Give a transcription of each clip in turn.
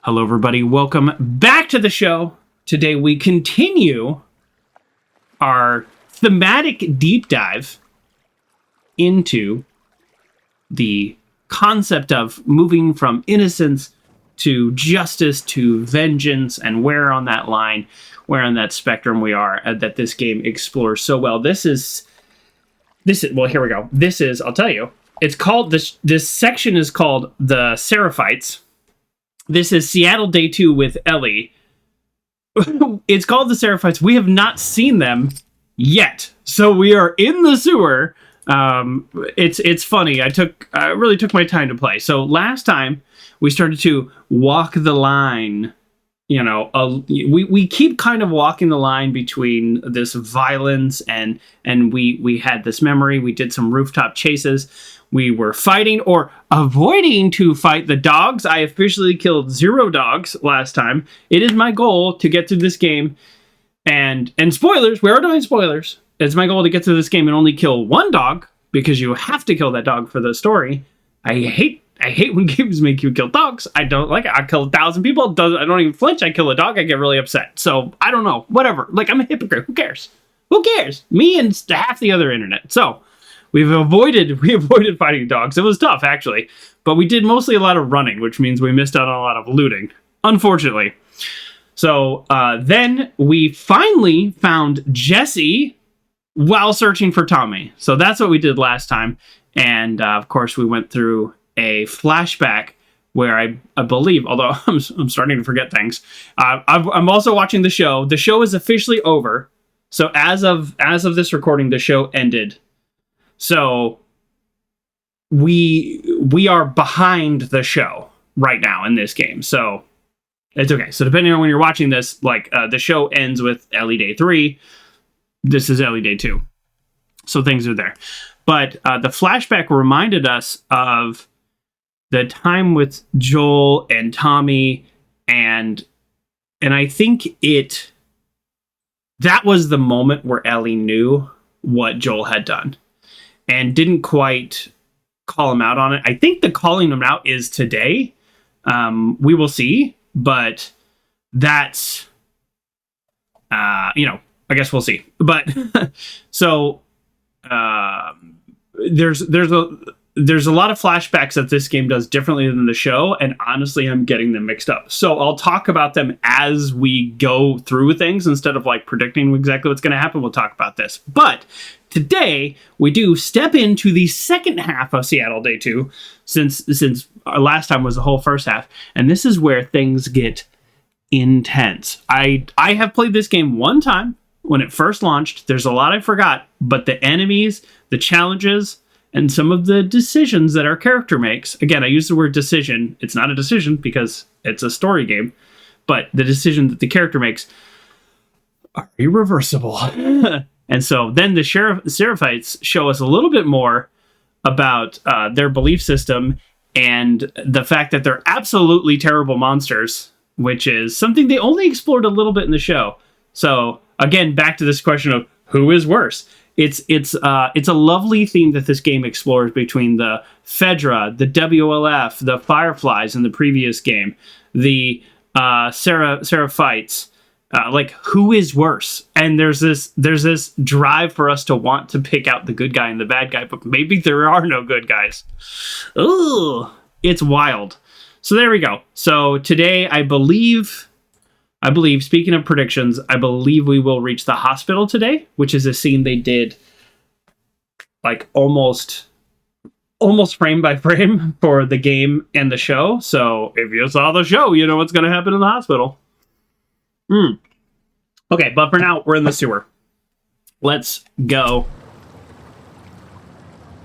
Hello, everybody. Welcome back to the show. Today we continue our thematic deep dive into the concept of moving from innocence to justice to vengeance and where on that line, where on that spectrum we are that this game explores so well. This is well, here we go. I'll tell you, it's called, this section is called the Seraphites. This is Seattle Day 2 with Ellie. It's called the Seraphites. We have not seen them yet. So we are in the sewer. It's funny. I really took my time to play. So last time we started to walk the line. You know, we keep kind of walking the line between this violence and we had this memory. We did some rooftop chases. We were fighting or avoiding to fight the dogs. I officially killed 0 dogs last time. It is my goal to get through this game. And spoilers, we are doing spoilers. It's my goal to get through this game and only kill 1 dog, because you have to kill that dog for the story. I hate when games make you kill dogs. I don't like it. I kill 1,000 people. I don't even flinch. I kill a dog. I get really upset. So I don't know. Whatever. Like, I'm a hypocrite. Who cares? Who cares? Me and half the other internet. So we avoided fighting dogs. It was tough, actually, but we did mostly a lot of running, which means we missed out on a lot of looting, unfortunately. So then we finally found Jesse while searching for Tommy. So that's what we did last time. And of course, we went through a flashback where I believe, although I'm starting to forget things, I'm also watching the show. The show is officially over. So as of this recording, the show ended. So we are behind the show right now in this game. So it's okay. So depending on when you're watching this, like the show ends with Ellie Day 3. This is Ellie Day 2. So things are there. But the flashback reminded us of the time with Joel and Tommy, and I think that was the moment where Ellie knew what Joel had done and didn't quite call him out on it. I think the calling him out is today. We will see, but that's I guess we'll see. But so there's a lot of flashbacks that this game does differently than the show, and honestly, I'm getting them mixed up. So I'll talk about them as we go through things instead of like predicting exactly what's going to happen. We'll talk about this. But today, we do step into the second half of Seattle Day 2, since our last time was the whole first half, and this is where things get intense. I have played this game one time when it first launched. There's a lot I forgot, but the enemies, the challenges, and some of the decisions that our character makes. Again, I use the word decision. It's not a decision because it's a story game, but the decision that the character makes are irreversible. And so then the Seraphites show us a little bit more about their belief system and the fact that they're absolutely terrible monsters, which is something they only explored a little bit in the show. So again, back to this question of who is worse. It's a lovely theme that this game explores between the Fedra, the WLF, the Fireflies in the previous game, the Seraphites. Like, who is worse? And there's this drive for us to want to pick out the good guy and the bad guy, but maybe there are no good guys. Ooh, it's wild. So there we go. So today, I believe, speaking of predictions, I believe we will reach the hospital today, which is a scene they did like almost frame by frame for the game and the show. So if you saw the show, you know what's going to happen in the hospital. Okay, but for now, we're in the sewer. Let's go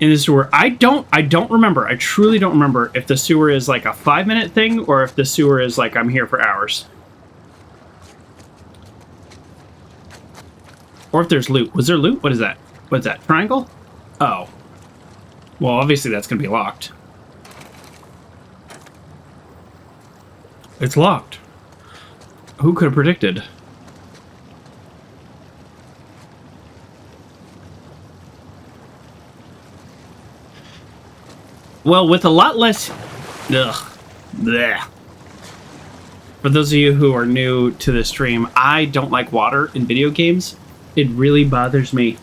in the sewer. I don't remember. I truly don't remember if the sewer is like a 5-minute thing or if the sewer is like I'm here for hours. Or if there's loot. Was there loot? What is that? What's that? Triangle? Oh. Well, obviously that's going to be locked. It's locked. Who could have predicted? Well, with a lot less... Ugh. Blech. For those of you who are new to the stream, I don't like water in video games. It really bothers me.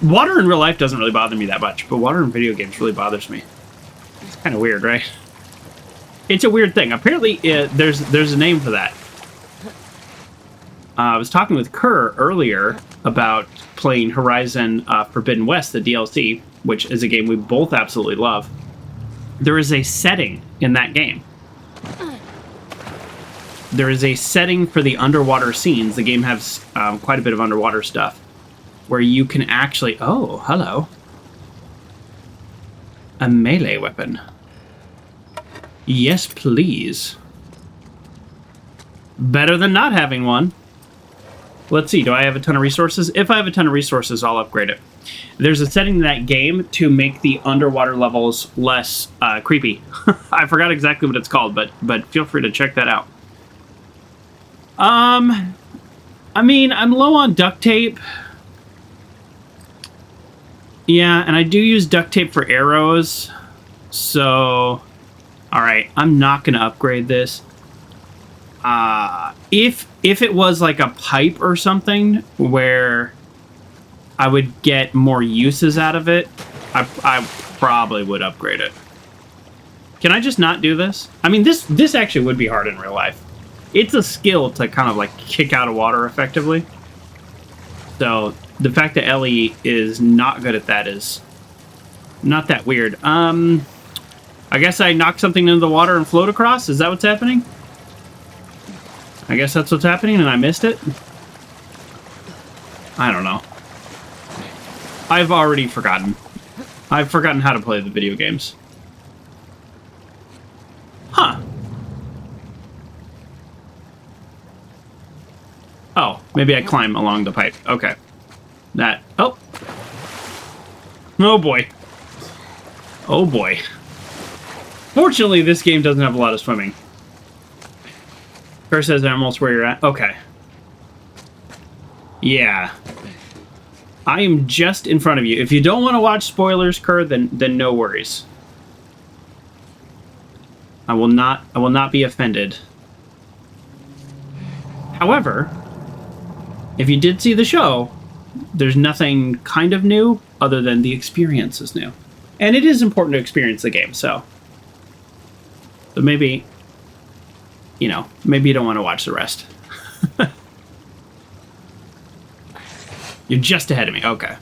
Water in real life doesn't really bother me that much, but water in video games really bothers me. It's kind of weird, right? It's a weird thing. Apparently, there's a name for that. I was talking with Kerr earlier about playing Horizon Forbidden West, the DLC, which is a game we both absolutely love. There is a setting in that game. There is a setting for the underwater scenes. The game has quite a bit of underwater stuff where you can actually... Oh, hello. A melee weapon. Yes, please. Better than not having one. Let's see, do I have a ton of resources? If I have a ton of resources, I'll upgrade it. There's a setting in that game to make the underwater levels less creepy. I forgot exactly what it's called, but feel free to check that out. I mean, I'm low on duct tape. Yeah, and I do use duct tape for arrows. So, alright, I'm not going to upgrade this. If it was like a pipe or something where I would get more uses out of it, I probably would upgrade it. Can I just not do this? I mean, this actually would be hard in real life. It's a skill to kind of like kick out of water effectively. So the fact that Ellie is not good at that is not that weird. I guess I knock something into the water and float across. Is that what's happening? I guess that's what's happening and I missed it. I don't know. I've already forgotten. I've forgotten how to play the video games. Huh. Oh, maybe I climb along the pipe. Okay. That... Oh. Oh, boy. Oh, boy. Fortunately, this game doesn't have a lot of swimming. Kerr says almost where you're at. Okay. Yeah. I am just in front of you. If you don't want to watch spoilers, Kerr, then no worries. I will not be offended. However, if you did see the show, there's nothing kind of new other than the experience is new. And it is important to experience the game, so maybe, you know, maybe you don't want to watch the rest. You're just ahead of me. Okay.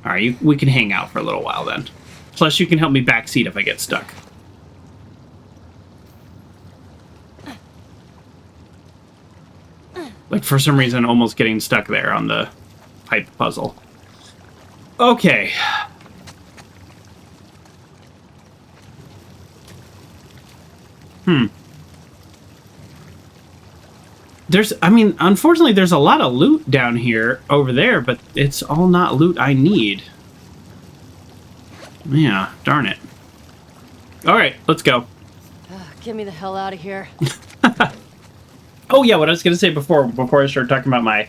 All right, we can hang out for a little while then. Plus, you can help me backseat if I get stuck. Like, for some reason, almost getting stuck there on the pipe puzzle. Okay. I mean, unfortunately, there's a lot of loot down here over there, but it's all not loot I need. Yeah, darn it. All right, let's go. Get me the hell out of here. Oh, yeah, what I was going to say before I started talking about my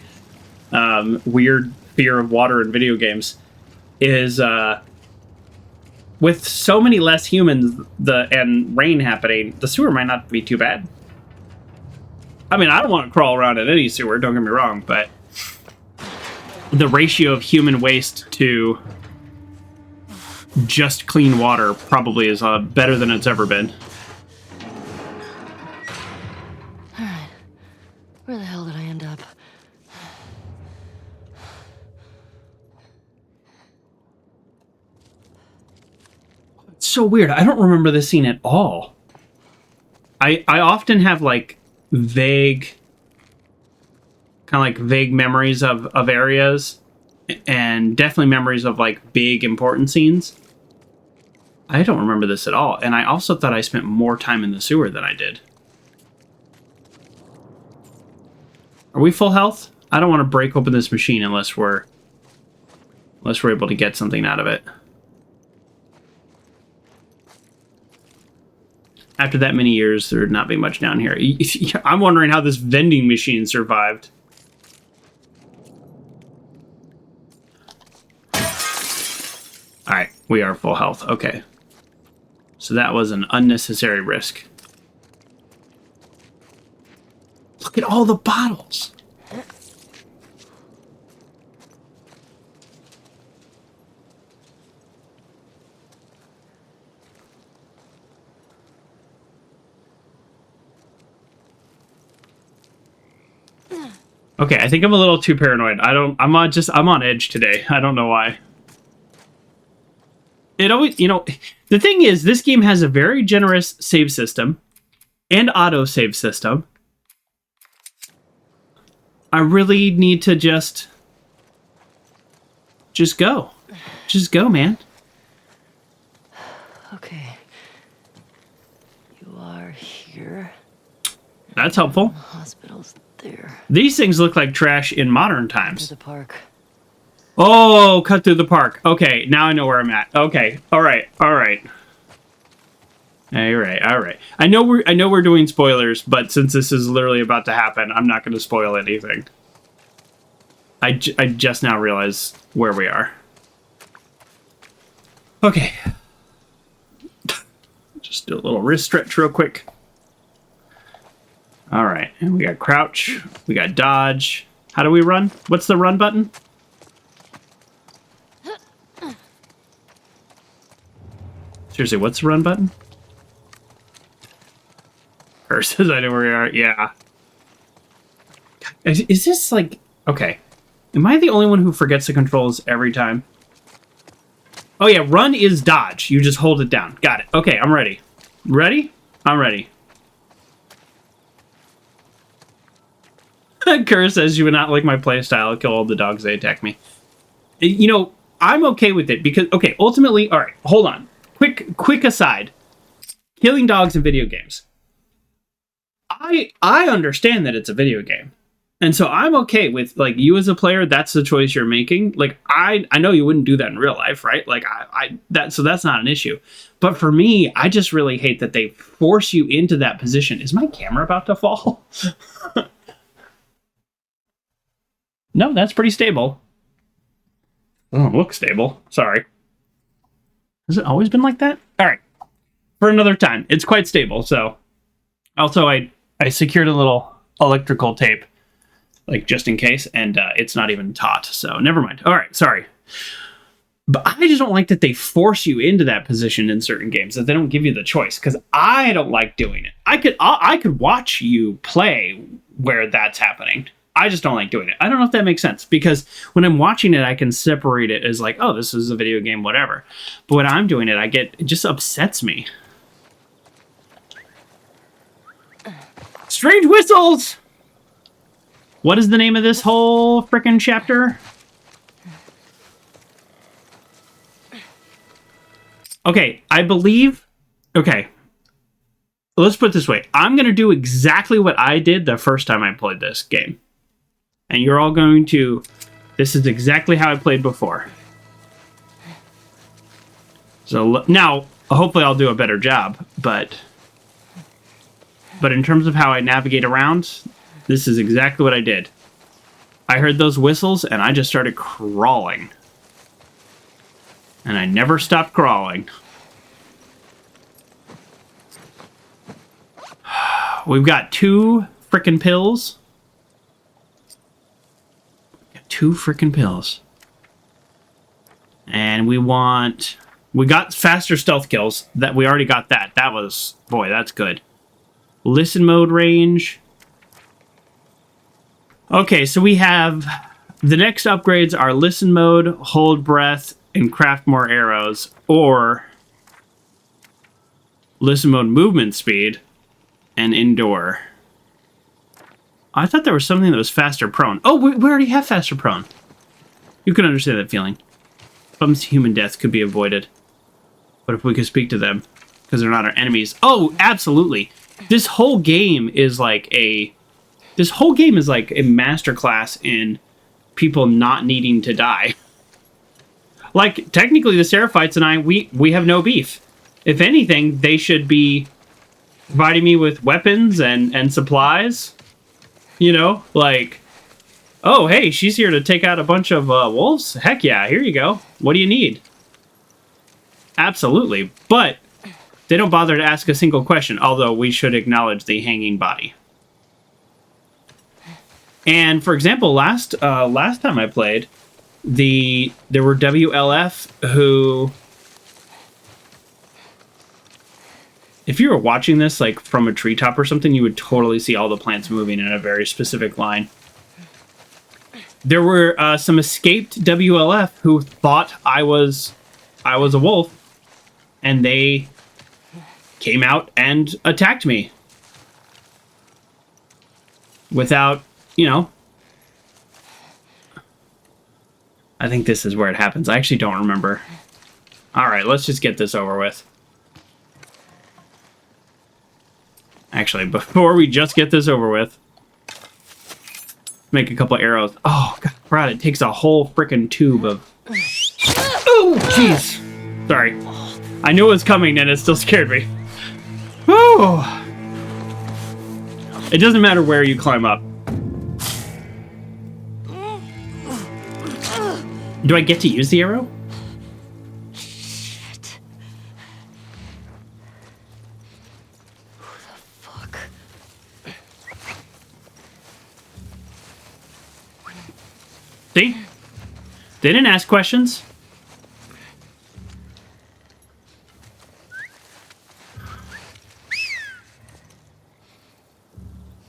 weird fear of water in video games is with so many less humans and rain happening, the sewer might not be too bad. I mean, I don't want to crawl around in any sewer, don't get me wrong, but the ratio of human waste to just clean water probably is better than it's ever been. Alright. Where the hell did I end up? It's so weird. I don't remember this scene at all. I often have, like, vague memories of areas, and definitely memories of, like, big important scenes. I don't remember this at all, and I also thought I spent more time in the sewer than I did. Are we full health? I don't want to break open this machine unless we're able to get something out of it. After that many years, there'd not be much down here. I'm wondering how this vending machine survived. Alright, we are full health. Okay. So that was an unnecessary risk. Look at all the bottles. Okay, I think I'm a little too paranoid. I'm on edge today. I don't know why. It always, the thing is, this game has a very generous save system and auto save system. I really need to just go. Just go, man. Okay. You are here. That's helpful. The hospital's there. These things look like trash in modern To times. the park. Oh, cut through the park. Okay, now I know where I'm at. Okay, all right. All right. I know we're doing spoilers, but since this is literally about to happen, I'm not going to spoil anything. I just now realized where we are. Okay. Just do a little wrist stretch real quick. All right, and we got crouch, we got dodge. How do we run? What's the run button? Seriously, what's the run button? Curses, I know where we are. Yeah. Is this like... Okay. Am I the only one who forgets the controls every time? Oh yeah, run is dodge. You just hold it down. Got it. Okay, I'm ready. Ready? I'm ready. Kerr says you would not like my playstyle. I'll kill all the dogs they attack me. I'm okay with it because... Okay, ultimately... Alright, hold on. Quick aside. Killing dogs in video games. I understand that it's a video game. And so I'm okay with, like, you as a player, that's the choice you're making. Like, I know you wouldn't do that in real life, right? Like, so that's not an issue. But for me, I just really hate that they force you into that position. Is my camera about to fall? No, that's pretty stable. Oh, looks stable. Sorry. Has it always been like that? All right. For another time. It's quite stable, so... Also, I secured a little electrical tape, like, just in case, and it's not even taut, so never mind. All right, sorry. But I just don't like that they force you into that position in certain games, that they don't give you the choice, because I don't like doing it. I could watch you play where that's happening. I just don't like doing it. I don't know if that makes sense, because when I'm watching it, I can separate it as like, oh, this is a video game, whatever. But when I'm doing it, it just upsets me. Strange whistles! What is the name of this whole frickin' chapter? Okay, I believe... Okay. Let's put it this way. I'm going to do exactly what I did the first time I played this game. And you're all going to... This is exactly how I played before. So now, hopefully I'll do a better job, but in terms of how I navigate around, this is exactly what I did. I heard those whistles, and I just started crawling. And I never stopped crawling. We've got 2 frickin' pills. Two frickin' pills. And we got faster stealth kills. That we already got that. That was... Boy, that's good. Listen mode range. Okay, so we have... The next upgrades are listen mode, hold breath, and craft more arrows. Or... Listen mode movement speed and endure. I thought there was something that was faster prone. Oh, we already have faster prone. You can understand that feeling. Bums human death could be avoided. But if we could speak to them, because they're not our enemies. Oh, absolutely. This whole game is like a masterclass in people not needing to die. Like, technically the Seraphites and I, we have no beef. If anything, they should be providing me with weapons and supplies. You know, like, oh, hey, she's here to take out a bunch of wolves? Heck yeah, here you go. What do you need? Absolutely. But they don't bother to ask a single question, although we should acknowledge the hanging body. And for example, last time I played, there were WLF who, if you were watching this like from a treetop or something, you would totally see all the plants moving in a very specific line. There were some escaped WLF who thought I was a wolf, and they came out and attacked me without, you know. I think this is where it happens. I actually don't remember. All right, let's just get this over with. Actually, before we just get this over with, make a couple arrows. Oh, God, it takes a whole freaking tube of... Oh, jeez. Sorry. I knew it was coming, and it still scared me. Whew. It doesn't matter where you climb up. Do I get to use the arrow? Shit. Who the fuck? See? They didn't ask questions.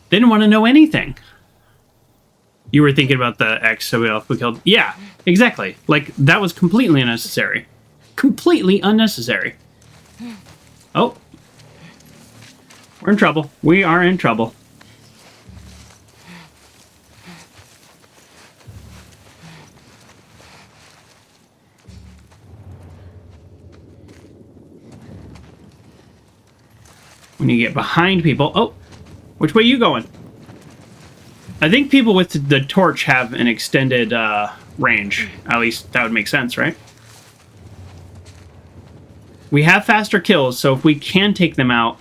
They didn't want to know anything. You were thinking about the ex we killed. Yeah, exactly. Like, that was completely unnecessary. Completely unnecessary. Oh. We're in trouble. We are in trouble. When you get behind people... Oh, which way are you going? I think people with the torch have an extended range. At least that would make sense, right? We have faster kills, so if we can take them out...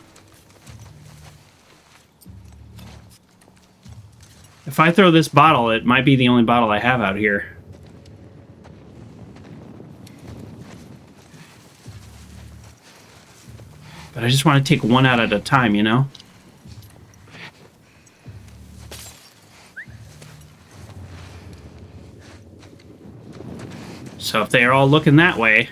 If I throw this bottle, it might be the only bottle I have out here. But I just want to take one out at a time, you know? So if they are all looking that way...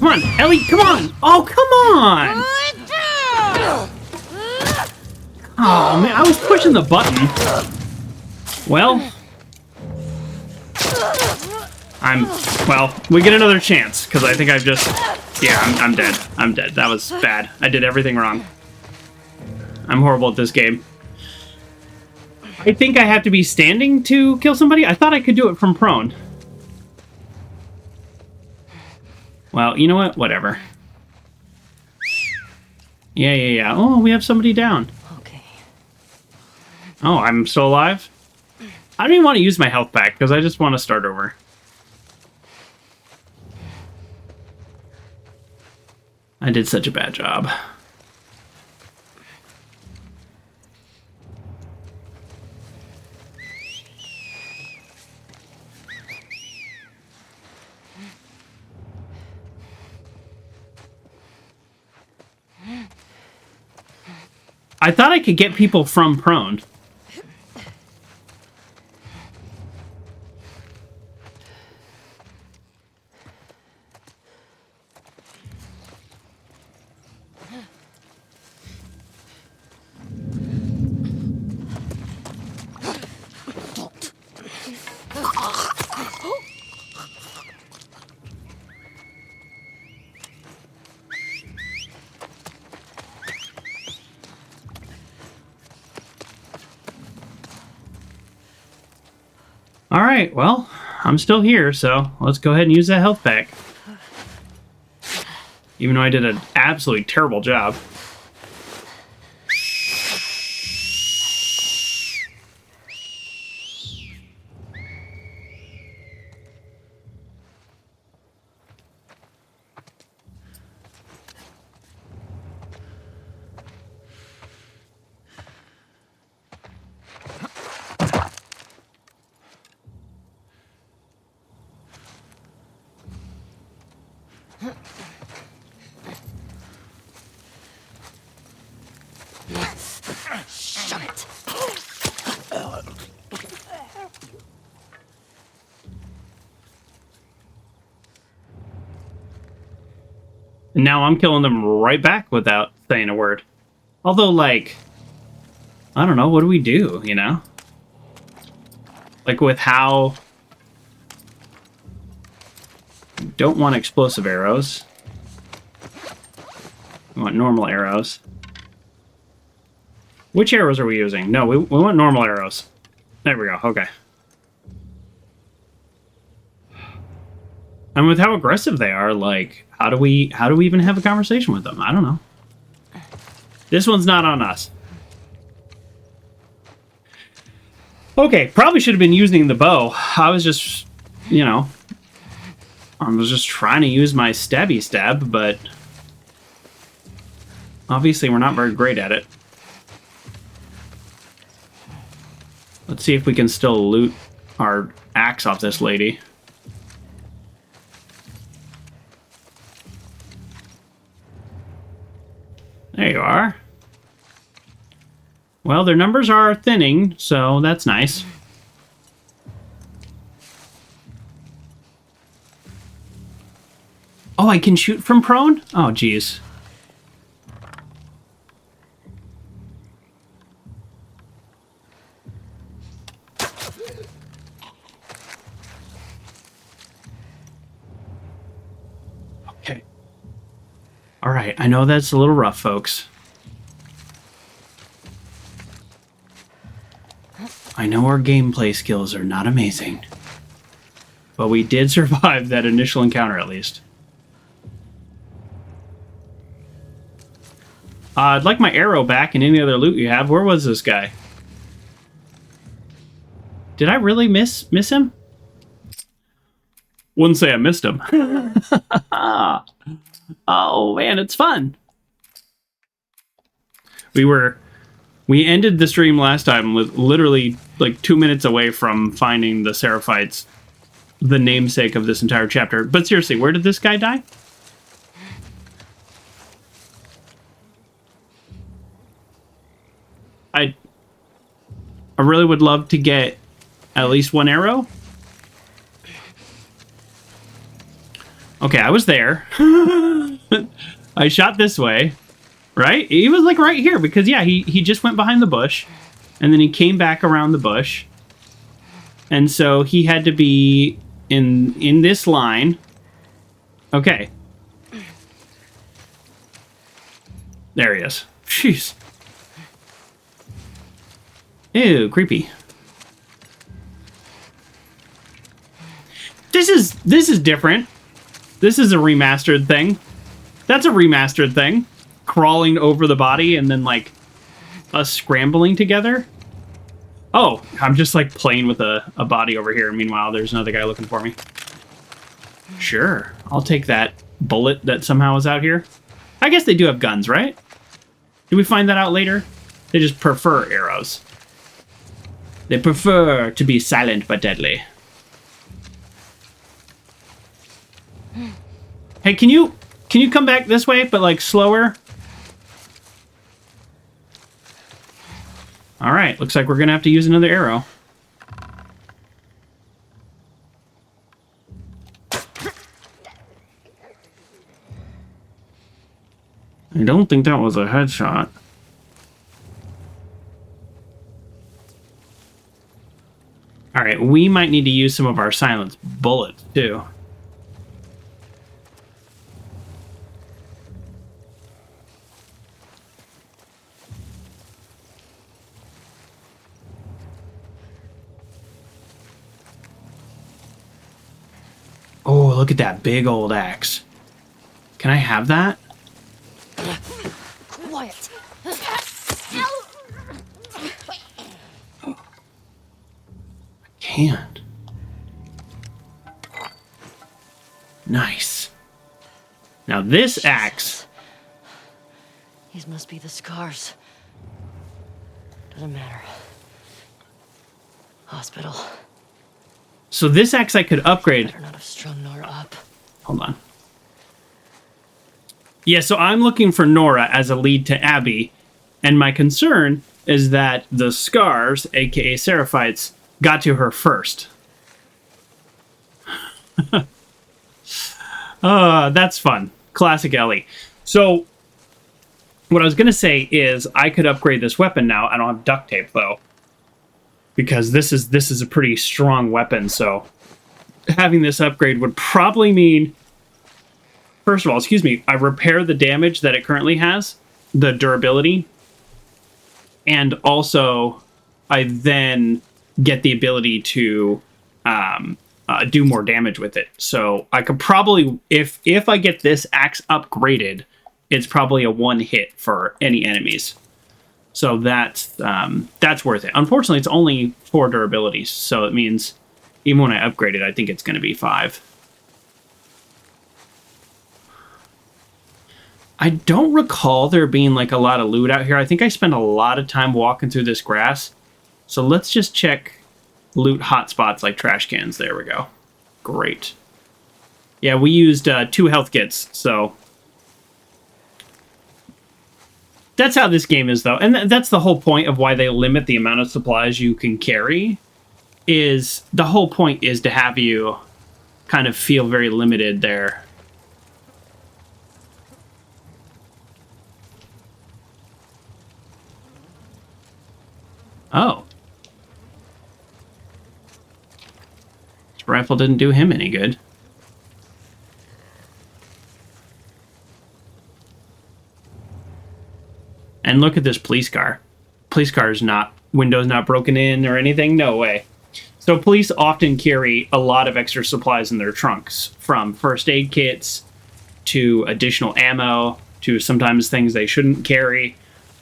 Come on, Ellie, come on! Oh, come on! Oh, man, I was pushing the button. Well... Well, we get another chance, because I think I've just... Yeah, I'm dead. I'm dead. That was bad. I did everything wrong. I'm horrible at this game. I think I have to be standing to kill somebody? I thought I could do it from prone. Well, you know what? Whatever. Yeah. Oh, we have somebody down. Okay. Oh, I'm still alive? I don't even want to use my health back, because I just want to start over. I did such a bad job. I thought I could get people from prone. Alright, well, I'm still here, so let's go ahead and use that health pack. Even though I did an absolutely terrible job. And now I'm killing them right back without saying a word. Although, like, I don't know, what do we do, you know? Like, with how... Don't want explosive arrows. We want normal arrows. Which arrows are we using? No, we want normal arrows. There we go, okay. And with how aggressive they are, like, how do we even have a conversation with them? I don't know. This one's not on us. Okay, probably should have been using the bow. I was just, you know, I was just trying to use my stabby stab, but obviously we're not very great at it. Let's see if we can still loot our axe off this lady. There you are. Well, their numbers are thinning, so that's nice. Oh, I can shoot from prone? Oh, geez. Okay. All right, I know that's a little rough, folks. I know our gameplay skills are not amazing. But we did survive that initial encounter, at least. I'd like my arrow back and any other loot you have. Where was this guy? Did I really miss him? Wouldn't say I missed him. Oh, man, it's fun. We ended the stream last time with literally like 2 minutes away from finding the Seraphites, the namesake of this entire chapter. But seriously, where did this guy die? I really would love to get at least one arrow. Okay, I was there. I shot this way. Right? He was like right here because, yeah, he just went behind the bush and then he came back around the bush. And so he had to be in this line. Okay. There he is. Jeez. Ew, creepy. This is different. This is a remastered thing. That's a remastered thing. Crawling over the body and then like us scrambling together. Oh, I'm just like playing with a body over here. Meanwhile, there's another guy looking for me. Sure, I'll take that bullet that somehow is out here. I guess they do have guns, right? Do we find that out later? They just prefer arrows. They prefer to be silent but deadly. Hey, can you come back this way, but like slower? All right, looks like we're gonna have to use another arrow. I don't think that was a headshot. All right, we might need to use some of our silence bullets too. Oh, look at that big old axe. Can I have that? Quiet. Can't. Nice. Now this axe. These must be the scars. Doesn't matter. Hospital. So this axe I could upgrade. Better not have strung Nora up. Hold on. Yeah, so I'm looking for Nora as a lead to Abby, and my concern is that the scars, aka Seraphites, got to her first. That's fun. Classic Ellie. So, what I was going to say is I could upgrade this weapon now. I don't have duct tape, though. Because this is a pretty strong weapon, so having this upgrade would probably mean... First of all, excuse me, I repair the damage that it currently has, the durability, and also I then get the ability to do more damage with it. So I could probably, if I get this axe upgraded, it's probably a one hit for any enemies. So that's worth it. Unfortunately, it's only 4 durabilities, so it means even when I upgrade it, I think it's going to be 5. I don't recall there being like a lot of loot out here. I think I spent a lot of time walking through this grass. So let's just check loot hotspots like trash cans. There we go. Great. Yeah, we used 2 health kits, so... That's how this game is, though. And that's the whole point of why they limit the amount of supplies you can carry. Is the whole point is to have you kind of feel very limited there. Oh. This rifle didn't do him any good. And look at this police car. Police car is not, windows not broken in or anything. No way. So police often carry a lot of extra supplies in their trunks, from first aid kits to additional ammo to sometimes things they shouldn't carry.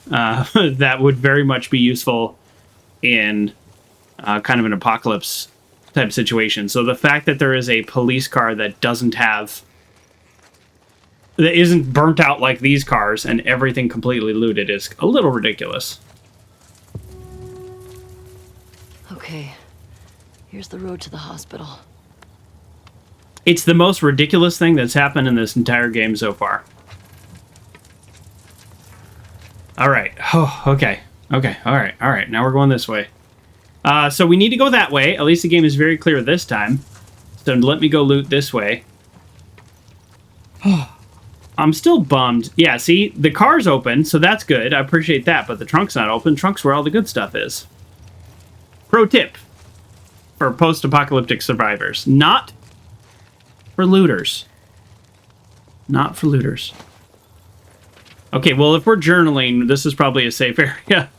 That would very much be useful in kind of an apocalypse type situation. So the fact that there is a police car that doesn't have... that isn't burnt out like these cars and everything completely looted is a little ridiculous. Okay, here's the road to the hospital. It's the most ridiculous thing that's happened in this entire game so far. All right. Oh, okay. Okay. All right. All right. Now we're going this way. So we need to go that way. At least the game is very clear this time. So let me go loot this way. I'm still bummed. Yeah, see? The car's open, so that's good. I appreciate that, but the trunk's not open. Trunk's where all the good stuff is. Pro tip for post-apocalyptic survivors. Not for looters. Not for looters. Okay, well, if we're journaling, this is probably a safe area.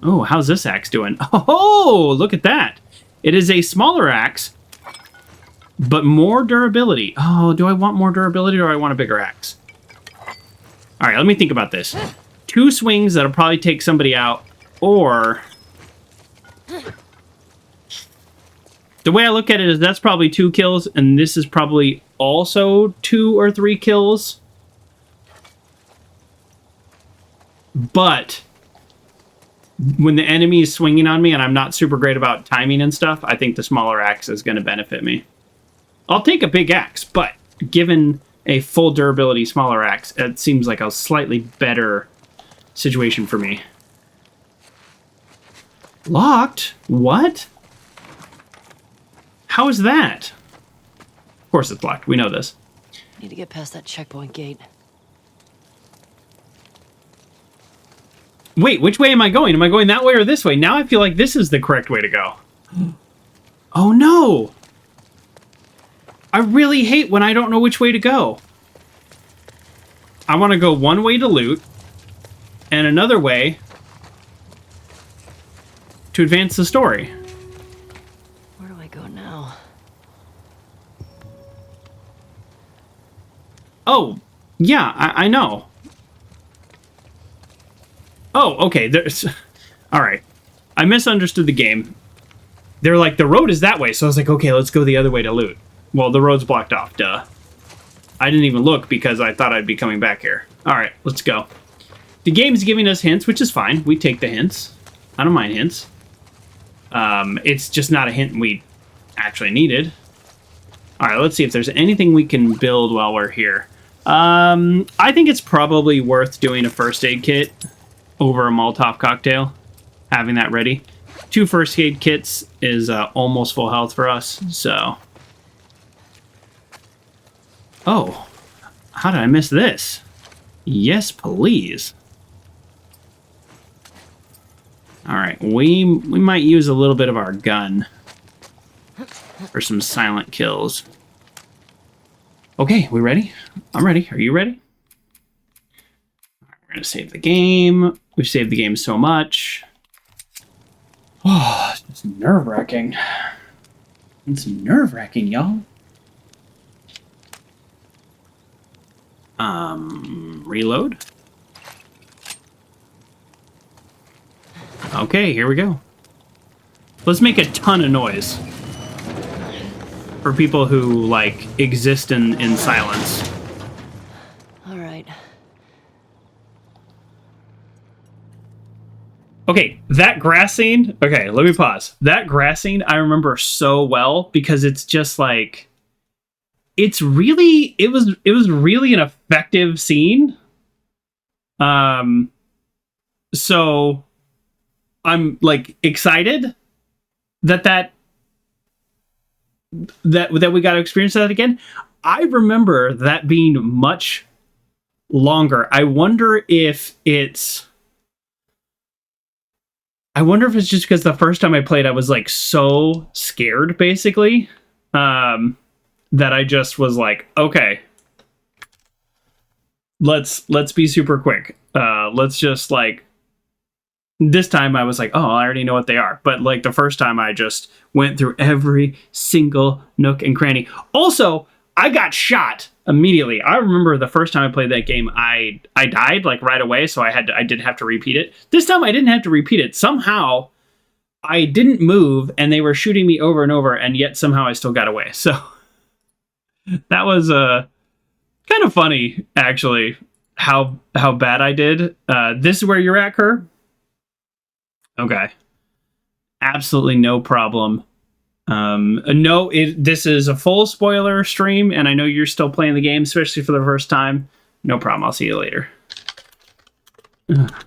Oh, how's this axe doing? Oh, look at that. It is a smaller axe, but more durability. Oh, do I want more durability or do I want a bigger axe? All right, let me think about this. 2 swings that'll probably take somebody out, or... The way I look at it is that's probably 2 kills, and this is probably also 2 or 3 kills. But when the enemy is swinging on me and I'm not super great about timing and stuff, I think the smaller axe is going to benefit me. I'll take a big axe, but given a full durability smaller axe, it seems like a slightly better situation for me. Locked? What? How is that? Of course it's locked. We know this. Need to get past that checkpoint gate. Wait, which way am I going? Am I going that way or this way? Now I feel like this is the correct way to go. Oh no! I really hate when I don't know which way to go. I want to go one way to loot, and another way to advance the story. Where do I go now? Oh, yeah, I know. Oh, okay, there's... Alright. I misunderstood the game. They're like, the road is that way, so I was like, okay, let's go the other way to loot. Well, the road's blocked off, duh. I didn't even look because I thought I'd be coming back here. Alright, let's go. The game's giving us hints, which is fine. We take the hints. I don't mind hints. It's just not a hint we actually needed. Alright, let's see if there's anything we can build while we're here. I think it's probably worth doing a first aid kit over a Molotov cocktail. Having that ready. 2 first aid kits is almost full health for us, so... Oh. How did I miss this? Yes, please. All right, we might use a little bit of our gun for some silent kills. Okay, we ready? I'm ready. Are you ready? All right, we're gonna save the game. We've saved the game so much. Oh, it's nerve-wracking. It's nerve-wracking, y'all. Reload. Okay, here we go. Let's make a ton of noise. For people who, like, exist in silence. All right. Okay, that grass scene... Okay, let me pause. That grass scene I remember so well because it's just, like... It's really... It was really an effective scene. So... I'm, like, excited that we got to experience that again. I remember that being much longer. I wonder if it's just because the first time I played, I was like so scared, basically, that I just was like, okay, let's be super quick. Let's just like. This time I was like, oh, I already know what they are. But like the first time I just went through every single nook and cranny. Also, I got shot immediately. I remember the first time I played that game, I died like right away. So I did have to repeat it. This time I didn't have to repeat it. Somehow I didn't move and they were shooting me over and over. And yet somehow I still got away. So that was kind of funny, actually, how bad I did. This is where you're at, Kerr? Okay. Absolutely no problem. No, this is a full spoiler stream, and I know you're still playing the game, especially for the first time. No problem. I'll see you later. Ugh.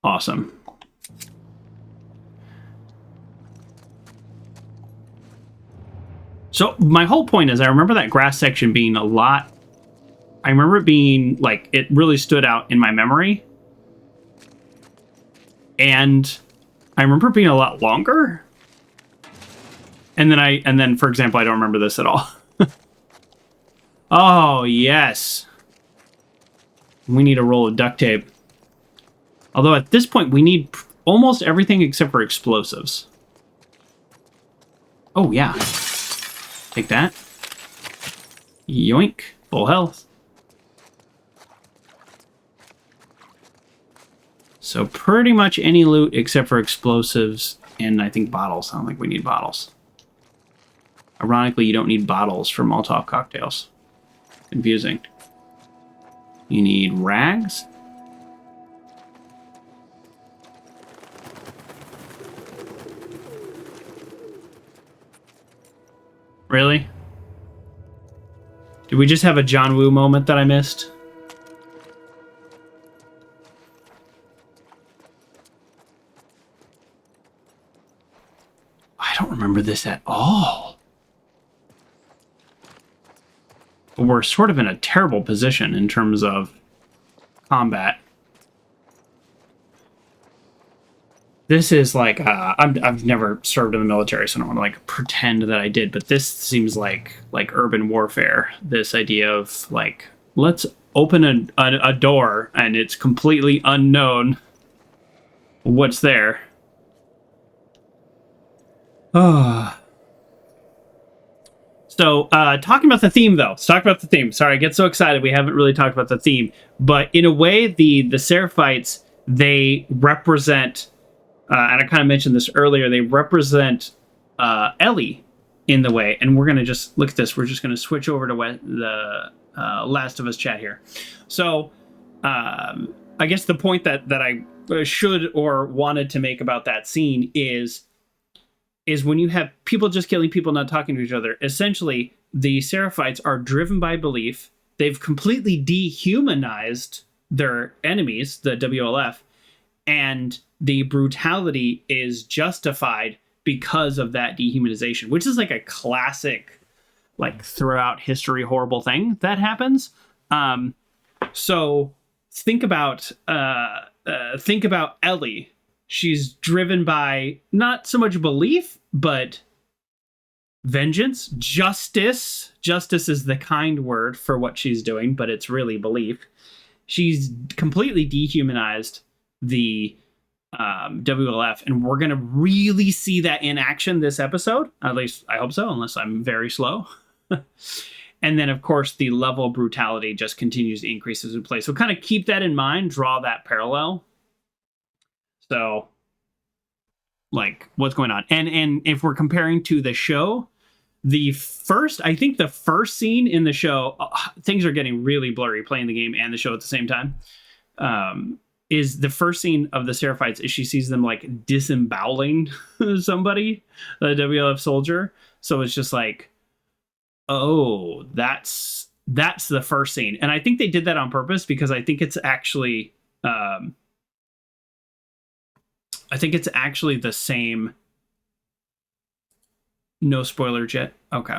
Awesome. So my whole point is I remember that grass section being a lot... I remember it being, like, it really stood out in my memory. And I remember it being a lot longer. And then, for example, I don't remember this at all. Oh, yes. We need a roll of duct tape. Although at this point, we need almost everything except for explosives. Oh, yeah. Take that. Yoink. Full health. So pretty much any loot except for explosives and I think bottles. I don't think we need bottles. Ironically, you don't need bottles for Molotov cocktails. Confusing. You need rags. Really? Did we just have a John Woo moment that I missed? I don't remember this at all. We're sort of in a terrible position in terms of combat. This is like, I've never served in the military, so I don't want to like pretend that I did, but this seems like urban warfare. This idea of like, let's open a door and it's completely unknown what's there. Oh. So, talking about the theme, though. Let's talk about the theme. Sorry, I get so excited. We haven't really talked about the theme. But in a way, the Seraphites, they represent... and I kind of mentioned this earlier, they represent Ellie in the way. And we're going to just look at this. We're just going to switch over to the Last of Us chat here. So I guess the point that I should or wanted to make about that scene is when you have people just killing people, not talking to each other, essentially the Seraphites are driven by belief. They've completely dehumanized their enemies, the WLF, and the brutality is justified because of that dehumanization, which is like a classic, like throughout history, horrible thing that happens. So think about Ellie. She's driven by not so much belief, but vengeance, justice. Justice is the kind word for what she's doing, but it's really belief. She's completely dehumanized the WLF, and we're gonna really see that in action this episode. At least I hope so, unless I'm very slow. And then, of course, the level of brutality just continues to increase as we play. So kind of keep that in mind, draw that parallel. So, like, what's going on? And if we're comparing to the show, I think the first scene in the show, things are getting really blurry playing the game and the show at the same time, is the first scene of the Seraphites is she sees them, like, disemboweling somebody, a WLF soldier. So it's just like, oh, that's the first scene. And I think they did that on purpose because I think it's actually the same. No spoilers yet. Okay.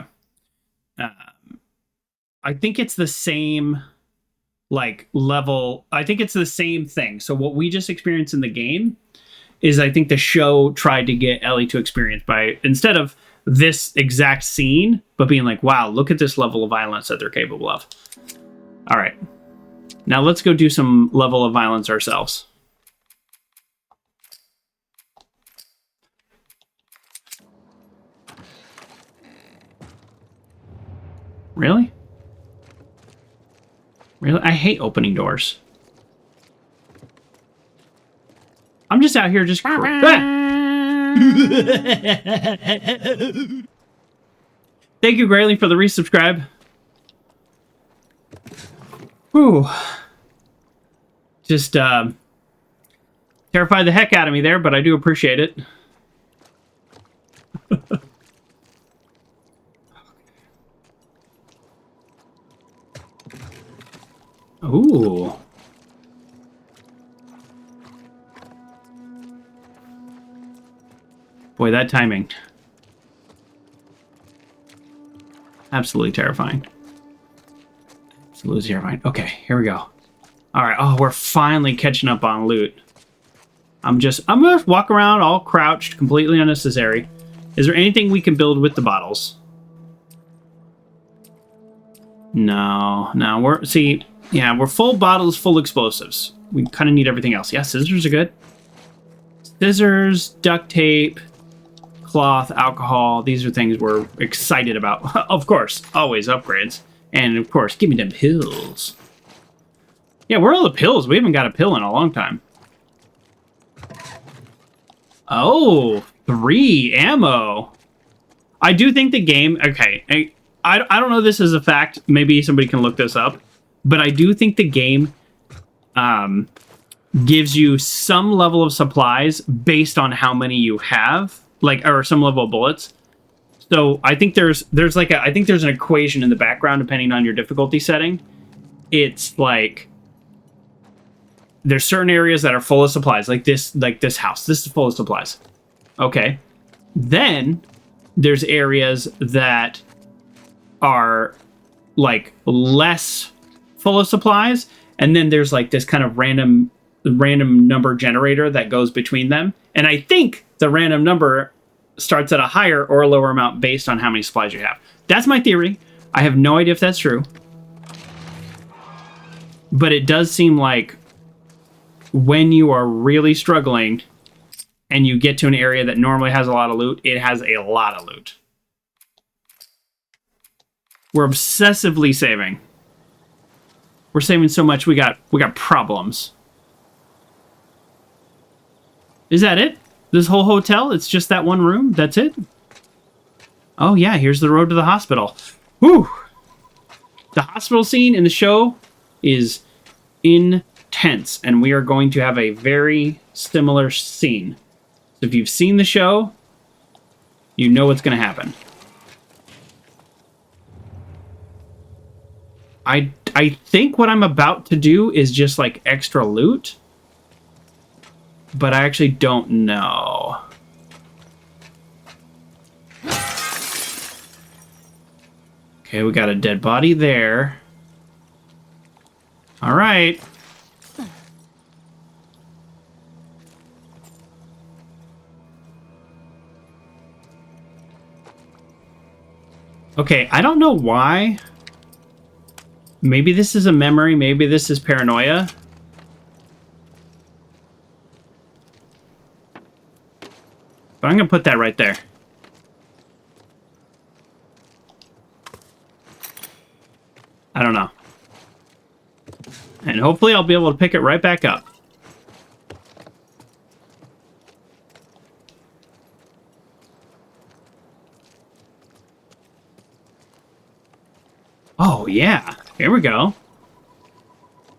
I think it's the same like level. I think it's the same thing. So what we just experienced in the game is I think the show tried to get Ellie to experience by, instead of this exact scene, but being like, wow, look at this level of violence that they're capable of. All right. Now let's go do some level of violence ourselves. Really? Really? I hate opening doors. I'm just out here just... Thank you, Grayley, for the resubscribe. Whew. Just terrified the heck out of me there, but I do appreciate it. Ooh. Boy, that timing. Absolutely terrifying. Absolutely terrifying. Okay, here we go. All right. Oh, we're finally catching up on loot. I'm gonna walk around all crouched, completely unnecessary. Is there anything we can build with the bottles? No, we're full bottles, full explosives. We kind of need everything else. Yeah, scissors are good. Scissors, duct tape, cloth, alcohol. These are things we're excited about. Of course, always upgrades. And of course, give me them pills. Yeah, where are all the pills? We haven't got a pill in a long time. Oh, 3 ammo. I do think the game... Okay, I don't know if this is a fact. Maybe somebody can look this up. But I do think the game gives you some level of supplies based on how many you have, like, or some level of bullets. So I think there's an equation in the background depending on your difficulty setting. It's like there's certain areas that are full of supplies, like this house. This is full of supplies. Okay. Then there's areas that are like less full of supplies, and then there's like this kind of random number generator that goes between them. And I think the random number starts at a higher or a lower amount based on how many supplies you have. That's my theory. I have no idea if that's true. But it does seem like when you are really struggling and you get to an area that normally has a lot of loot, it has a lot of loot. We're obsessively saving. We're saving so much we got problems. Is that it? This whole hotel? It's just that one room? That's it? Oh yeah, here's the road to the hospital. Whew! The hospital scene in the show is intense, and we are going to have a very similar scene. So if you've seen the show, you know what's going to happen. I think what I'm about to do is just like extra loot. but I actually don't know. Okay, we got a dead body there. All right. Okay, I don't know why. Maybe this is a memory. Maybe this is paranoia. But I'm going to put that right there. I don't know. And hopefully I'll be able to pick it right back up. Oh, yeah. Here we go.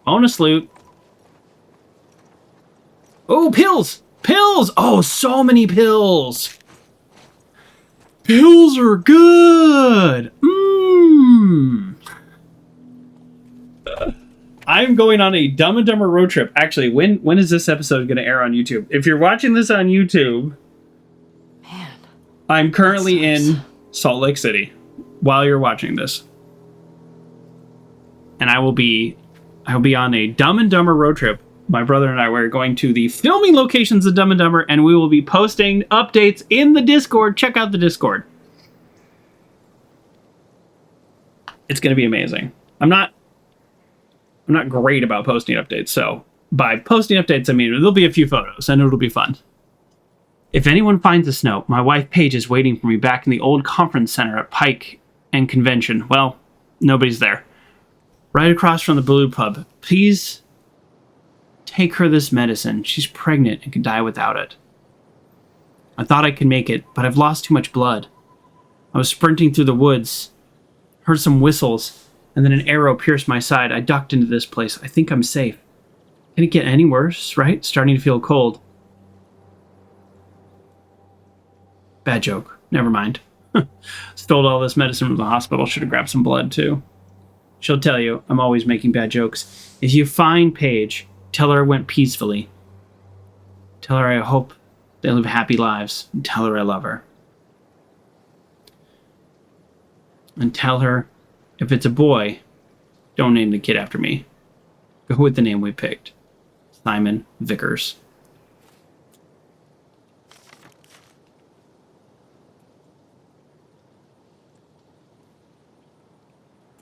Bonus loot. Oh, pills! Pills! Oh, so many pills! Pills are good! Mmm! I'm going on a Dumb and Dumber road trip. Actually, when is this episode going to air on YouTube? If you're watching this on YouTube, Man, I'm currently in Salt Lake City while you're watching this. And I will be on a Dumb and Dumber road trip. My brother and I were going to the filming locations of Dumb and Dumber, and we will be posting updates in the Discord. Check out the Discord. It's going to be amazing. I'm not great about posting updates, so by posting updates, I mean there'll be a few photos, and it'll be fun. If anyone finds this note, my wife Paige is waiting for me back in the old conference center at Pike and Convention. Well, nobody's there. Right across from the Blue Pub. Please take her this medicine. She's pregnant and could die without it. I thought I could make it, but I've lost too much blood. I was sprinting through the woods, heard some whistles, and then an arrow pierced my side. I ducked into this place. I think I'm safe. Can it get any worse, right? Starting to feel cold. Bad joke. Never mind. Stole all this medicine from the hospital. Should have grabbed some blood, too. She'll tell you, I'm always making bad jokes. If you find Paige, tell her I went peacefully. Tell her I hope they live happy lives. And tell her I love her. And tell her, if it's a boy, don't name the kid after me. Go with the name we picked. Simon Vickers.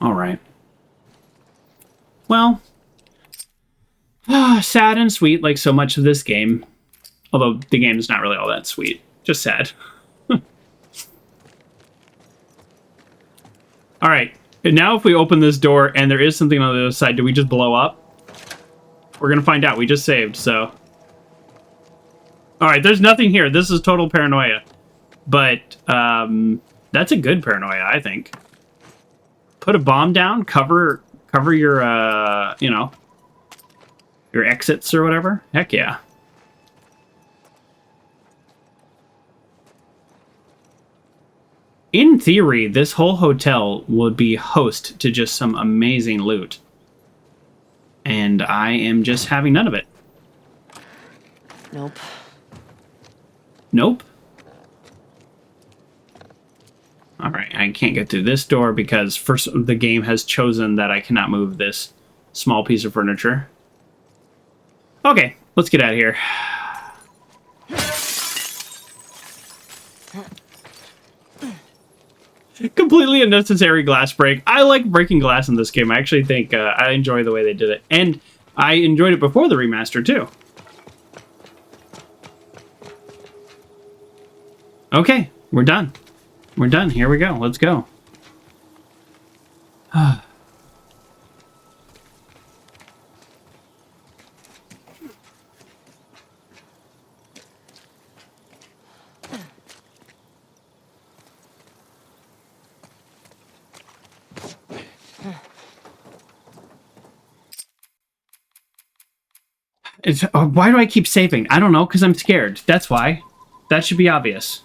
All right. Well, sad and sweet like so much of this game. Although the game is not really all that sweet. Just sad. All right. And now if we open this door and there is something on the other side, do we just blow up? We're going to find out. We just saved, so. All right, there's nothing here. This is total paranoia. But that's a good paranoia, I think. Put a bomb down, cover your, your exits or whatever. Heck yeah. In theory, this whole hotel would be host to just some amazing loot. And I am just having none of it. Nope. Nope. Alright, I can't get through this door because first the game has chosen that I cannot move this small piece of furniture. Okay, let's get out of here. Completely unnecessary glass break. I like breaking glass in this game. I actually think I enjoy the way they did it. And I enjoyed it before the remaster, too. Okay, we're done. We're done. Here we go. Let's go. Why do I keep saving? I don't know, because I'm scared. That's why. That should be obvious.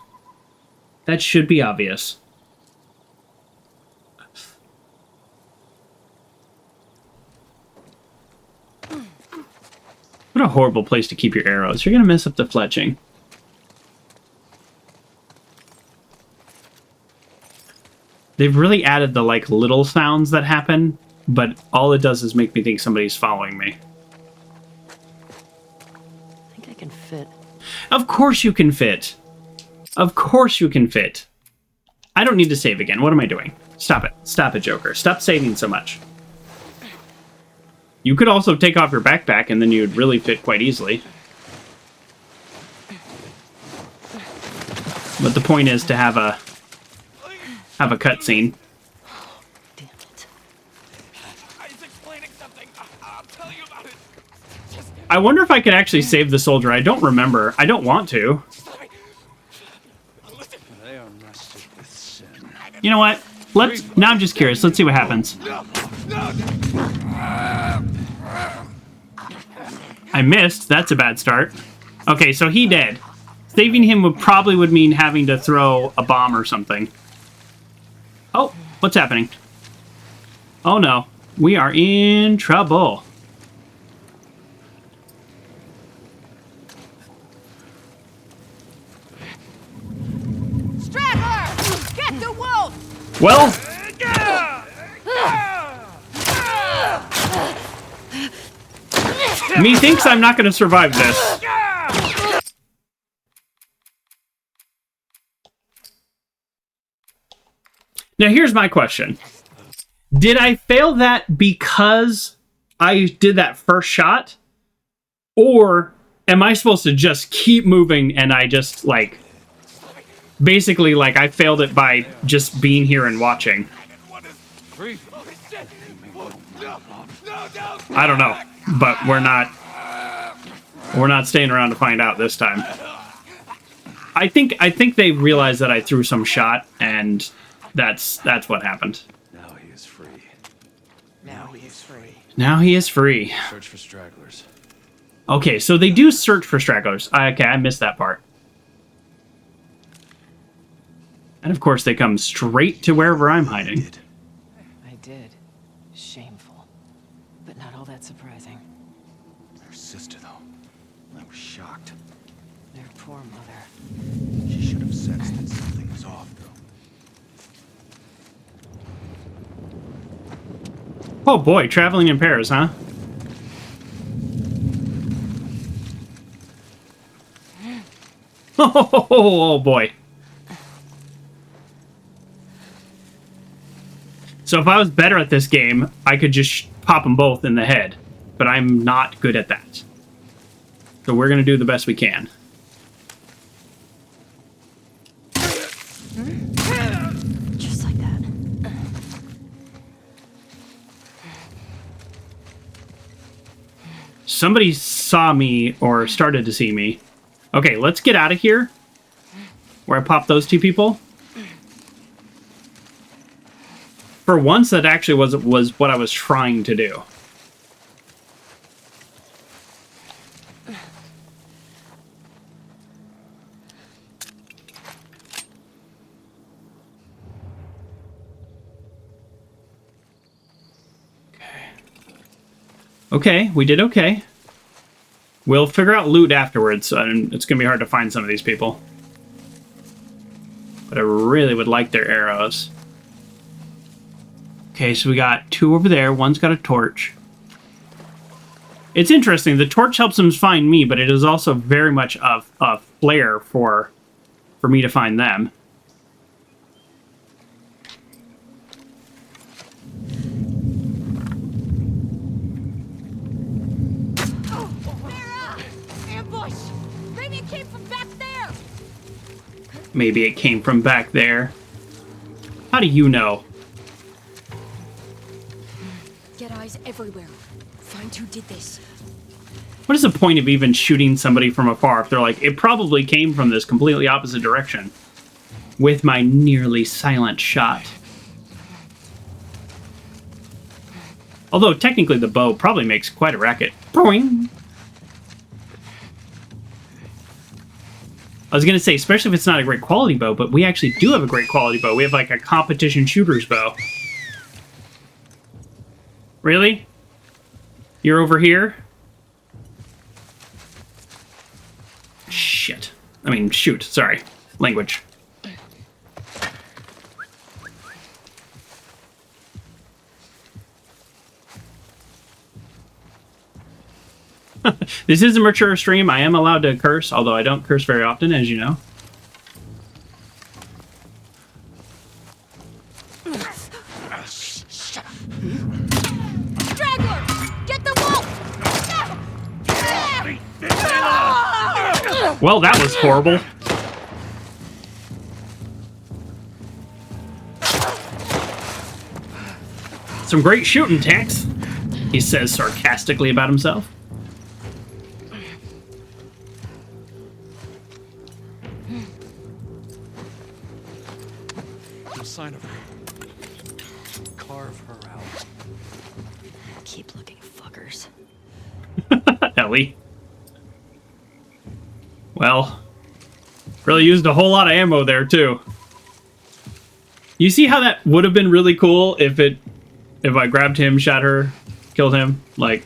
That should be obvious. What a horrible place to keep your arrows. You're going to mess up the fletching. They've really added the, like, little sounds that happen, but all it does is make me think somebody's following me. I think I can fit. Of course you can fit. Of course you can fit. I don't need to save again. What am I doing? Stop it. Stop it, Joker. Stop saving so much. You could also take off your backpack, and then you'd really fit quite easily. But the point is to have a cutscene. Damn it. He's explaining something. I'll tell you about it. Just I wonder if I could actually save the soldier. I don't remember. I don't want to. stop it. Listen. They are rusted with sin. You know what? Now I'm just curious. Let's see what happens. No. No. I missed. That's a bad start. Okay, so he dead. Saving him would mean having to throw a bomb or something. Oh, what's happening? Oh no, we are in trouble. Straggler! Get the wolf! Well, methinks I'm not going to survive this. Now here's my question. Did I fail that because I did that first shot? Or am I supposed to just keep moving and I just, like, basically, like, I failed it by just being here and watching? Free. Oh, shit. Oh, no. No, no. I don't know, but we're not staying around to find out this time. I think they realized that I threw some shot, and that's what happened. Now he is free. Now he is free. Now he is free. Search for stragglers. Okay, so they do search for stragglers. Okay, I missed that part. And of course, they come straight to wherever I'm hiding. I did. Shameful. But not all that surprising. Her sister, though. I was shocked. Their poor mother. She should have sensed that something was off, though. Oh boy, traveling in pairs, huh? Oh boy. So if I was better at this game, I could just pop them both in the head. But I'm not good at that. So we're going to do the best we can. Just like that. Somebody saw me or started to see me. Okay, let's get out of here. Where I popped those two people. For once, that actually was what I was trying to do. Okay, we did okay. We'll figure out loot afterwards, and it's going to be hard to find some of these people. But I really would like their arrows. Okay, so we got two over there. One's got a torch. It's interesting. The torch helps them find me, but it is also very much a flare for me to find them. Nora! Ambush! Maybe it came from back there! Maybe it came from back there. How do you know? Get eyes everywhere. Find who did this. What is the point of even shooting somebody from afar if they're like, it probably came from this completely opposite direction with my nearly silent shot? Although technically the bow probably makes quite a racket. Boing. I was going to say, especially if it's not a great quality bow, but we actually do have a great quality bow. We have like a competition shooter's bow. Really? You're over here? I mean, shoot, sorry. Language. This is a mature stream. I am allowed to curse, although I don't curse very often, as you know. Straggler! Get the wolf! Well, that was horrible. Some great shooting, Tex, he says sarcastically about himself. No sign of her. Carve her out. Keep looking, fuckers. Ellie. Well, really used a whole lot of ammo there, too. You see how that would have been really cool if I grabbed him, shot her, killed him? Like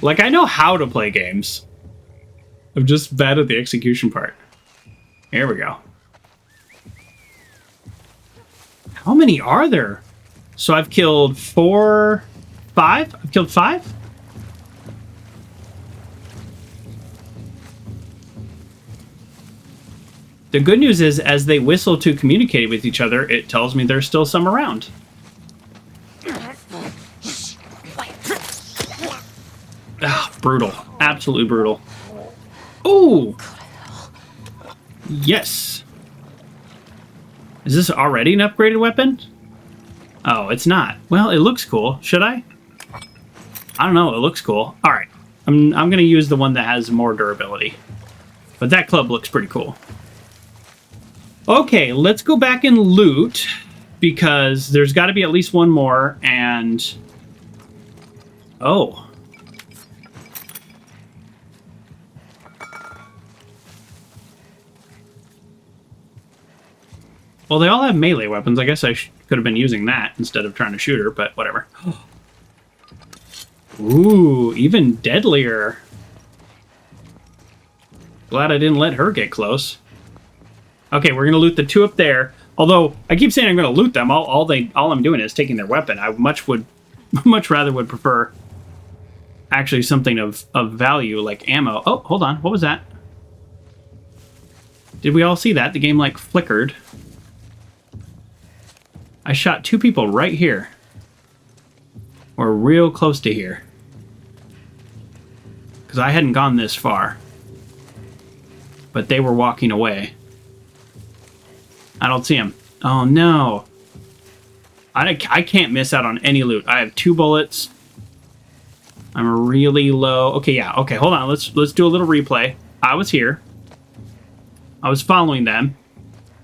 I know how to play games. I'm just bad at the execution part. Here we go. How many are there? So I've killed 5? I've killed 5? The good news is, as they whistle to communicate with each other, it tells me there's still some around. Ah, brutal. Absolutely brutal. Ooh! Yes. Is this already an upgraded weapon? Oh, it's not. Well, it looks cool. Should I? I don't know. It looks cool. All right. I'm going to use the one that has more durability. But that club looks pretty cool. Okay, let's go back and loot, because there's got to be at least one more, and... Oh. Well, they all have melee weapons. I guess I could have been using that instead of trying to shoot her, but whatever. Ooh, even deadlier. Glad I didn't let her get close. Okay, we're gonna loot the 2 up there. Although I keep saying I'm gonna loot them, all I'm doing is taking their weapon. I much rather would prefer actually something of value like ammo. Oh, hold on, what was that? Did we all see that? The game like flickered. I shot 2 people right here. Or real close to here. Because I hadn't gone this far. But they were walking away. I don't see him. Oh no. I can't miss out on any loot. I have 2 bullets. I'm really low. Okay, yeah. Okay, hold on. Let's do a little replay. I was here. I was following them.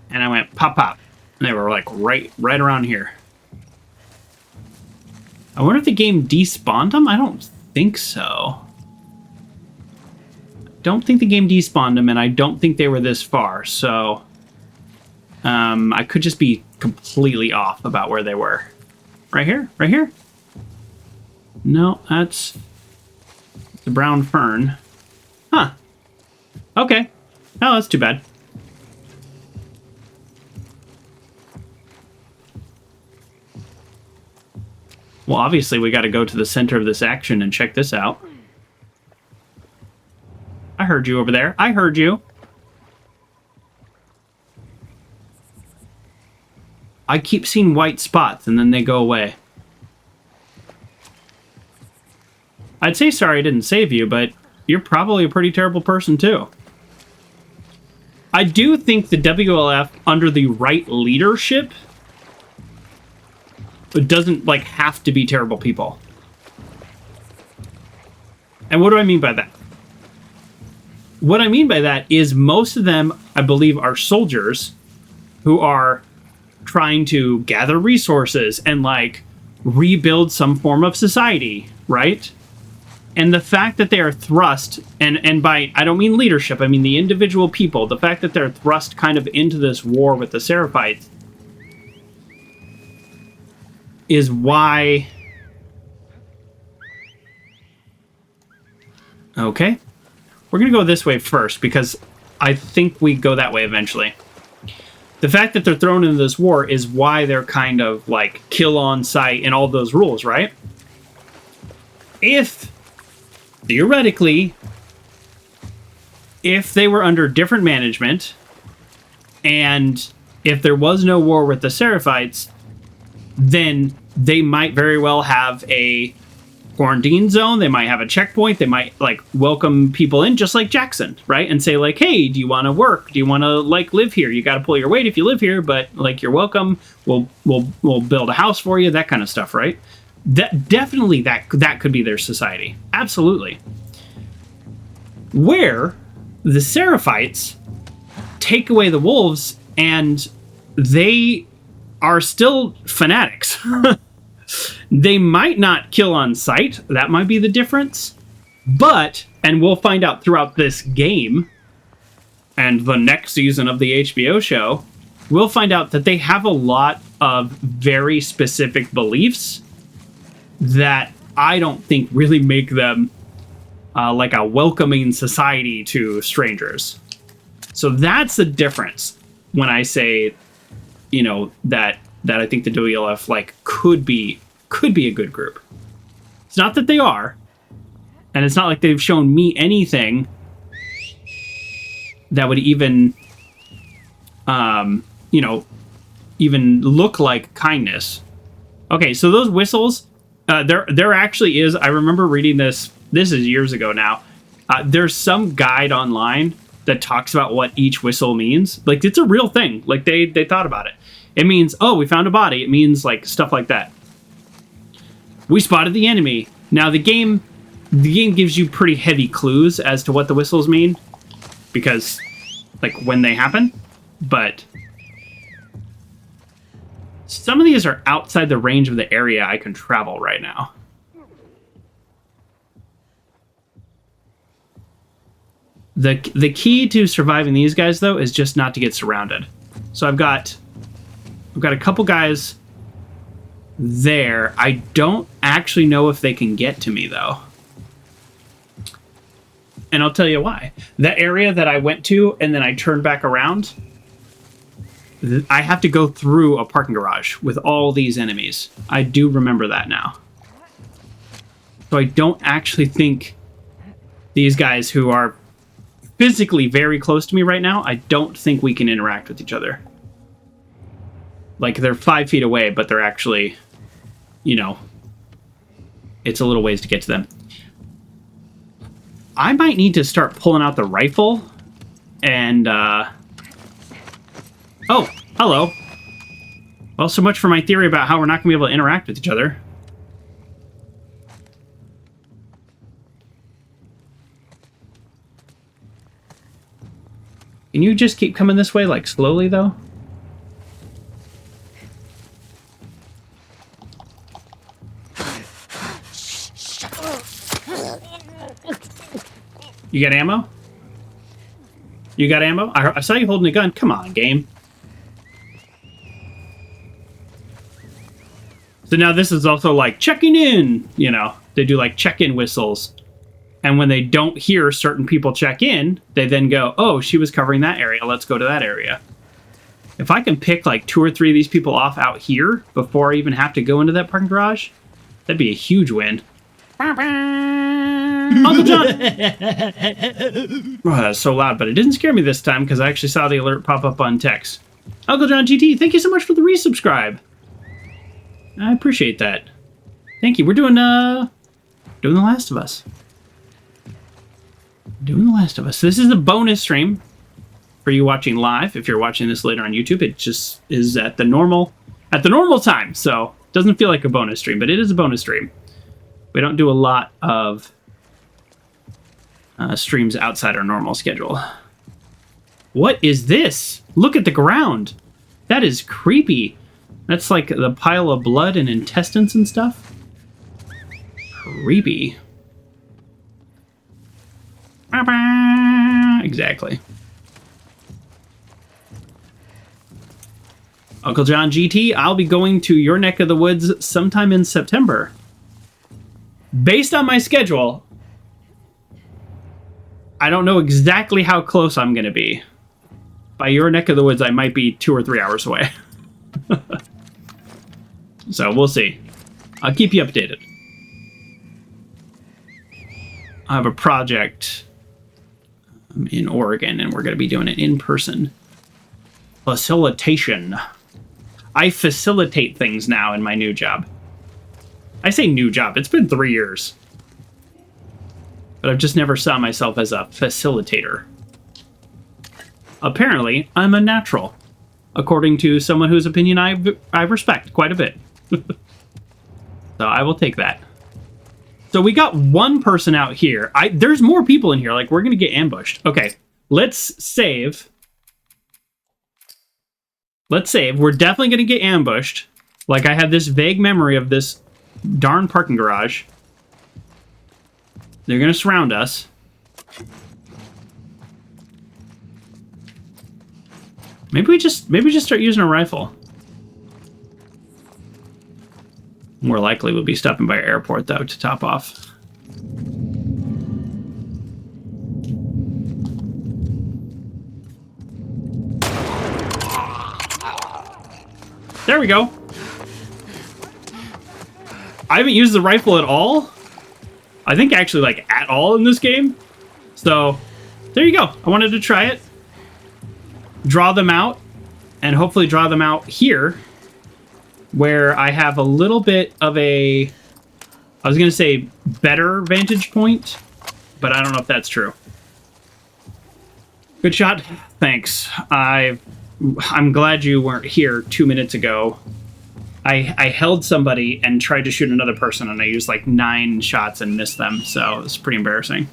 And I went pop pop. And they were like right around here. I wonder if the game despawned them? I don't think so. Don't think the game despawned them, and I don't think they were this far, so... I could just be completely off about where they were. Right here? Right here? No, that's the brown fern. Huh. Okay. Oh, that's too bad. Well, obviously we got to go to the center of this action and check this out. I heard you over there. I heard you. I keep seeing white spots, and then they go away. I'd say sorry I didn't save you, but you're probably a pretty terrible person, too. I do think the WLF, under the right leadership, doesn't, like, have to be terrible people. And what do I mean by that? What I mean by that is most of them, I believe, are soldiers who are trying to gather resources and, like, rebuild some form of society, right? And the fact that they are thrust, and by, I don't mean leadership, I mean the individual people, the fact that they're thrust kind of into this war with the Seraphites is why... Okay. we're going to go this way first because I think we go that way eventually. The fact that they're thrown into this war is why they're kind of like kill on sight and all those rules, right? If, theoretically, if they were under different management and if there was no war with the Seraphites, then they might very well have a quarantine zone. They might have a checkpoint. They might like welcome people in just like Jackson, right? And say like, hey, do you want to work? Do you want to like live here? You got to pull your weight if you live here, but like you're welcome. We'll build a house for you, that kind of stuff, right? That definitely that could be their society. Absolutely. Where the Seraphites take away the wolves and they are still fanatics. They might not kill on sight. That might be the difference. But, and we'll find out throughout this game and the next season of the HBO show, we'll find out that they have a lot of very specific beliefs that I don't think really make them like a welcoming society to strangers. So that's the difference when I say, you know, that I think the WLF like could be a good group. It's not that they are, and it's not like they've shown me anything that would even, you know, even look like kindness. Okay, so those whistles, there actually is. I remember reading this. This is years ago now. There's some guide online that talks about what each whistle means. Like it's a real thing. Like they thought about it. It means, oh, we found a body. It means like stuff like that. We spotted the enemy. Now the game gives you pretty heavy clues as to what the whistles mean because like when they happen, but some of these are outside the range of the area I can travel right now. The key to surviving these guys though is just not to get surrounded. So I've got a couple guys there. I don't actually know if they can get to me, though. And I'll tell you why. The area that I went to and then I turned back around, I have to go through a parking garage with all these enemies. I do remember that now. So I don't actually think these guys who are physically very close to me right now, I don't think we can interact with each other. Like, they're 5 feet away, but they're actually, you know, it's a little ways to get to them. I might need to start pulling out the rifle and, oh, hello. Well, so much for my theory about how we're not going to be able to interact with each other. Can you just keep coming this way, like, slowly, though? You got ammo? You got ammo? I saw you holding a gun. Come on, game. So now this is also like checking in, you know. They do like check-in whistles. And when they don't hear certain people check in, they then go, oh, she was covering that area. Let's go to that area. If I can pick like 2 or 3 of these people off out here before I even have to go into that parking garage, that'd be a huge win. Uncle John! Oh, that's so loud, but it didn't scare me this time because I actually saw the alert pop up on text. Uncle John GT, thank you so much for the resubscribe. I appreciate that. Thank you. We're doing The Last of Us. Doing The Last of Us. This is a bonus stream for you watching live. If you're watching this later on YouTube, it just is at the normal time, so it doesn't feel like a bonus stream, but it is a bonus stream. We don't do a lot of streams outside our normal schedule. What is this? Look at the ground. That is creepy. That's like the pile of blood and intestines and stuff. Creepy. Exactly. Uncle John GT, I'll be going to your neck of the woods sometime in September. Based on my schedule, I don't know exactly how close I'm going to be. By your neck of the woods, I might be 2 or 3 hours away. So we'll see. I'll keep you updated. I have a project in Oregon, and we're going to be doing it in person. Facilitation. I facilitate things now in my new job. I say new job. It's been 3 years. But I've just never saw myself as a facilitator. Apparently, I'm a natural. According to someone whose opinion I respect quite a bit. So I will take that. So we got one person out here. There's more people in here. Like, we're going to get ambushed. Okay, let's save. Let's save. We're definitely going to get ambushed. Like, I have this vague memory of this darn parking garage. They're going to surround us. Maybe we just start using a rifle. More likely we'll be stopping by an airport, though, to top off. There we go. I haven't used the rifle at all. I think actually, like, at all in this game. So, there you go. I wanted to try it. Draw them out. And hopefully draw them out here. Where I have a little bit of a... I was going to say better vantage point. But I don't know if that's true. Good shot. Thanks. I'm glad you weren't here 2 minutes ago. I held somebody and tried to shoot another person, and I used like 9 shots and missed them, so it's pretty embarrassing.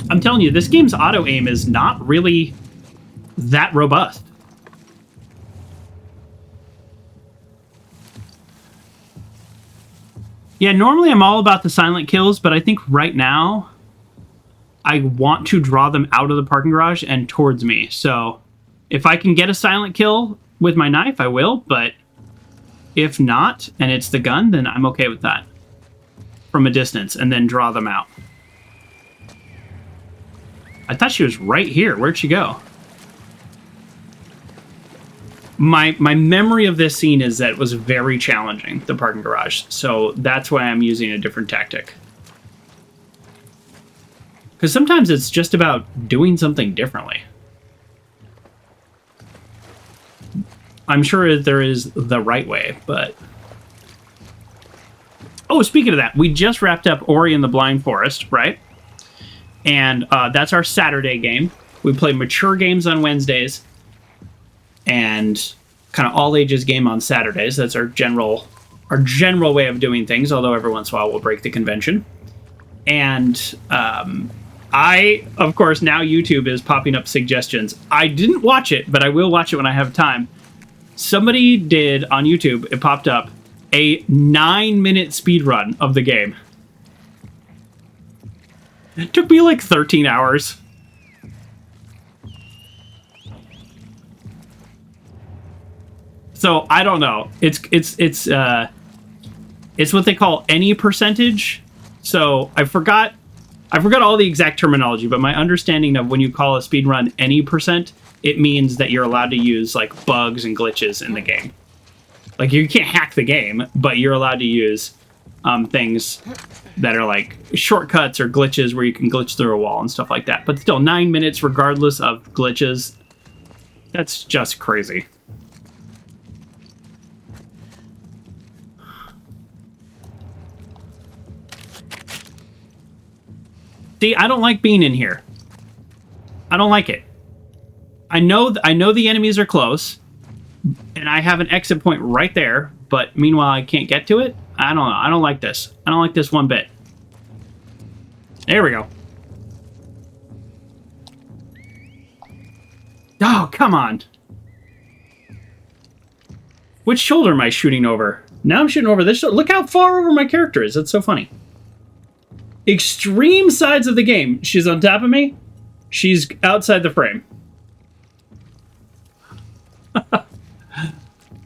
I'm telling you, this game's auto-aim is not really that robust. Yeah, normally I'm all about the silent kills, but I think right now I want to draw them out of the parking garage and towards me. So if I can get a silent kill with my knife, I will, but if not, and it's the gun, then I'm okay with that. From a distance, and then draw them out. I thought she was right here. Where'd she go? My memory of this scene is that it was very challenging, the parking garage. So that's why I'm using a different tactic. Because sometimes it's just about doing something differently. I'm sure there is the right way, but... Oh, speaking of that, we just wrapped up Ori and the Blind Forest, right? And that's our Saturday game. We play mature games on Wednesdays and kind of all ages game on Saturdays. That's our general way of doing things, although every once in a while we'll break the convention. And of course, now YouTube is popping up suggestions. I didn't watch it, but I will watch it when I have time. Somebody did on YouTube, it popped up, a 9-minute speed run of the game. It took me like 13 hours. So I don't know. It's what they call any percentage. So I forgot all the exact terminology, but my understanding of when you call a speed run any percent, it means that you're allowed to use like bugs and glitches in the game. Like, you can't hack the game, but you're allowed to use things that are like shortcuts or glitches where you can glitch through a wall and stuff like that. But still, 9 minutes regardless of glitches, that's just crazy. See, I don't like being in here. I don't like it. I know the enemies are close, and I have an exit point right there, but meanwhile I can't get to it? I don't know. I don't like this. I don't like this one bit. There we go. Oh, come on. Which shoulder am I shooting over? Now I'm shooting over this shoulder. Look how far over my character is. That's so funny. Extreme sides of the game. She's on top of me. She's outside the frame.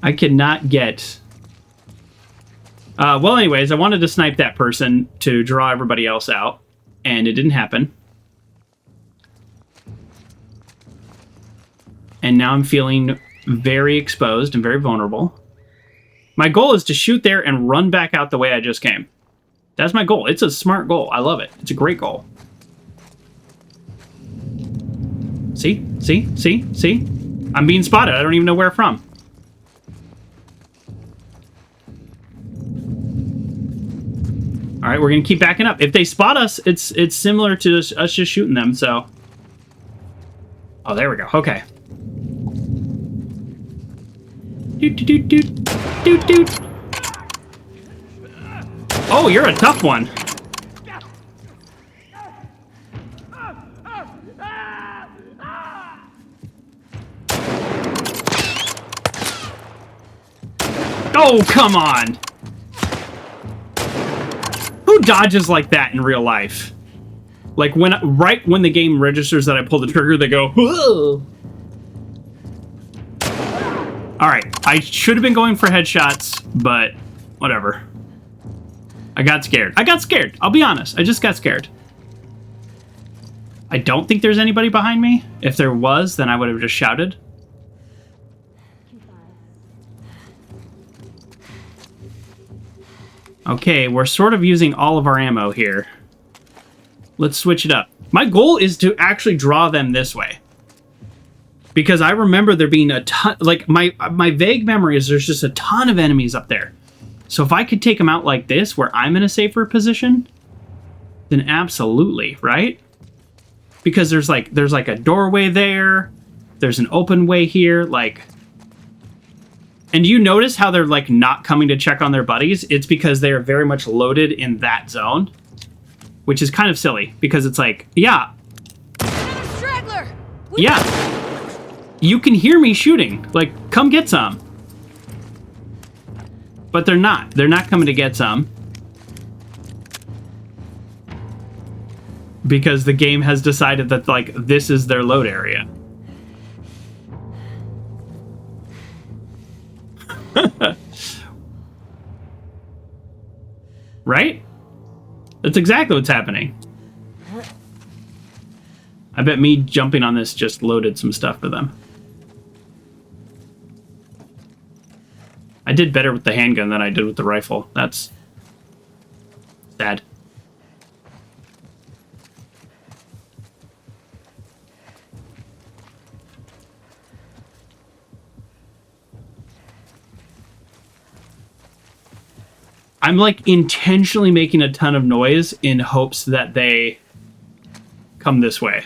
I cannot get... well, anyways, I wanted to snipe that person to draw everybody else out, and it didn't happen. And now I'm feeling very exposed and very vulnerable. My goal is to shoot there and run back out the way I just came. That's my goal. It's a smart goal. I love it. It's a great goal. See? See? See? See? I'm being spotted. I don't even know where from. All right, we're going to keep backing up. If they spot us, it's similar to us just shooting them, so... Oh, there we go. Okay. Doot, doot, doot, doot, doot. Oh, you're a tough one. Oh, come on. Who dodges like that in real life? Like right when the game registers that I pull the trigger, they go, whoa. All right, I should have been going for headshots, but whatever. I got scared. I'll be honest. I just got scared. I don't think there's anybody behind me. If there was, then I would have just shouted. Okay, we're sort of using all of our ammo here. Let's switch it up. My goal is to actually draw them this way. Because I remember there being a ton... Like, my vague memory is there's just a ton of enemies up there. So if I could take them out like this, where I'm in a safer position, then absolutely, right? Because there's like a doorway there. There's an open way here, like... And you notice how they're, like, not coming to check on their buddies? It's because they are very much loaded in that zone. Which is kind of silly, because it's like, yeah. Straggler! Yeah. You can hear me shooting. Like, come get some. But they're not. They're not coming to get some. Because the game has decided that, like, this is their load area. Right? That's exactly what's happening. I bet me jumping on this just loaded some stuff for them. I did better with the handgun than I did with the rifle. That's sad. I'm like intentionally making a ton of noise in hopes that they come this way.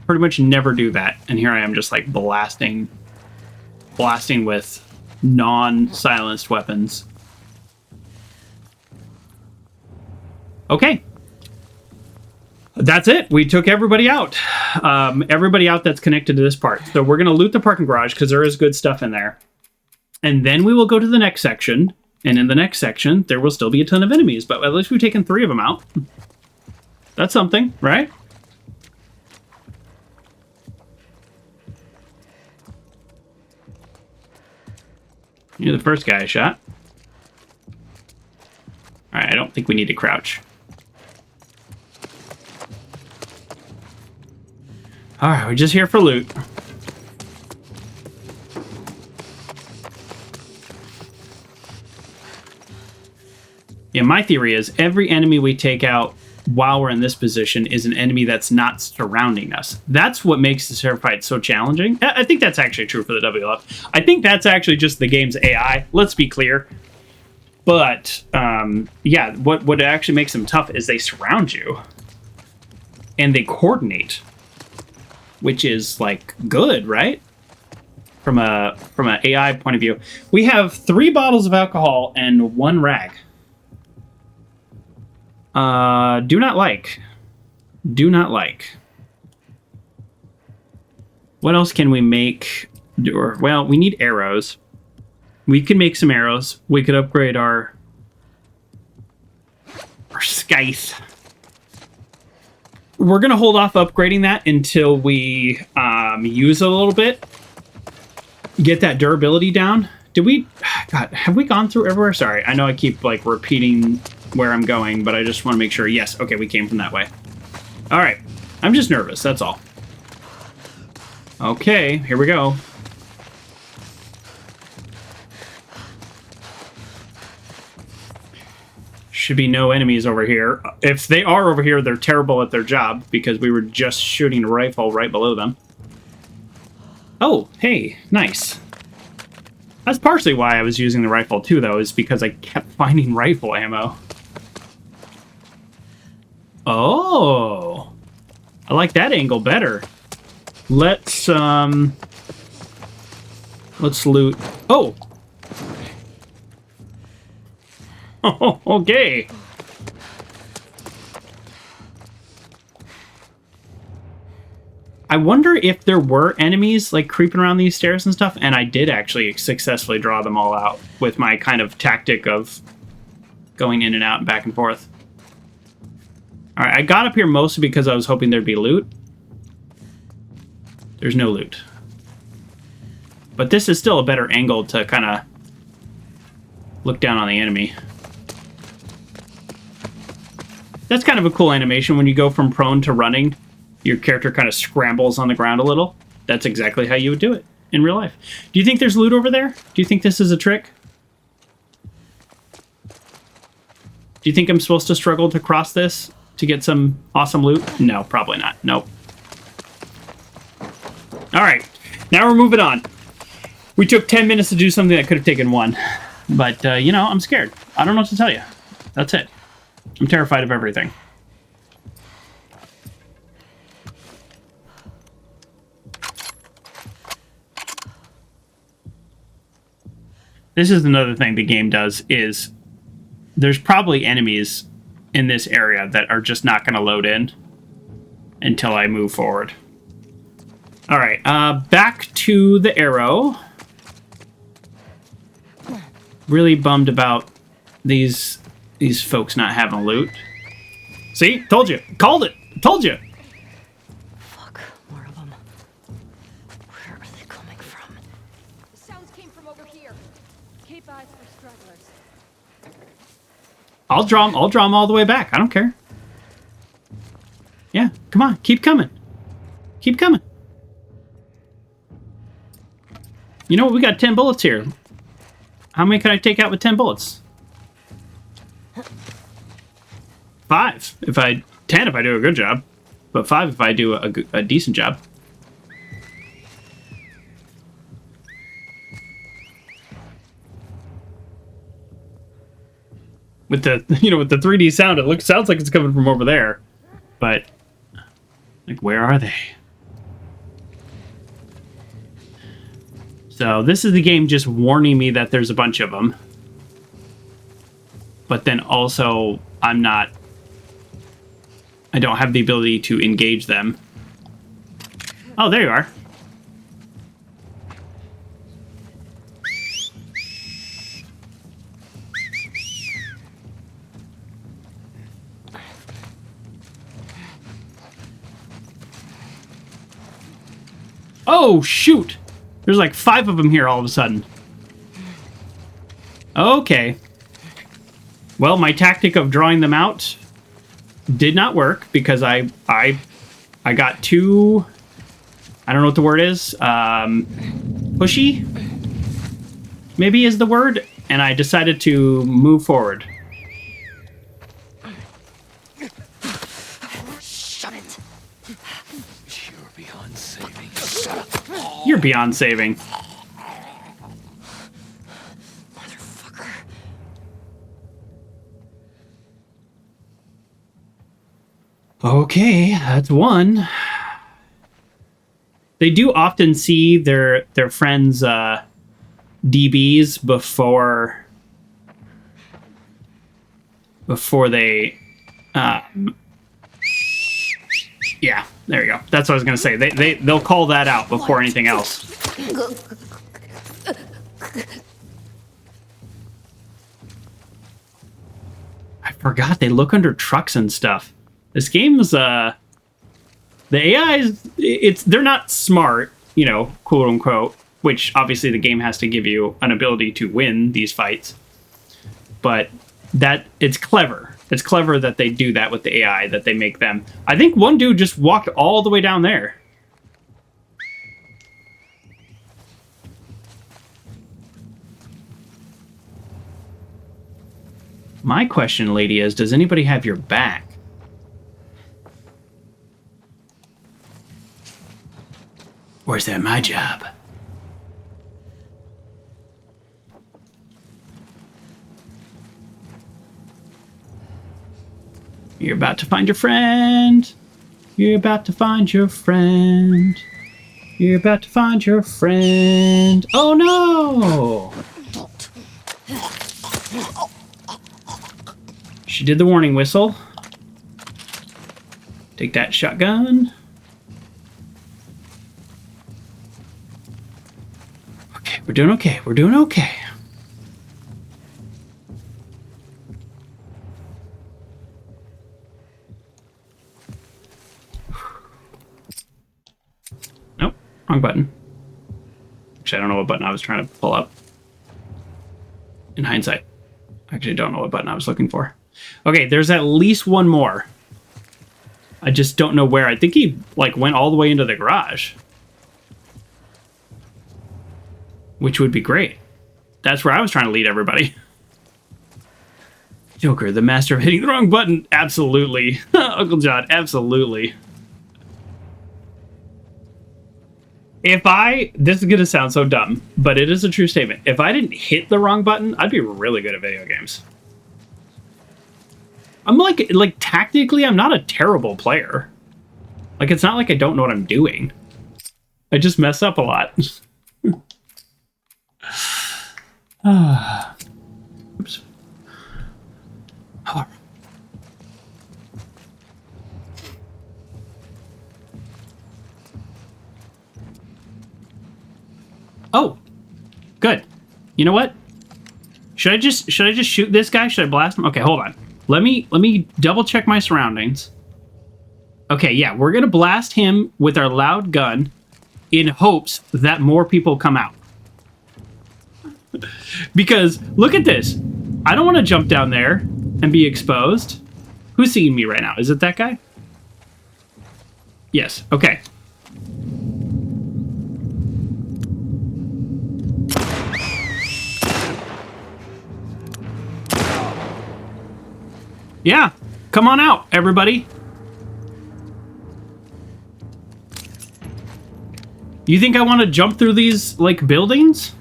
Pretty much never do that. And here I am just like blasting with non-silenced weapons. Okay. That's it. We took everybody out. Everybody out that's connected to this part. So we're going to loot the parking garage because there is good stuff in there. And then we will go to the next section. And in the next section, there will still be a ton of enemies. But at least we've taken 3 of them out. That's something, right? You're the first guy I shot. All right, I don't think we need to crouch. All right, we're just here for loot. Yeah, my theory is every enemy we take out while we're in this position is an enemy that's not surrounding us. That's what makes the fair fight so challenging. I think that's actually true for the WLF. I think that's actually just the game's AI. Let's be clear. But, yeah, what actually makes them tough is they surround you. And they coordinate. Which is, like, good, right? From an AI point of view. We have 3 bottles of alcohol and 1 rag. Do not like. Do not like. What else can we make? Well, we need arrows. We can make some arrows. We could upgrade our scythe. We're going to hold off upgrading that until we use a little bit. Get that durability down. Did we... God, have we gone through everywhere? Sorry, I know I keep, like, repeating where I'm going, but I just want to make sure. Yes, okay, we came from that way. All right. I'm just nervous, that's all. Okay, here we go. Should be no enemies over here. If they are over here, they're terrible at their job because we were just shooting a rifle right below them. Oh, hey, nice. That's partially why I was using the rifle too, though, is because I kept finding rifle ammo. Oh, I like that angle better. Let's loot. Oh. Oh, okay. I wonder if there were enemies like creeping around these stairs and stuff, and I did actually successfully draw them all out with my kind of tactic of going in and out and back and forth. All right, I got up here mostly because I was hoping there'd be loot. There's no loot. But this is still a better angle to kind of look down on the enemy. That's kind of a cool animation. When you go from prone to running, your character kind of scrambles on the ground a little. That's exactly how you would do it in real life. Do you think there's loot over there? Do you think this is a trick? Do you think I'm supposed to struggle to cross this to get some awesome loot? No, probably not. Nope. All right, now we're moving on. We took 10 minutes to do something that could have taken 1. But, you know, I'm scared. I don't know what to tell you. That's it. I'm terrified of everything. This is another thing the game does, is there's probably enemies in this area that are just not going to load in until I move forward. All right, back to the arrow. Really bummed about these folks not having loot. See? Told you. Called it. Told you. Fuck, more of them. Where are they coming from? The sounds came from over here. Keep eyes for stragglers. I'll draw them all the way back. I don't care. Yeah, come on. Keep coming. Keep coming. You know what? We got 10 bullets here. How many can I take out with 10 bullets? 5 if I... 10 if I do a good job. But 5 if I do a decent job. With the, you know, with the 3D sound, it sounds like it's coming from over there. But, like, where are they? So this is the game just warning me that there's a bunch of them. But then also, I don't have the ability to engage them. Oh, there you are. Oh, shoot! There's like 5 of them here all of a sudden. Okay. Well, my tactic of drawing them out did not work because I got too... I don't know what the word is. Pushy? Maybe is the word. And I decided to move forward. Shut it. You're beyond saving. You're beyond saving. Motherfucker. Okay, that's one. They do often see their friends' DBs before they. Yeah, there you go. That's what I was gonna say. They'll call that out before anything else. I forgot they look under trucks and stuff. This game's the AI is they're not smart, you know, quote unquote, which obviously the game has to give you an ability to win these fights. But that it's clever. It's clever that they do that with the AI, that they make them. I think one dude just walked all the way down there. My question, lady, is does anybody have your back? Or is that my job? You're about to find your friend. You're about to find your friend. You're about to find your friend. Oh no! She did the warning whistle. Take that shotgun. Okay, we're doing okay. We're doing okay. Nope, wrong button. Actually, I don't know what button I was trying to pull up. In hindsight, I actually don't know what button I was looking for. Okay, there's at least one more. I just don't know where. I think he like went all the way into the garage. Which would be great. That's where I was trying to lead everybody. Joker, the master of hitting the wrong button. Absolutely. Uncle John, absolutely. This is going to sound so dumb, but it is a true statement. If I didn't hit the wrong button, I'd be really good at video games. I'm like tactically, I'm not a terrible player. Like, it's not like I don't know what I'm doing. I just mess up a lot. Oops. Oh, good. You know what? Should I just shoot this guy? Should I blast him? Okay, hold on. Let me double check my surroundings. Okay, yeah, we're gonna blast him with our loud gun in hopes that more people come out. Because look at this. I don't want to jump down there and be exposed. Who's seeing me right now? Is it that guy? Yes. Okay. Yeah. Come on out, everybody. You think I want to jump through these, like, buildings?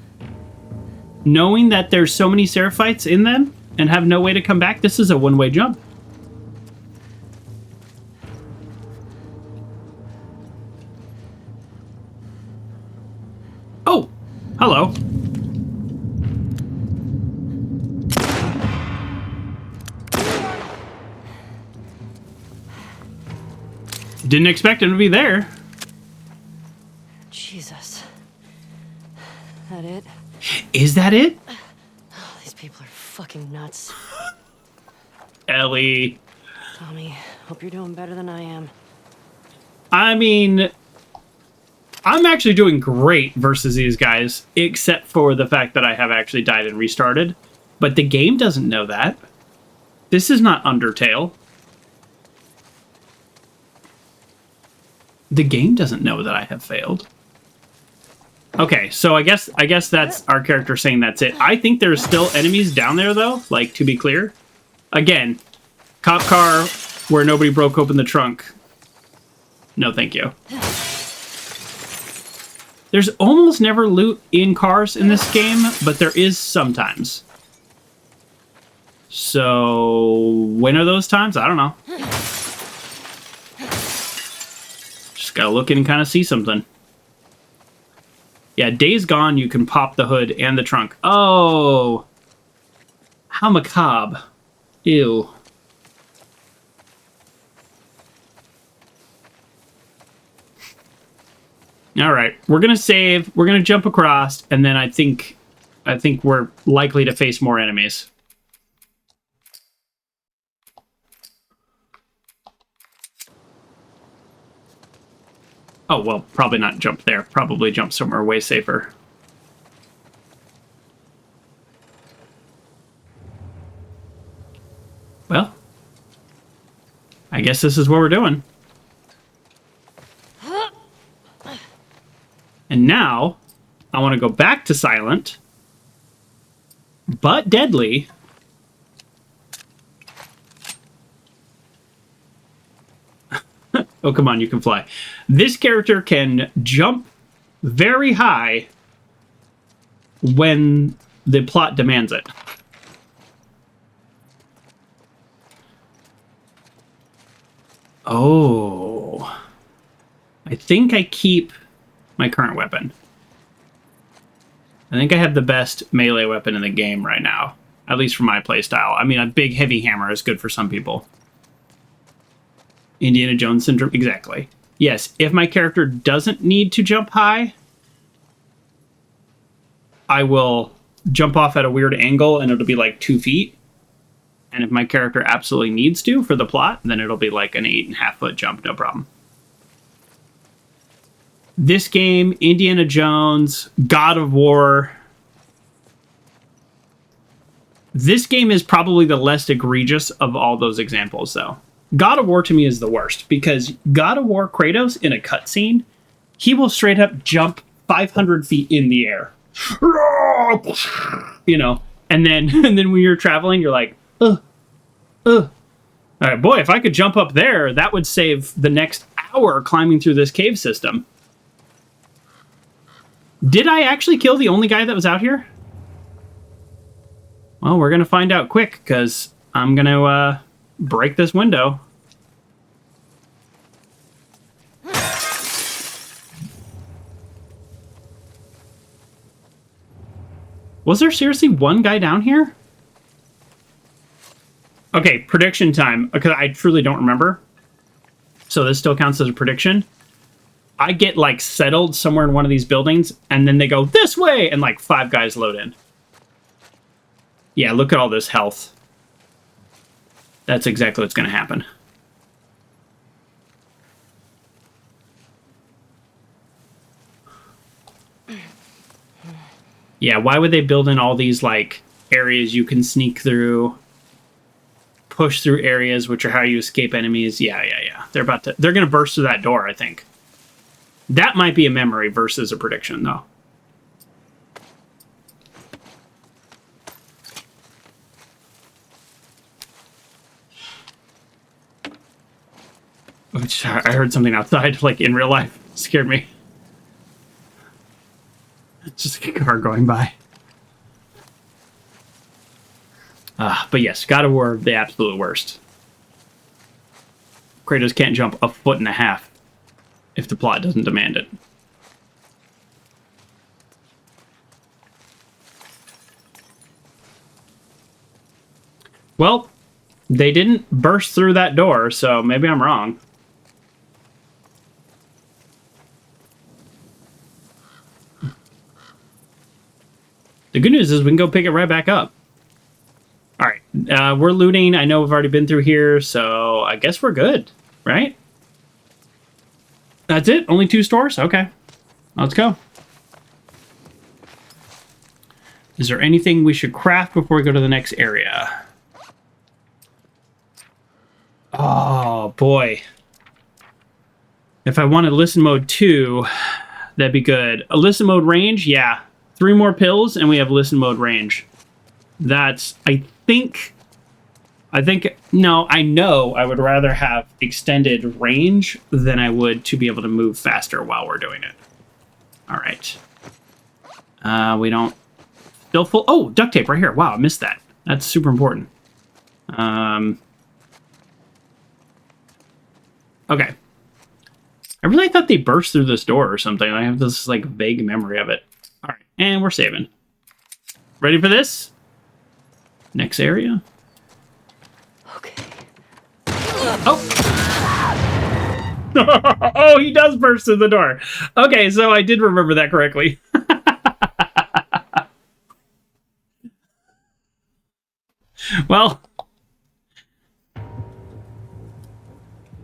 Knowing that there's so many Seraphites in them and have no way to come back? This is a one-way jump. Oh, hello. Didn't expect him to be there. Jesus. That it? Is that it? Oh, these people are fucking nuts. Ellie. Tommy, hope you're doing better than I am. I mean, I'm actually doing great versus these guys, except for the fact that I have actually died and restarted. But the game doesn't know that. This is not Undertale. The game doesn't know that I have failed. Okay, so I guess that's our character saying that's it. I think there's still enemies down there, though, like, to be clear. Again, cop car where nobody broke open the trunk. No, thank you. There's almost never loot in cars in this game, but there is sometimes. So, when are those times? I don't know. Just gotta look in and kind of see something. Yeah, Days Gone, you can pop the hood and the trunk. Oh! How macabre. Ew. Alright, we're gonna save, we're gonna jump across, and then I think we're likely to face more enemies. Oh, well, probably not jump there. Probably jump somewhere way safer. Well, I guess this is what we're doing. And now, I want to go back to silent, but deadly. Oh, come on, you can fly. This character can jump very high when the plot demands it. Oh. I think I keep my current weapon. I think I have the best melee weapon in the game right now. At least for my playstyle. I mean, a big heavy hammer is good for some people. Indiana Jones syndrome, exactly. Yes, if my character doesn't need to jump high, I will jump off at a weird angle and it'll be like 2 feet. And if my character absolutely needs to for the plot, then it'll be like an 8.5 foot jump, no problem. This game, Indiana Jones, God of War. This game is probably the less egregious of all those examples, though. God of War to me is the worst because God of War Kratos in a cutscene, he will straight up jump 500 feet in the air. You know, and then when you're traveling, you're like, All right, boy, if I could jump up there, that would save the next hour climbing through this cave system. Did I actually kill the only guy that was out here? Well, we're going to find out quick, because I'm going to break this window. Was there seriously one guy down here? Okay, prediction time, because I truly don't remember. So this still counts as a prediction. I get, like, settled somewhere in one of these buildings, and then they go, this way! And, like, 5 guys load in. Yeah, look at all this health. That's exactly what's going to happen. Yeah, why would they build in all these, like, areas you can sneak through, push through areas, which are how you escape enemies? Yeah. They're going to burst through that door, I think. That might be a memory versus a prediction, though. Which I heard something outside, like in real life. It scared me. It's just a car going by. But yes, God of War, the absolute worst. Kratos can't jump 1.5 feet if the plot doesn't demand it. Well, they didn't burst through that door, so maybe I'm wrong. The good news is we can go pick it right back up. All right, we're looting. I know we've already been through here, so I guess we're good, right? That's it? Only 2 stores? Okay. Let's go. Is there anything we should craft before we go to the next area? Oh, boy. If I wanted listen mode 2, that'd be good. A listen mode range? Yeah. 3 more pills, and we have listen mode range. That's, I know I would rather have extended range than I would to be able to move faster while we're doing it. All right. We don't... Still full... Oh, duct tape right here. Wow, I missed that. That's super important. Okay. I really thought they burst through this door or something. I have this, like, vague memory of it. All right, and we're saving. Ready for this? Next area. Okay. Oh! Oh, he does burst through the door. Okay, so I did remember that correctly. Well,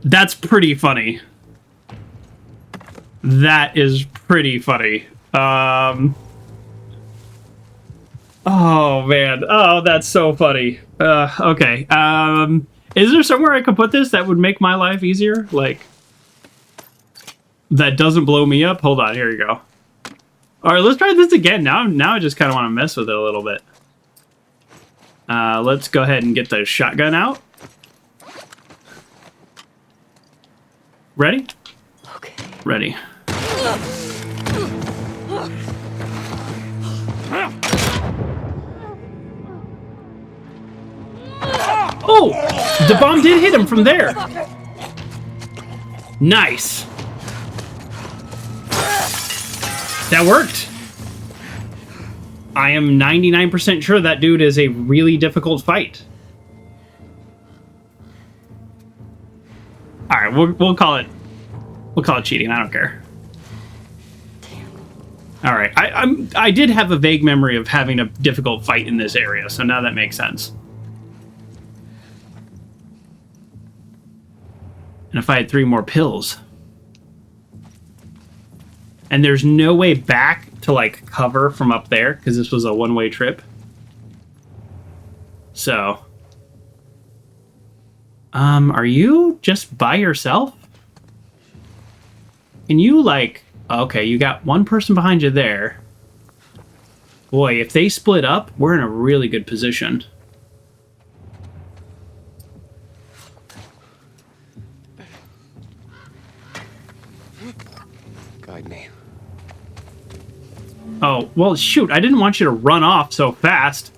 that's pretty funny. That is pretty funny. Oh, man. Oh, that's so funny. Okay. Is there somewhere I could put this that would make my life easier? Like, that doesn't blow me up? Hold on, here you go. All right, let's try this again. Now I just kind of want to mess with it a little bit. Let's go ahead and get the shotgun out. Ready? Okay. Ready. Oh! The bomb did hit him from there. Nice. That worked. I am 99% sure that dude is a really difficult fight. All right, we'll call it cheating. I don't care. All right, I did have a vague memory of having a difficult fight in this area, so now that makes sense. And if I had 3 more pills. And there's no way back to, like, cover from up there, because this was a one-way trip. So. Are you just by yourself? And you, like... Okay, you got one person behind you there. Boy, if they split up, we're in a really good position. Guide me. Oh, well, shoot, I didn't want you to run off so fast.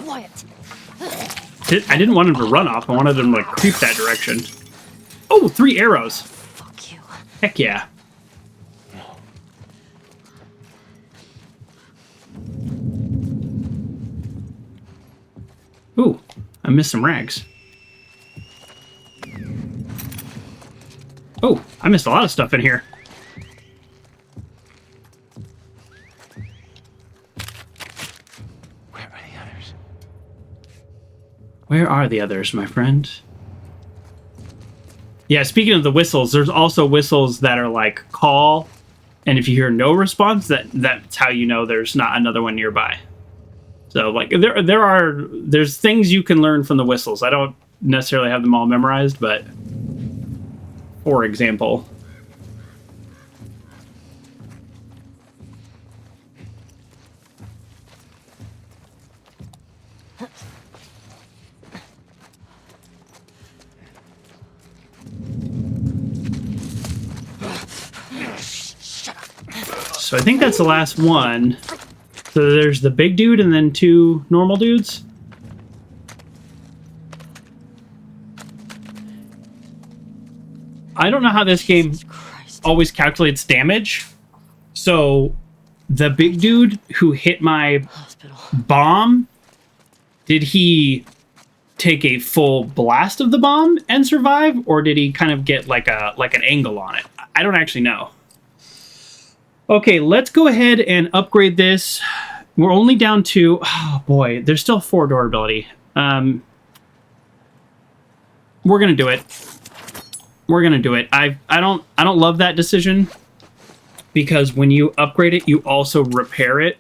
Quiet. I didn't want him to run off. I wanted him to, like, creep that direction. Oh, 3 arrows. Fuck you. Heck yeah. Ooh, I missed some rags. Oh, I missed a lot of stuff in here. Where are the others? Where are the others, my friend? Yeah, speaking of the whistles, there's also whistles that are like call, and if you hear no response, that's how you know there's not another one nearby. So like there's things you can learn from the whistles. I don't necessarily have them all memorized, but for example, so I think that's the last one. So there's the big dude and then 2 normal dudes. I don't know how this game always calculates damage. So the big dude who hit my bomb, did he take a full blast of the bomb and survive, or did he kind of get like an angle on it? I don't actually know. Okay, let's go ahead and upgrade this. We're only down to... Oh, boy. There's still 4 durability. We're going to do it. We're going to do it. I don't love that decision, because when you upgrade it, you also repair it.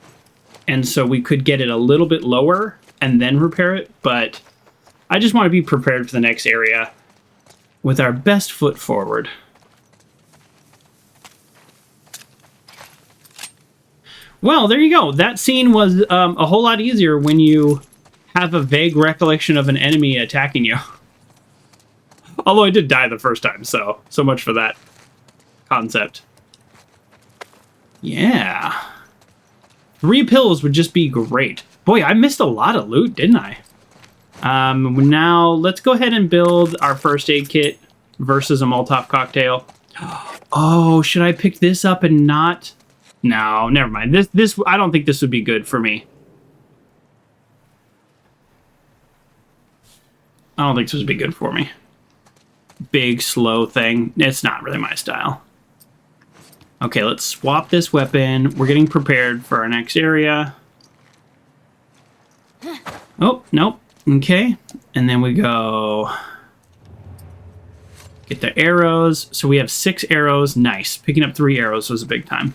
And so we could get it a little bit lower and then repair it. But I just want to be prepared for the next area with our best foot forward. Well, there you go. That scene was a whole lot easier when you have a vague recollection of an enemy attacking you. Although I did die the first time, so much for that concept. Yeah. 3 pills would just be great. Boy, I missed a lot of loot, didn't I? Now, let's go ahead and build our first aid kit versus a Molotov cocktail. Oh, should I pick this up and not... No, never mind. This I don't think this would be good for me. I don't think this would be good for me. Big, slow thing. It's not really my style. Okay, let's swap this weapon. We're getting prepared for our next area. Oh, nope. Okay. And then we go... Get the arrows. So we have 6 arrows. Nice. Picking up 3 arrows was a big time.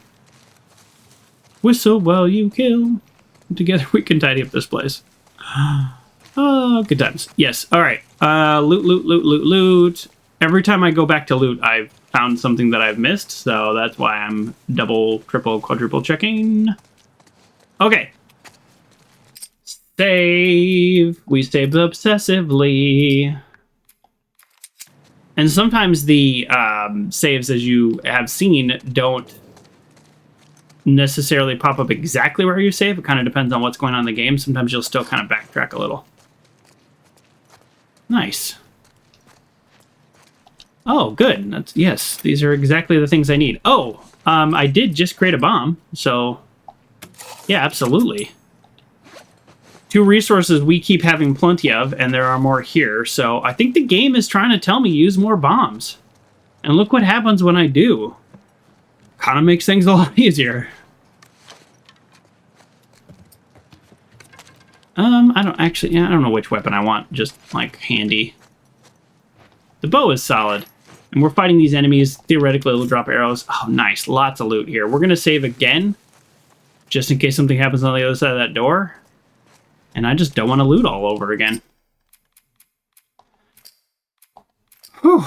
Whistle while you kill. Together we can tidy up this place. Oh, good times. Yes. All right. Loot, loot, loot, loot, loot. Every time I go back to loot, I've found something that I've missed. So that's why I'm double, triple, quadruple checking. Okay. Save. We saved obsessively. And sometimes the saves, as you have seen, don't necessarily pop up exactly where you save. It kind of depends on what's going on in the game. Sometimes you'll still kind of backtrack a little. Nice. Oh, good. Yes, these are exactly the things I need. Oh, I did just create a bomb, so yeah, absolutely. 2 resources we keep having plenty of, and there are more here, so I think the game is trying to tell me use more bombs. And look what happens when I do. Kind of makes things a lot easier. I don't know which weapon I want, just like handy. The bow is solid. And we're fighting these enemies. Theoretically, it'll drop arrows. Oh, nice. Lots of loot here. We're going to save again, just in case something happens on the other side of that door. And I just don't want to loot all over again. Whew.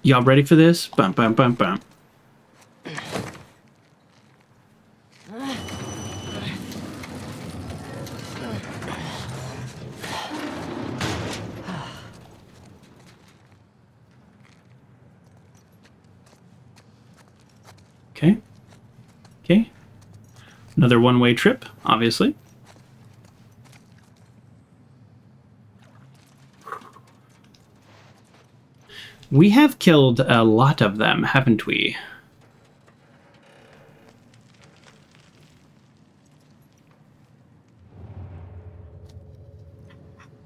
Y'all ready for this? Bum, bum, bum, bum. Okay. Okay. Another one-way trip, obviously. We have killed a lot of them, haven't we?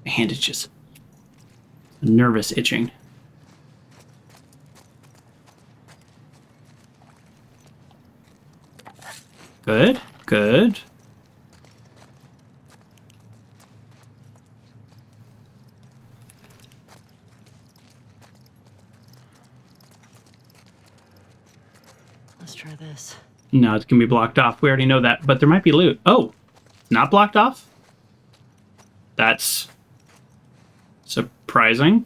My hand is just nervous itching. Good, good. Let's try this. No, it's gonna be blocked off. We already know that, but there might be loot. Oh, not blocked off? That's surprising.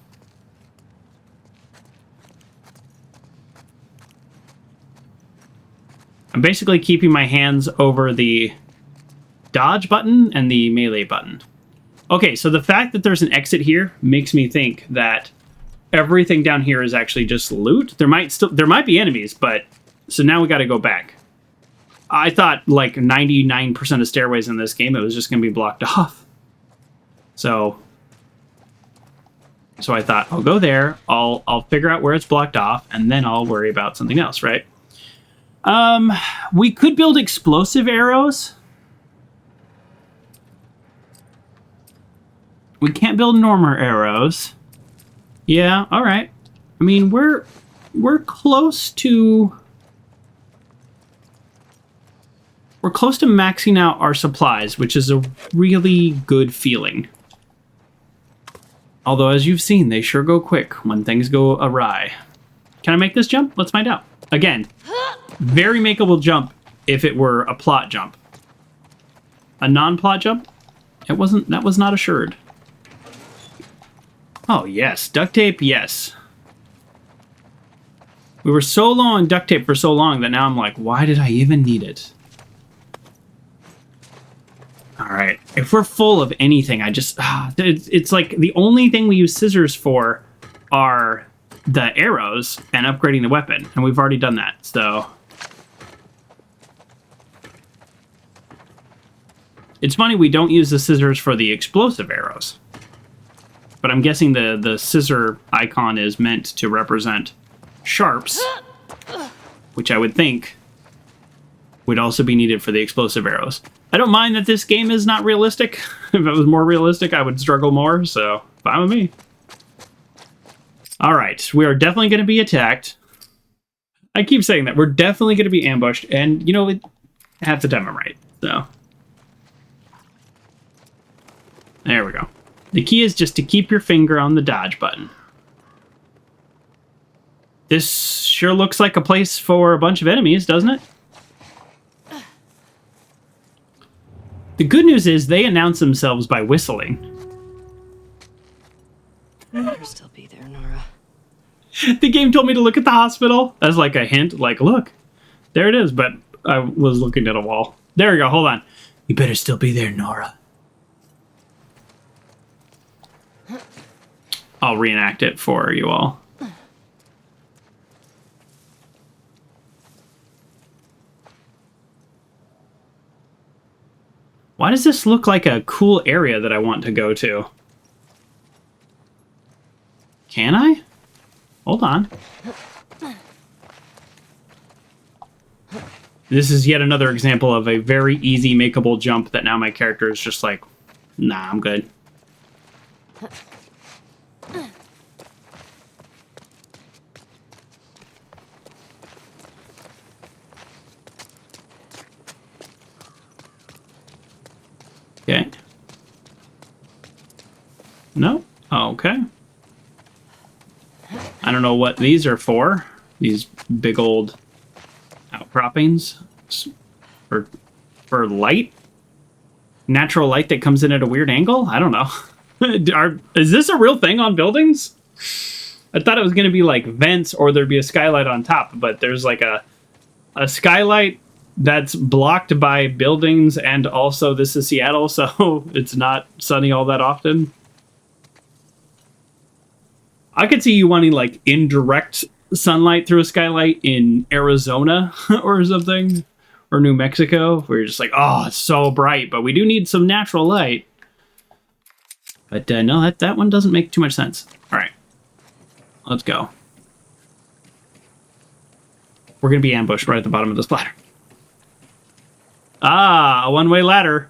I'm basically keeping my hands over the dodge button and the melee button. Okay, so the fact that there's an exit here makes me think that everything down here is actually just loot. There might be enemies, but so now we got to go back. I thought like 99% of stairways in this game, it was just going to be blocked off. So I thought I'll go there, I'll figure out where it's blocked off, and then I'll worry about something else, right? We could build explosive arrows. We can't build normal arrows. Yeah, all right. I mean, we're close to maxing out our supplies, which is a really good feeling. Although, as you've seen, they sure go quick when things go awry. Can I make this jump? Let's find out. Again, very makeable jump if it were a plot jump. A non-plot jump? That was not assured. Oh, yes. Duct tape, yes. We were so low on duct tape for so long that now I'm like, why did I even need it? All right. If we're full of anything, it's like the only thing we use scissors for are the arrows and upgrading the weapon. And we've already done that, so. It's funny we don't use the scissors for the explosive arrows. But I'm guessing the scissor icon is meant to represent sharps, which I would think would also be needed for the explosive arrows. I don't mind that this game is not realistic. If it was more realistic, I would struggle more, so fine with me. All right, we are definitely going to be attacked. I keep saying that. We're definitely going to be ambushed, and, you know, half the time I'm right. So there we go. The key is just to keep your finger on the dodge button. This sure looks like a place for a bunch of enemies, doesn't it? The good news is they announce themselves by whistling. Better still be there, Nora. The game told me to look at the hospital as like a hint, like, look, there it is, but I was looking at a wall. There we go, hold on. You better still be there, Nora. I'll reenact it for you all. Why does this look like a cool area that I want to go to? Can I? Hold on. This is yet another example of a very easy makeable jump that now my character is just like, nah, I'm good. Okay. No? Okay. I don't know what these are for. These big old outcroppings. For light? Natural light that comes in at a weird angle? I don't know. Is this a real thing on buildings? I thought it was going to be like vents or there'd be a skylight on top, but there's like a skylight that's blocked by buildings, and also this is Seattle, so it's not sunny all that often. I could see you wanting like indirect sunlight through a skylight in Arizona or something, or New Mexico, where you're just like, oh, it's so bright, but we do need some natural light. But no, that one doesn't make too much sense. All right, let's go. We're going to be ambushed right at the bottom of this ladder. Ah, a one-way ladder.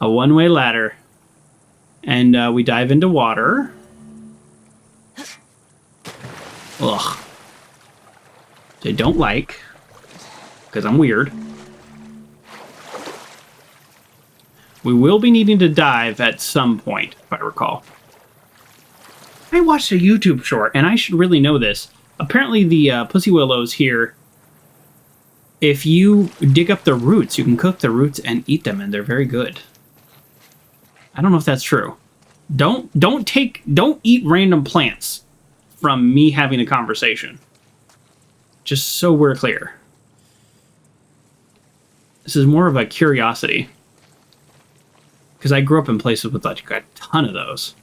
A one-way ladder. And we dive into water. Ugh. They don't like. Because I'm weird. We will be needing to dive at some point, if I recall. I watched a YouTube short, and I should really know this. Apparently the pussy willows here, if you dig up the roots, you can cook the roots and eat them, and they're very good. I don't know if that's true. Don't eat random plants from me having a conversation. Just so we're clear. This is more of a curiosity. Because I grew up in places with like a ton of those.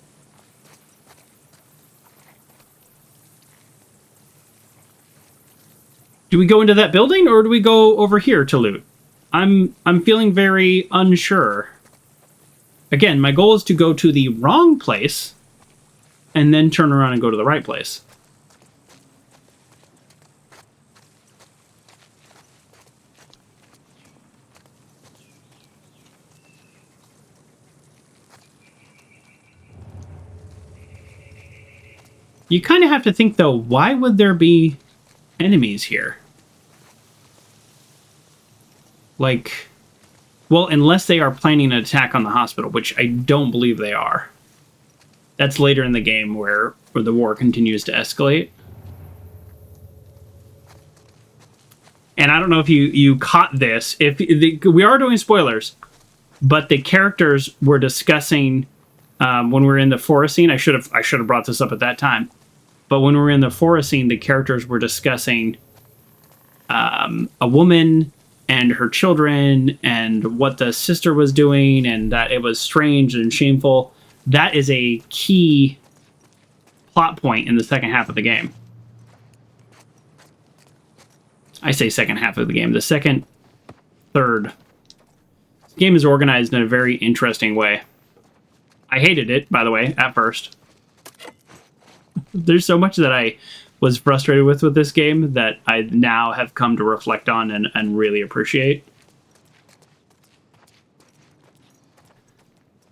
Do we go into that building or do we go over here to loot? I'm feeling very unsure. Again, my goal is to go to the wrong place and then turn around and go to the right place. You kind of have to think, though, why would there be enemies here? Like, well, unless they are planning an attack on the hospital, which I don't believe they are. That's later in the game where the war continues to escalate. And I don't know if you caught this. We are doing spoilers, but the characters were discussing when we were in the forest scene. I should have brought this up at that time. But when we were in the forest scene, the characters were discussing a woman and her children and what the sister was doing and that it was strange and shameful. That is a key plot point in the second half of the game. I say second half of the game. The second, third. This game is organized in a very interesting way. I hated it, by the way, at first. There's so much that I was frustrated with this game that I now have come to reflect on and really appreciate.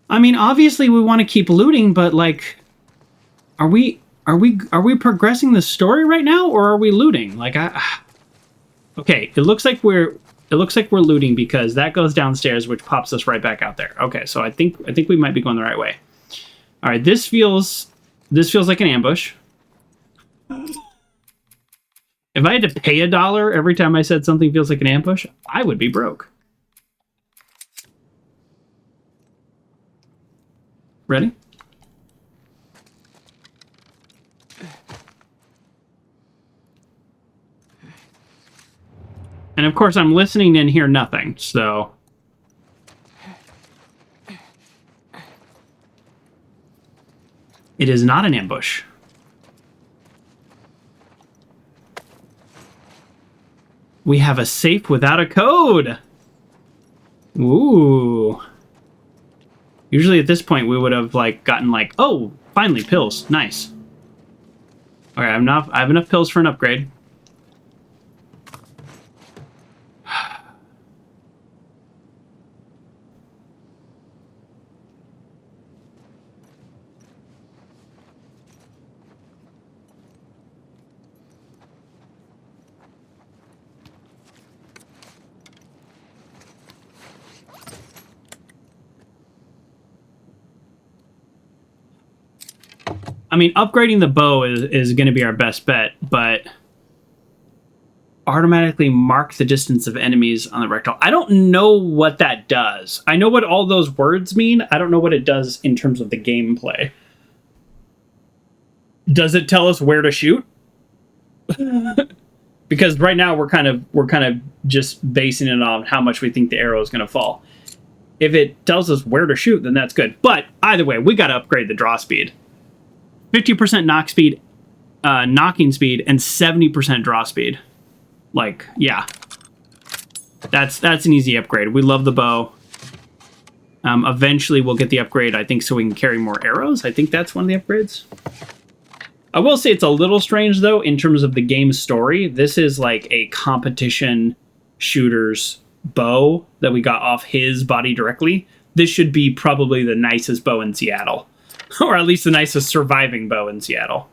I mean, obviously we want to keep looting, but like, are we progressing the story right now, or are we looting? Like, okay, it looks like we're It looks like we're looting because that goes downstairs, which pops us right back out there. Okay, so I think we might be going the right way. All right, this feels like an ambush. If I had to pay $1 every time I said something feels like an ambush, I would be broke. Ready? And of course, I'm listening and hear nothing, so... It is not an ambush. We have a safe without a code! Ooh. Usually at this point, we would have, like, gotten, like, oh, finally, pills. Nice. Okay, I have enough pills for an upgrade. I mean, upgrading the bow is going to be our best bet, but automatically mark the distance of enemies on the rectal. I don't know what that does. I know what all those words mean. I don't know what it does in terms of the gameplay. Does it tell us where to shoot? Because right now we're kind of just basing it on how much we think the arrow is going to fall. If it tells us where to shoot, then that's good. But either way, we got to upgrade the draw speed. 50% knock speed, knocking speed, and 70% draw speed. Like, yeah. That's an easy upgrade. We love the bow. Eventually we'll get the upgrade, I think, so we can carry more arrows. I think that's one of the upgrades. I will say it's a little strange, though, in terms of the game's story. This is like a competition shooter's bow that we got off his body directly. This should be probably the nicest bow in Seattle. Or at least the nicest surviving bow in Seattle.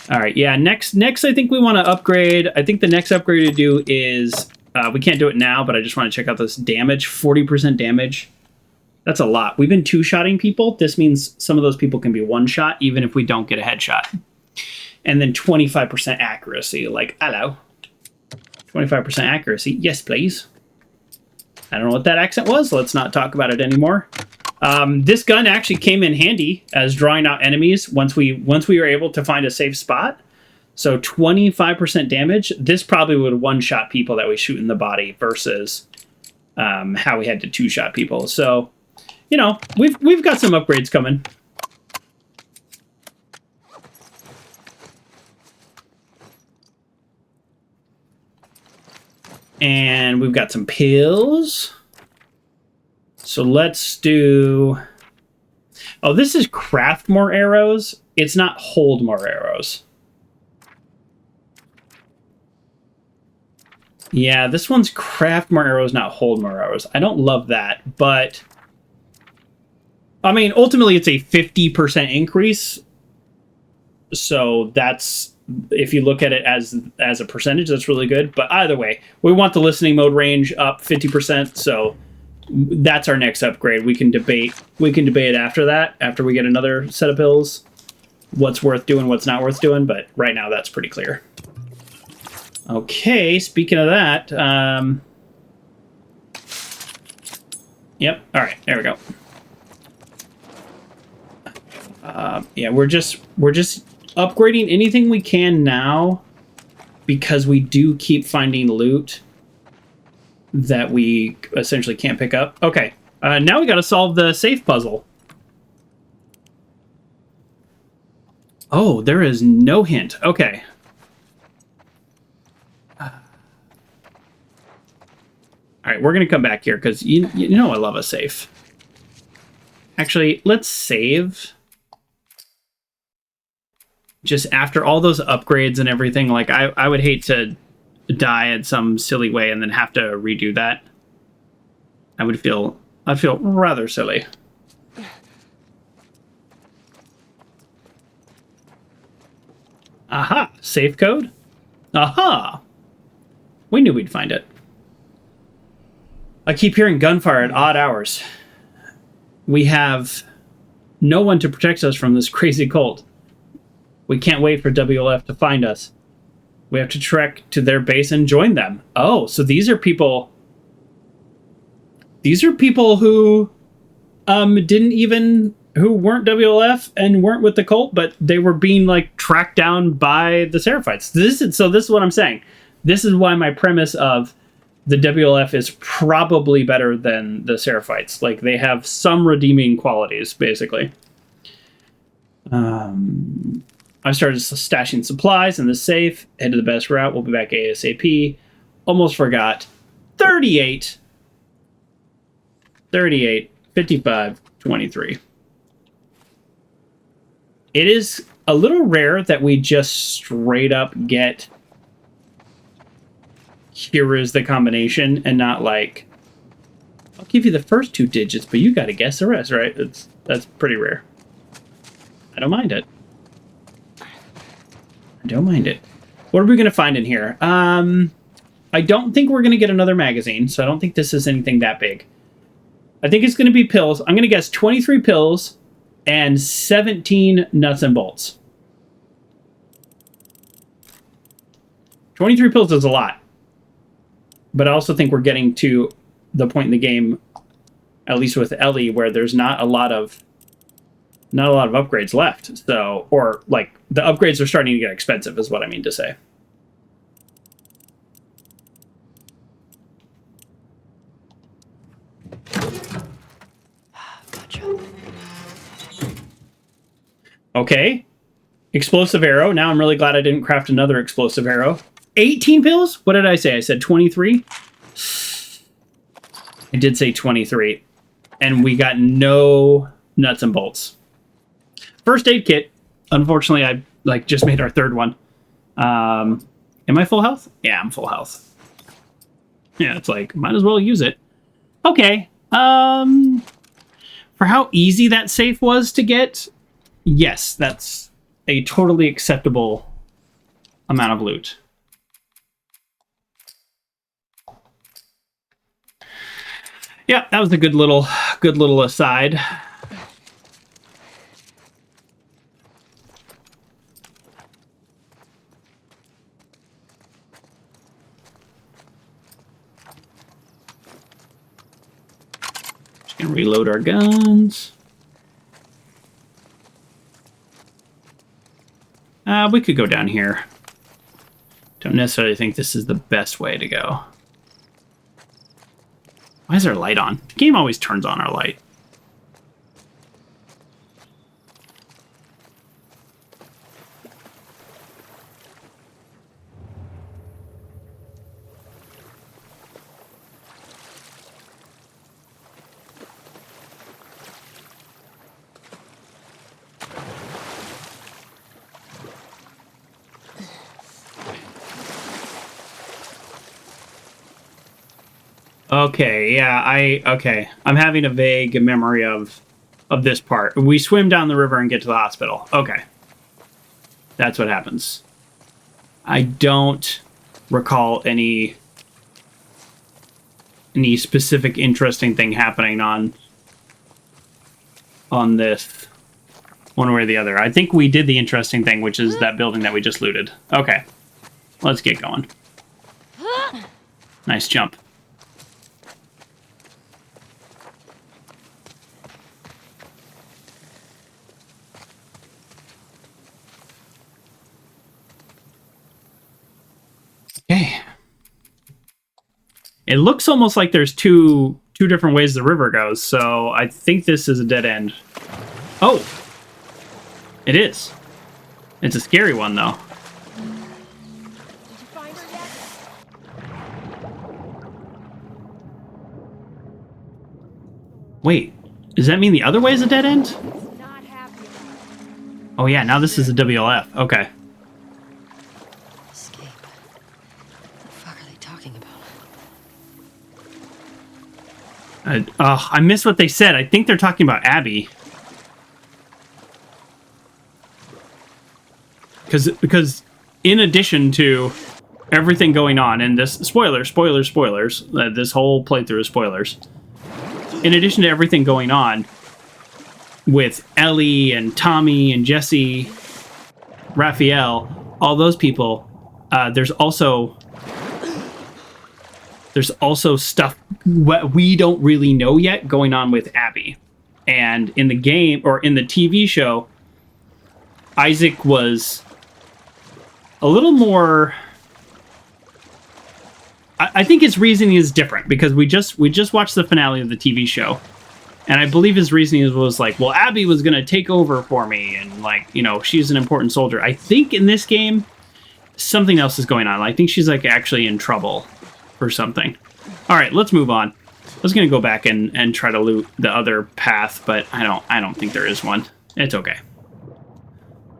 All right, yeah, next I think we want to upgrade. I think the next upgrade to do is, we can't do it now, but I just want to check out this damage. 40% damage. That's a lot. We've been two-shotting people. This means some of those people can be one-shot, even if we don't get a headshot. And then 25% accuracy. Like, hello. 25% accuracy. Yes, please. I don't know what that accent was. Let's not talk about it anymore. This gun actually came in handy as drawing out enemies once we were able to find a safe spot. So 25% damage. This probably would one-shot people that we shoot in the body versus how we had to two-shot people. So, you know, we've got some upgrades coming. And we've got some pills. So let's do... Oh, this is craft more arrows. It's not hold more arrows. Yeah, this one's craft more arrows, not hold more arrows. I don't love that, but... I mean, ultimately it's a 50% increase. So that's... If you look at it as a percentage, that's really good. But either way, we want the listening mode range up 50%, so... That's our next upgrade. We can debate after that, after we get another set of pills, what's worth doing, what's not worth doing, but right now that's pretty clear. Okay, speaking of that, yep, all right, there we go. Yeah, we're just upgrading anything we can now because we do keep finding loot that we essentially can't pick up. Okay, now we got to solve the safe puzzle. Oh, there is no hint. Okay. All right, we're going to come back here because you know I love a safe. Actually, let's save. Just after all those upgrades and everything, like I would hate to die in some silly way and then have to redo that. I'd feel rather silly. Aha! Safe code? Aha! We knew we'd find it. I keep hearing gunfire at odd hours. We have no one to protect us from this crazy cult. We can't wait for WLF to find us. We have to trek to their base and join them. Oh, so these are people... These are people who didn't even... who weren't WLF and weren't with the cult, but they were being, like, tracked down by the Seraphites. This is what I'm saying. This is why my premise of the WLF is probably better than the Seraphites. Like, they have some redeeming qualities, basically. I started stashing supplies in the safe. Head to the best route. We'll be back ASAP. Almost forgot. 38, 55, 23. It is a little rare that we just straight up get here is the combination and not like, I'll give you the first 2 digits, but you got to guess the rest, right? That's pretty rare. I don't mind it. I don't mind it. What are we going to find in here? I don't think we're going to get another magazine, so I don't think this is anything that big. I think it's going to be pills. I'm going to guess 23 pills and 17 nuts and bolts. 23 pills is a lot. But I also think we're getting to the point in the game, at least with Ellie, where there's not a lot of upgrades left. So, or like the upgrades are starting to get expensive, is what I mean to say. Gotcha. Okay. Explosive arrow. Now I'm really glad I didn't craft another explosive arrow. 18 pills? What did I say? I said 23? I did say 23. And we got no nuts and bolts. First aid kit. Unfortunately, I just made our 3rd one. Am I full health? Yeah, I'm full health. Yeah, it's like, might as well use it. Okay. For how easy that safe was to get, yes, that's a totally acceptable amount of loot. Yeah, that was a good little aside. Just gonna reload our guns. We could go down here. Don't necessarily think this is the best way to go. Why is our light on? The game always turns on our light. Okay, yeah, okay. I'm having a vague memory of this part. We swim down the river and get to the hospital. Okay. That's what happens. I don't recall any specific interesting thing happening on this one way or the other. I think we did the interesting thing, which is that building that we just looted. Okay. Let's get going. Nice jump. Okay. It looks almost like there's two different ways the river goes, so I think this is a dead end. Oh! It is. It's a scary one, though. Did you find her yet? Wait, does that mean the other way is a dead end? Not happy. Oh yeah, now this is a WLF. Okay. Escape. What the fuck are they talking about? I missed what they said. I think they're talking about Abby. Because in addition to everything going on in this spoilers. This whole playthrough is spoilers. In addition to everything going on with Ellie and Tommy and Jesse, Raphael, all those people, there's also stuff what we don't really know yet going on with Abby. And in the game, or in the TV show, Isaac was a little more... I think his reasoning is different, because we just watched the finale of the TV show, and I believe his reasoning was like, well, Abby was going to take over for me, and like, you know, she's an important soldier. I think in this game, something else is going on. I think she's like actually in trouble or something. All right, let's move on. I was going to go back and try to loot the other path, but I don't think there is one. It's okay.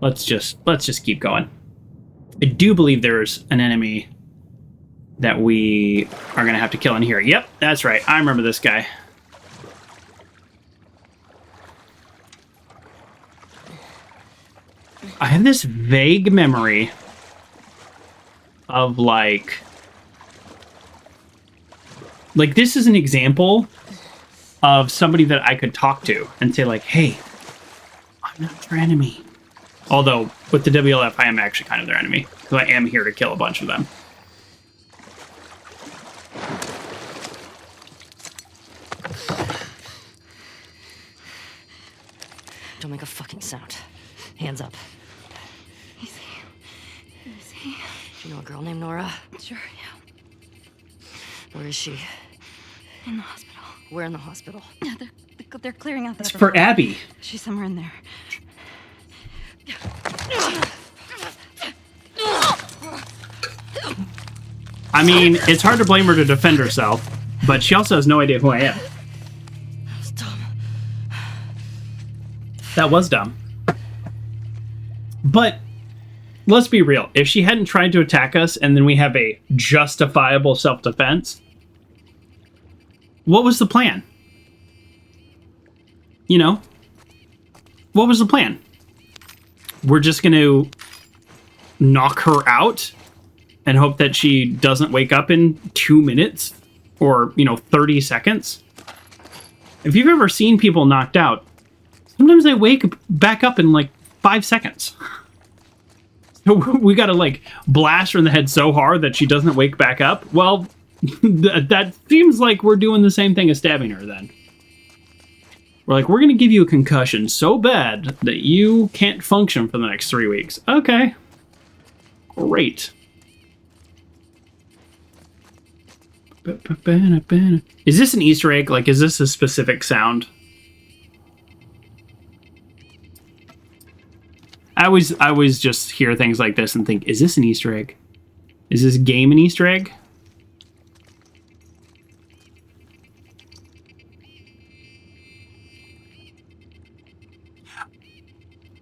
Let's just keep going. I do believe there's an enemy that we are going to have to kill in here. Yep, that's right. I remember this guy. I have this vague memory of like this is an example of somebody that I could talk to and say like, hey, I'm not your enemy. Although with the WLF, I am actually kind of their enemy, because I am here to kill a bunch of them. Don't make a fucking sound. Hands up. Easy. Do you know a girl named Nora? Sure, yeah. Where is she? In the hospital. Where in the hospital? Yeah, they're clearing out the... It's for Abby. She's somewhere in there. I mean, it's hard to blame her to defend herself, but she also has no idea who I am. That was dumb. That was dumb. But let's be real. If she hadn't tried to attack us and then we have a justifiable self-defense, what was the plan? You know? What was the plan? We're just going to knock her out and hope that she doesn't wake up in 2 minutes or, 30 seconds? If you've ever seen people knocked out, sometimes they wake back up in like 5 seconds. So we got to like blast her in the head so hard that she doesn't wake back up. Well, that seems like we're doing the same thing as stabbing her then. We're like, we're going to give you a concussion so bad that you can't function for the next 3 weeks. Okay. Great. Is this an Easter egg? Like, is this a specific sound? I always just hear things like this and think, is this an Easter egg? Is this game an Easter egg?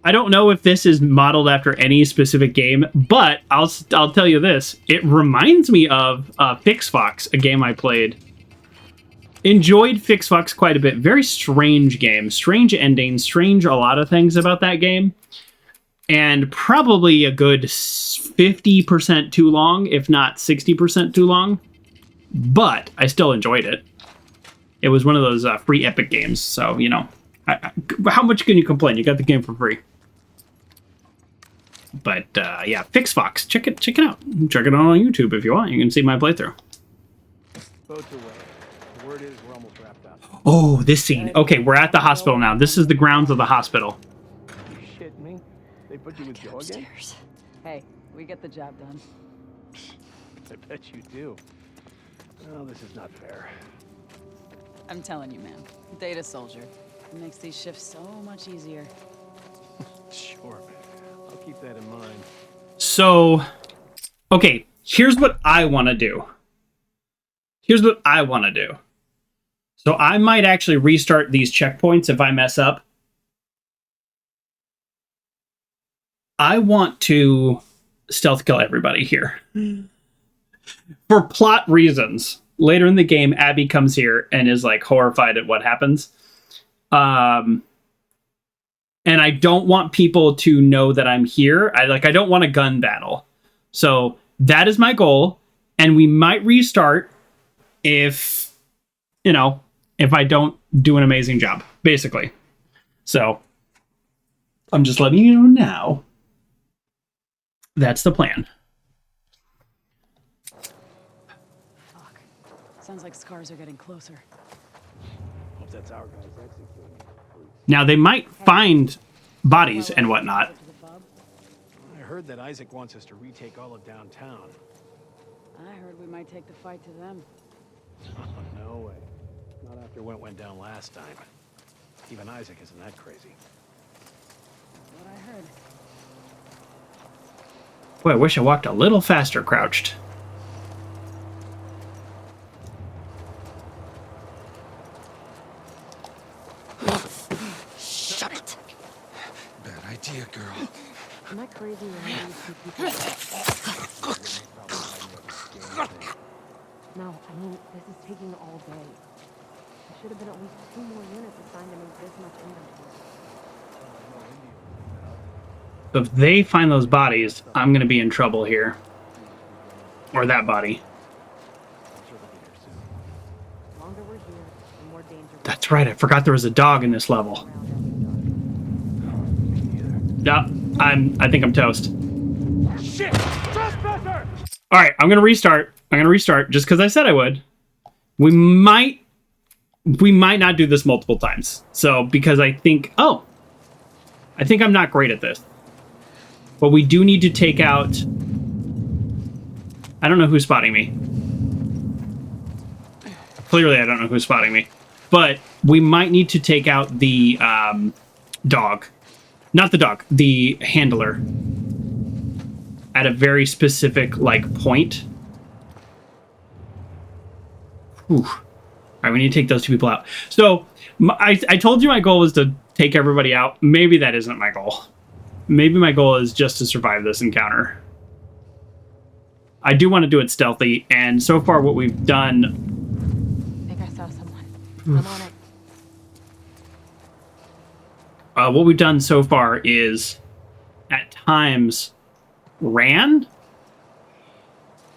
I don't know if this is modeled after any specific game, but I'll tell you this. It reminds me of Fix Fox, a game I played. Enjoyed Fix Fox quite a bit. Very strange game. Strange ending. Strange a lot of things about that game. And probably a good 50% too long, if not 60% too long. But I still enjoyed it. It was one of those free Epic games. So, how much can you complain? You got the game for free. But yeah, Fix Fox, check it out. Check it out on YouTube if you want. You can see my playthrough. Boats away. The word is we're almost wrapped up. Oh, this scene. Okay, we're at the hospital now. This is the grounds of the hospital. You shit me? They put you with Get Joe again? upstairs. Hey, we get the job done. I bet you do. Well, this is not fair. I'm telling you, man. Data soldier. It makes these shifts so much easier. Sure. I'll keep that in mind. So, okay, here's what I want to do. So I might actually restart these checkpoints if I mess up. I want to stealth kill everybody here. For plot reasons. Later in the game, Abby comes here and is like horrified at what happens. And I don't want people to know that I'm here. I don't want a gun battle. So that is my goal, and we might restart if, you know, if I don't do an amazing job, basically. So I'm just letting you know now. That's the plan. Fuck. Sounds like scars are getting closer. Hope that's our guys executing. Now they might find bodies and whatnot. To the pub? I heard that Isaac wants us to retake all of downtown. I heard we might take the fight to them. No way. Not after what went down last time. Even Isaac isn't that crazy. What I heard. Boy, I wish I walked a little faster crouched. Shut it. Bad idea, girl. Am I crazy or are these two people? No, I mean, this is taking all day. There should have been at least 2 more units assigned to make this much inventory. So if they find those bodies, I'm going to be in trouble here. Or that body. The longer we're here, the more danger. That's right, I forgot there was a dog in this level. Yeah, I think I'm toast. Shit! Trespasser! Alright, I'm going to restart. I'm going to restart just because I said I would. We might not do this multiple times. So, because I think I'm not great at this. But we do need to take out... I don't know who's spotting me. Clearly, I don't know who's spotting me. But we might need to take out the dog. Not the dog, the handler. At a very specific, like, point. Whew. All right, we need to take those 2 people out. So, I told you my goal was to take everybody out. Maybe that isn't my goal. Maybe my goal is just to survive this encounter. I do want to do it stealthy, and so far what we've done... I think I saw someone. I'm on it. What we've done so far is, at times, ran.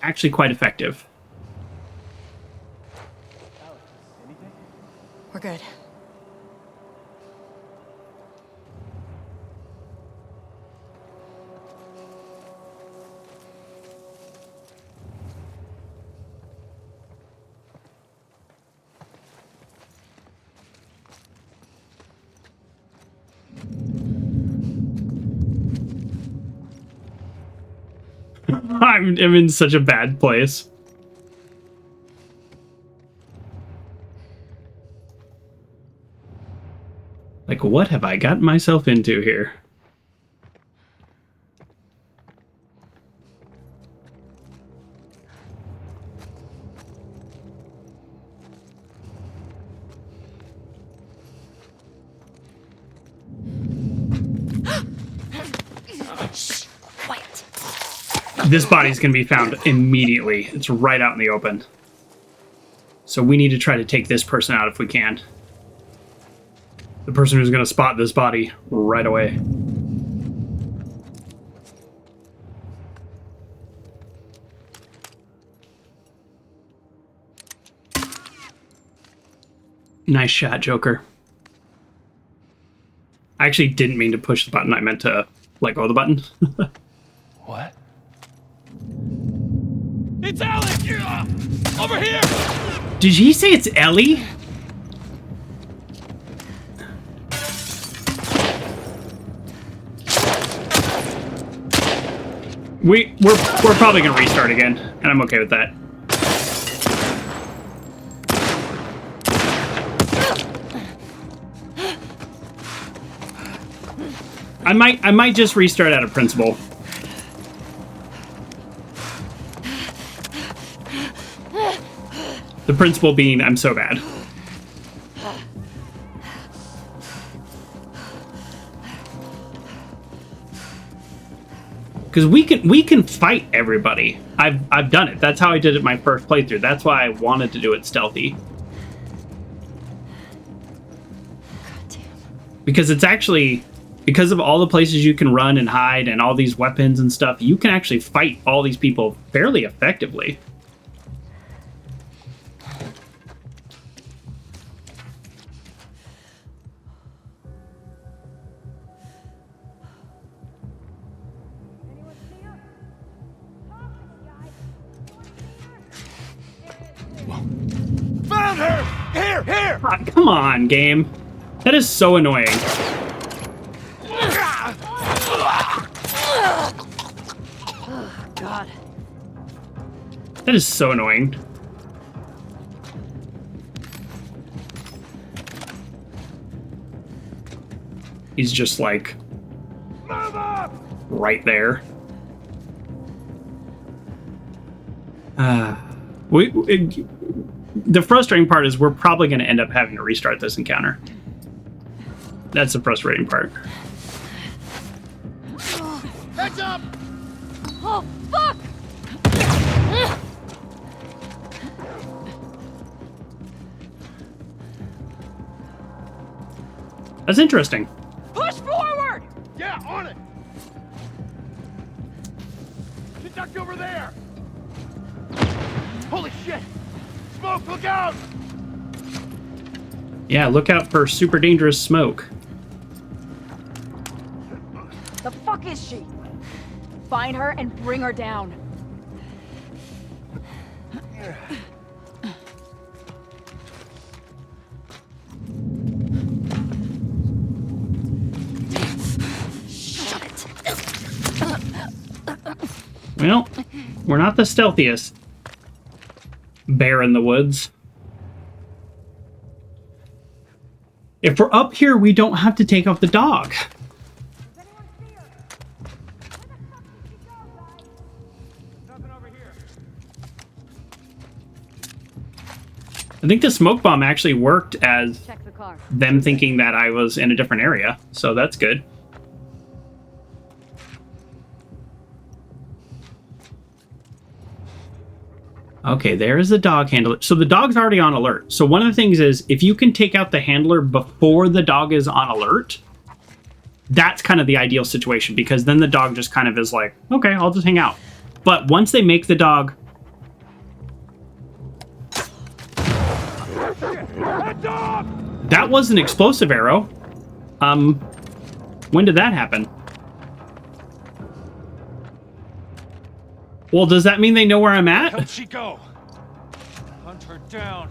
Actually quite effective. We're good. I'm in such a bad place. Like, what have I gotten myself into here? Quiet. This body's gonna be found immediately. It's right out in the open. So we need to try to take this person out if we can. The person who's gonna spot this body right away. Nice shot, Joker. I actually didn't mean to push the button. I meant to let go of the button. What? It's Ellie! Over here! Did he say it's Ellie? We're probably gonna restart again, and I'm okay with that. I might just restart out of principle. The principle being I'm so bad. Because we can fight everybody. I've done it. That's how I did it my first playthrough. That's why I wanted to do it stealthy. Because it's because of all the places you can run and hide and all these weapons and stuff, you can actually fight all these people fairly effectively. Found her! Here, here! Ah, come on, game. That is so annoying. God. That is so annoying. He's just like right there. The frustrating part is we're probably going to end up having to restart this encounter. That's the frustrating part. Heads up! Oh, fuck! That's interesting. Push forward! Yeah, on it! She ducked over there! Holy shit! Smoke, look out! Yeah, look out for super dangerous smoke. The fuck is she? Find her and bring her down. Well, we're not the stealthiest bear in the woods. If we're up here, we don't have to take off the dog. Nothing over here. I think the smoke bomb actually worked as Check the car. them thinking that I was in a different area, so that's good. Okay, there's the dog handler. So the dog's already on alert. So one of the things is if you can take out the handler before the dog is on alert, that's kind of the ideal situation because then the dog just kind of is like, okay, I'll just hang out. But once they make the dog... That was an explosive arrow. When did that happen? Well, does that mean they know where I'm at? How'd she go? Hunt her down.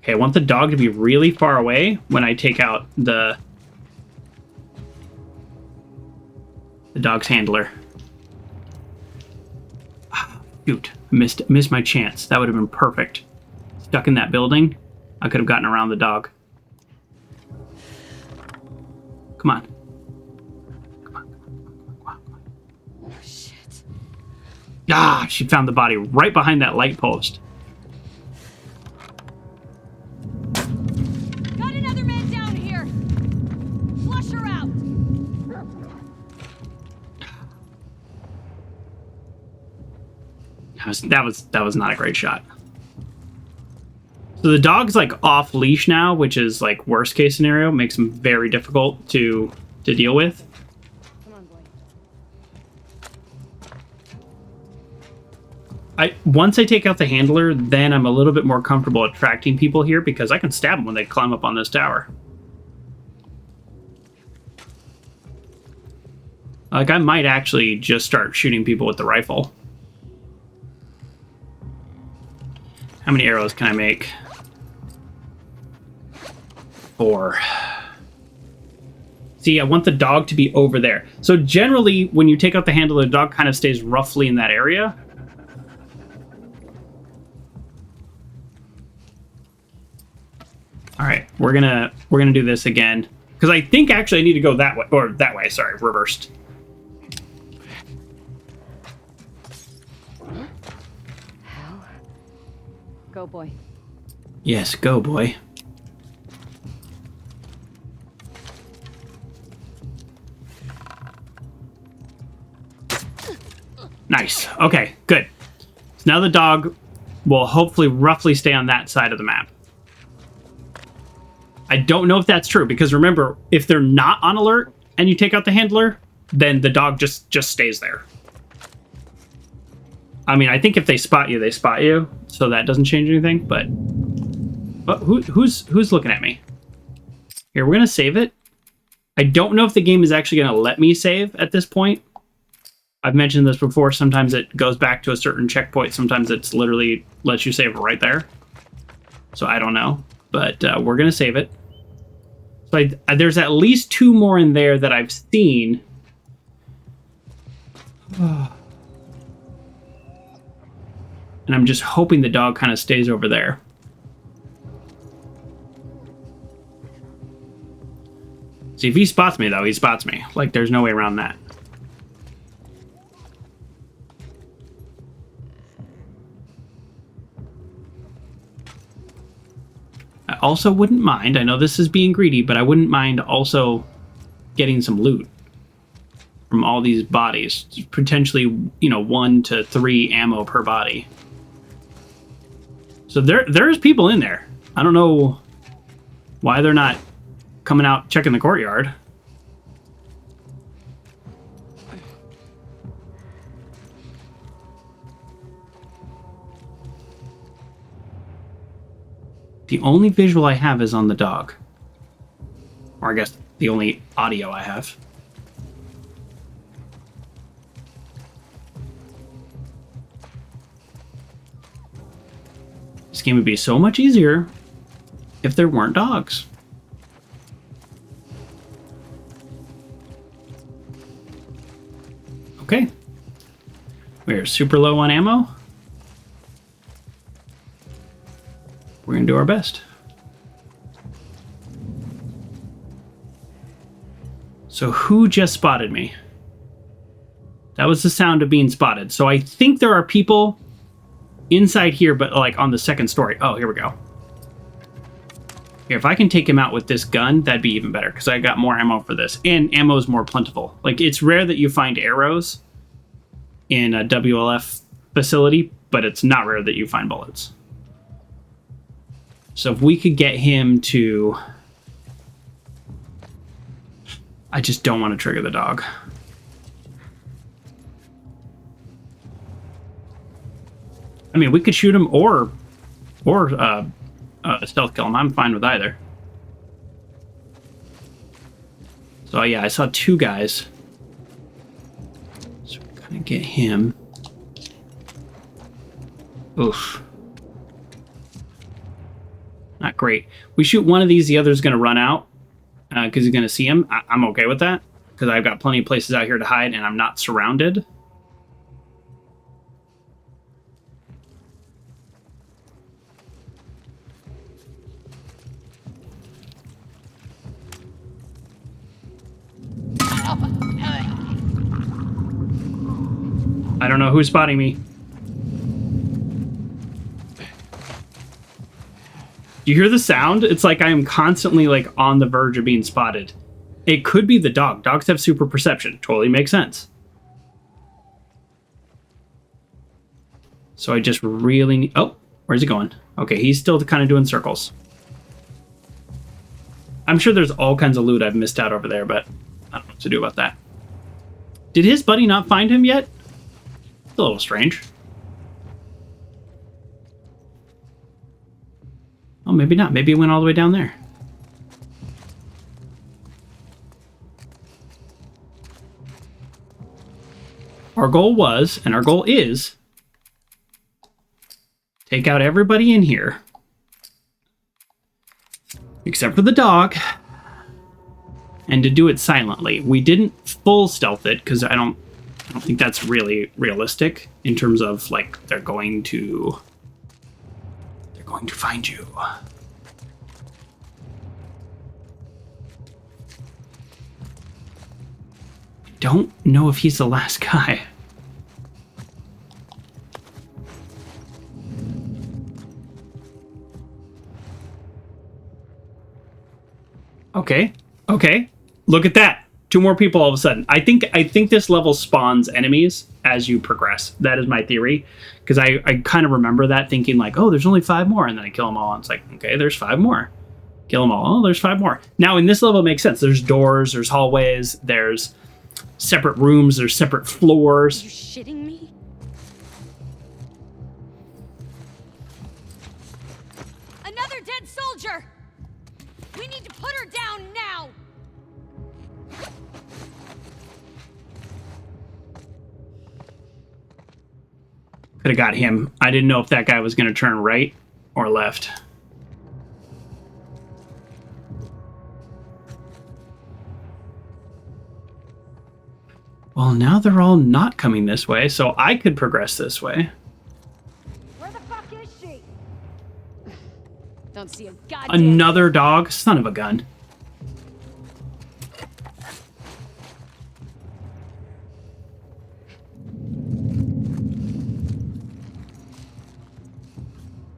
Okay, I want the dog to be really far away when I take out the dog's handler. Ah, shoot, I missed my chance. That would have been perfect. Stuck in that building, I could have gotten around the dog. Come on. Come on. Oh, shit. Ah, she found the body right behind that light post. Got another man down here. Flush her out. That was not a great shot. So the dog's like off leash now, which is like worst case scenario, makes him very difficult to deal with. Come on, boy. Once I take out the handler, then I'm a little bit more comfortable attracting people here because I can stab them when they climb up on this tower. Like, I might actually just start shooting people with the rifle. How many arrows can I make? 4. See, I want the dog to be over there. So generally, when you take out the handler, the dog kind of stays roughly in that area. All right, we're gonna do this again. Because Because I think actually I need to go that way, or that way, sorry, reversed. Hell. Go, boy. Yes, go, boy. Nice. Okay, good. So now the dog will hopefully roughly stay on that side of the map. I don't know if that's true, because remember, if they're not on alert and you take out the handler, then the dog just stays there. I mean, I think if they spot you, so that doesn't change anything, but who's looking at me? Here, we're gonna save it. I don't know if the game is actually gonna let me save at this point. I've mentioned this before. Sometimes it goes back to a certain checkpoint. Sometimes it's literally lets you save right there. So I don't know, but we're going to save it. So there's at least 2 more in there that I've seen. And I'm just hoping the dog kind of stays over there. See, if he spots me, though, he spots me. Like, there's no way around that. I also wouldn't mind, I know this is being greedy, but I wouldn't mind also getting some loot from all these bodies. Potentially, 1 to 3 ammo per body. So there's people in there. I don't know why they're not coming out checking the courtyard. The only visual I have is on the dog. Or I guess the only audio I have. This game would be so much easier if there weren't dogs. Okay. We're super low on ammo. We're going to do our best. So who just spotted me? That was the sound of being spotted. So I think there are people inside here, but like on the second story. Oh, here we go. Here, if I can take him out with this gun, that'd be even better, because I got more ammo for this. And ammo is more plentiful. Like, it's rare that you find arrows in a WLF facility, but it's not rare that you find bullets. So if we could get him to... I just don't want to trigger the dog. I mean, we could shoot him or stealth kill him. I'm fine with either. So yeah, I saw 2 guys. So we're gonna get him. Oof. Not great. We shoot one of these, the other's going to run out because he's going to see him. I'm okay with that because I've got plenty of places out here to hide and I'm not surrounded. I don't know who's spotting me. You hear the sound? It's like I am constantly like on the verge of being spotted. It could be the dog. Dogs have super perception. Totally makes sense. So I just really need... Oh, where's he going? Okay, he's still kind of doing circles. I'm sure there's all kinds of loot I've missed out over there, but I don't know what to do about that. Did his buddy not find him yet? It's a little strange. Oh, maybe not. Maybe it went all the way down there. Our goal was, and our goal is, take out everybody in here. Except for the dog. And to do it silently. We didn't full stealth it, because I don't think that's really realistic in terms of, like, they're going to find you. don't know if he's the last guy. Okay. Okay. Look at that. 2 more people all of a sudden. I think this level spawns enemies as you progress. That is my theory. Because I kind of remember that thinking like, oh, there's only 5 more. And then I kill them all. And it's like, okay, there's 5 more. Kill them all. Oh, there's 5 more. Now, in this level, it makes sense. There's doors, there's hallways, there's separate rooms, there's separate floors. You're shitting me? Another dead soldier! We need to put her down now! Could have got him. I didn't know if that guy was going to turn right or left. Well, now they're all not coming this way, so I could progress this way. Where the fuck is she? Don't see a goddamn... Another dog? Son of a gun.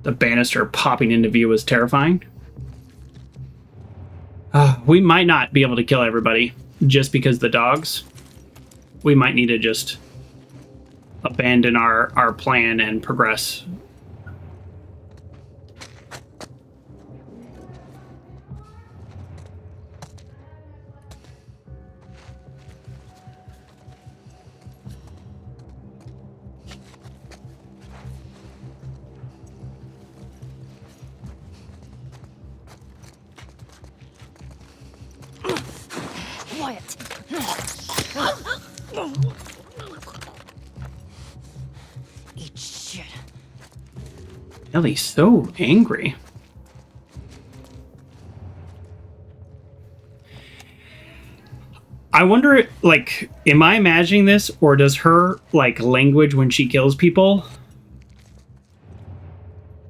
The banister popping into view was terrifying. We might not be able to kill everybody just because the dogs. We might need to just abandon our plan and progress. Quiet. Eat shit. Ellie's so angry. I wonder, like, am I imagining this, or does her, like, language when she kills people,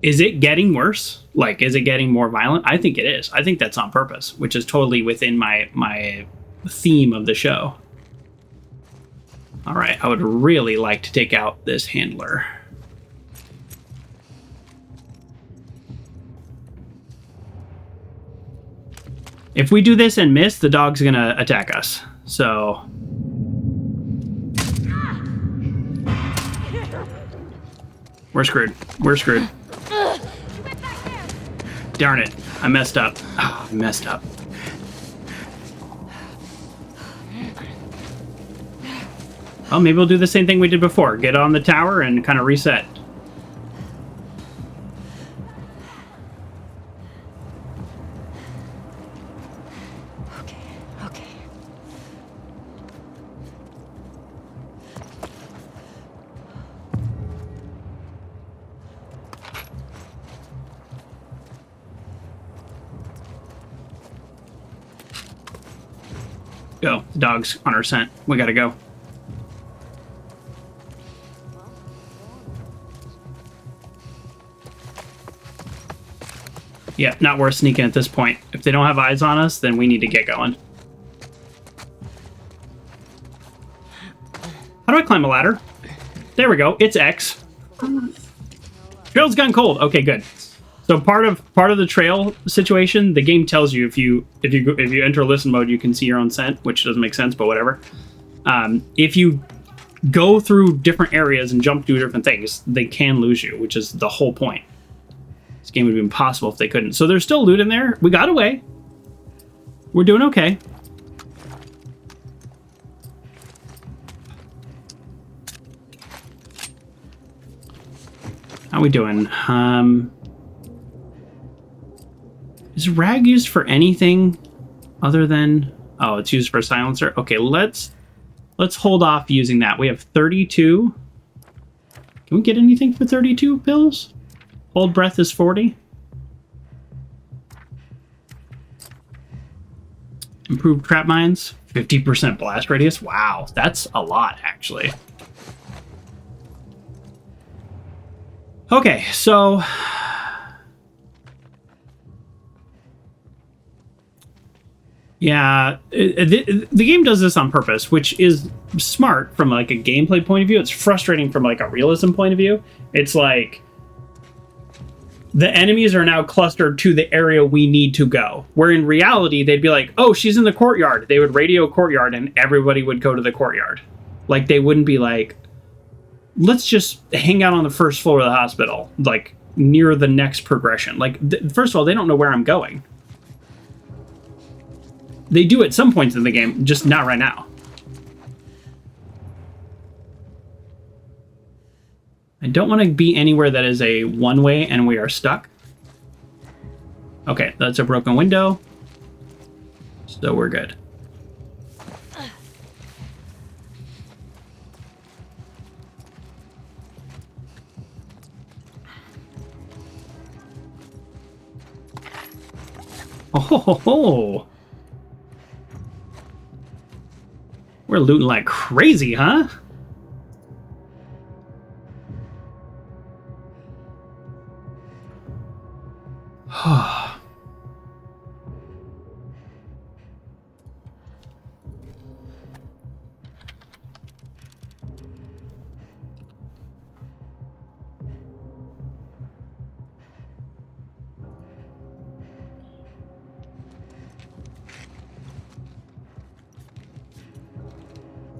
is it getting worse? Like, is it getting more violent? I think it is. I think that's on purpose, which is totally within my theme of the show. All right, I would really like to take out this handler. If we do this and miss, the dog's gonna attack us. So we're screwed. We're screwed. Darn it. I messed up. Oh, I messed up. Well, maybe we'll do the same thing we did before. Get on the tower and kind of reset. Okay. Go. The dog's on our scent. We gotta go. Yeah, not worth sneaking at this point. If they don't have eyes on us, then we need to get going. How do I climb a ladder? There we go. It's X. Trail's gone cold. Okay, good. So part of the trail situation, the game tells you if you enter listen mode, you can see your own scent, which doesn't make sense, but whatever. If you go through different areas and jump through different things, they can lose you, which is the whole point. This game would be impossible if they couldn't. So there's still loot in there. We got away. We're doing okay. How we doing? Is rag used for anything other than... Oh, it's used for a silencer. Okay, let's hold off using that. We have 32. Can we get anything for 32 pills? Hold breath is 40. Improved trap mines. 50% blast radius. Wow, that's a lot, actually. Okay, so... Yeah, the game does this on purpose, which is smart from like a gameplay point of view. It's frustrating from like a realism point of view. It's like the enemies are now clustered to the area we need to go. Where in reality, they'd be like, oh, she's in the courtyard. They would radio courtyard and everybody would go to the courtyard. Like they wouldn't be like, let's just hang out on the first floor of the hospital, like near the next progression. Like, first of all, they don't know where I'm going. They do at some points in the game, just not right now. I don't want to be anywhere that is a one-way and we are stuck. Okay, that's a broken window. So we're good. Oh, ho, ho, ho. We're looting like crazy, huh?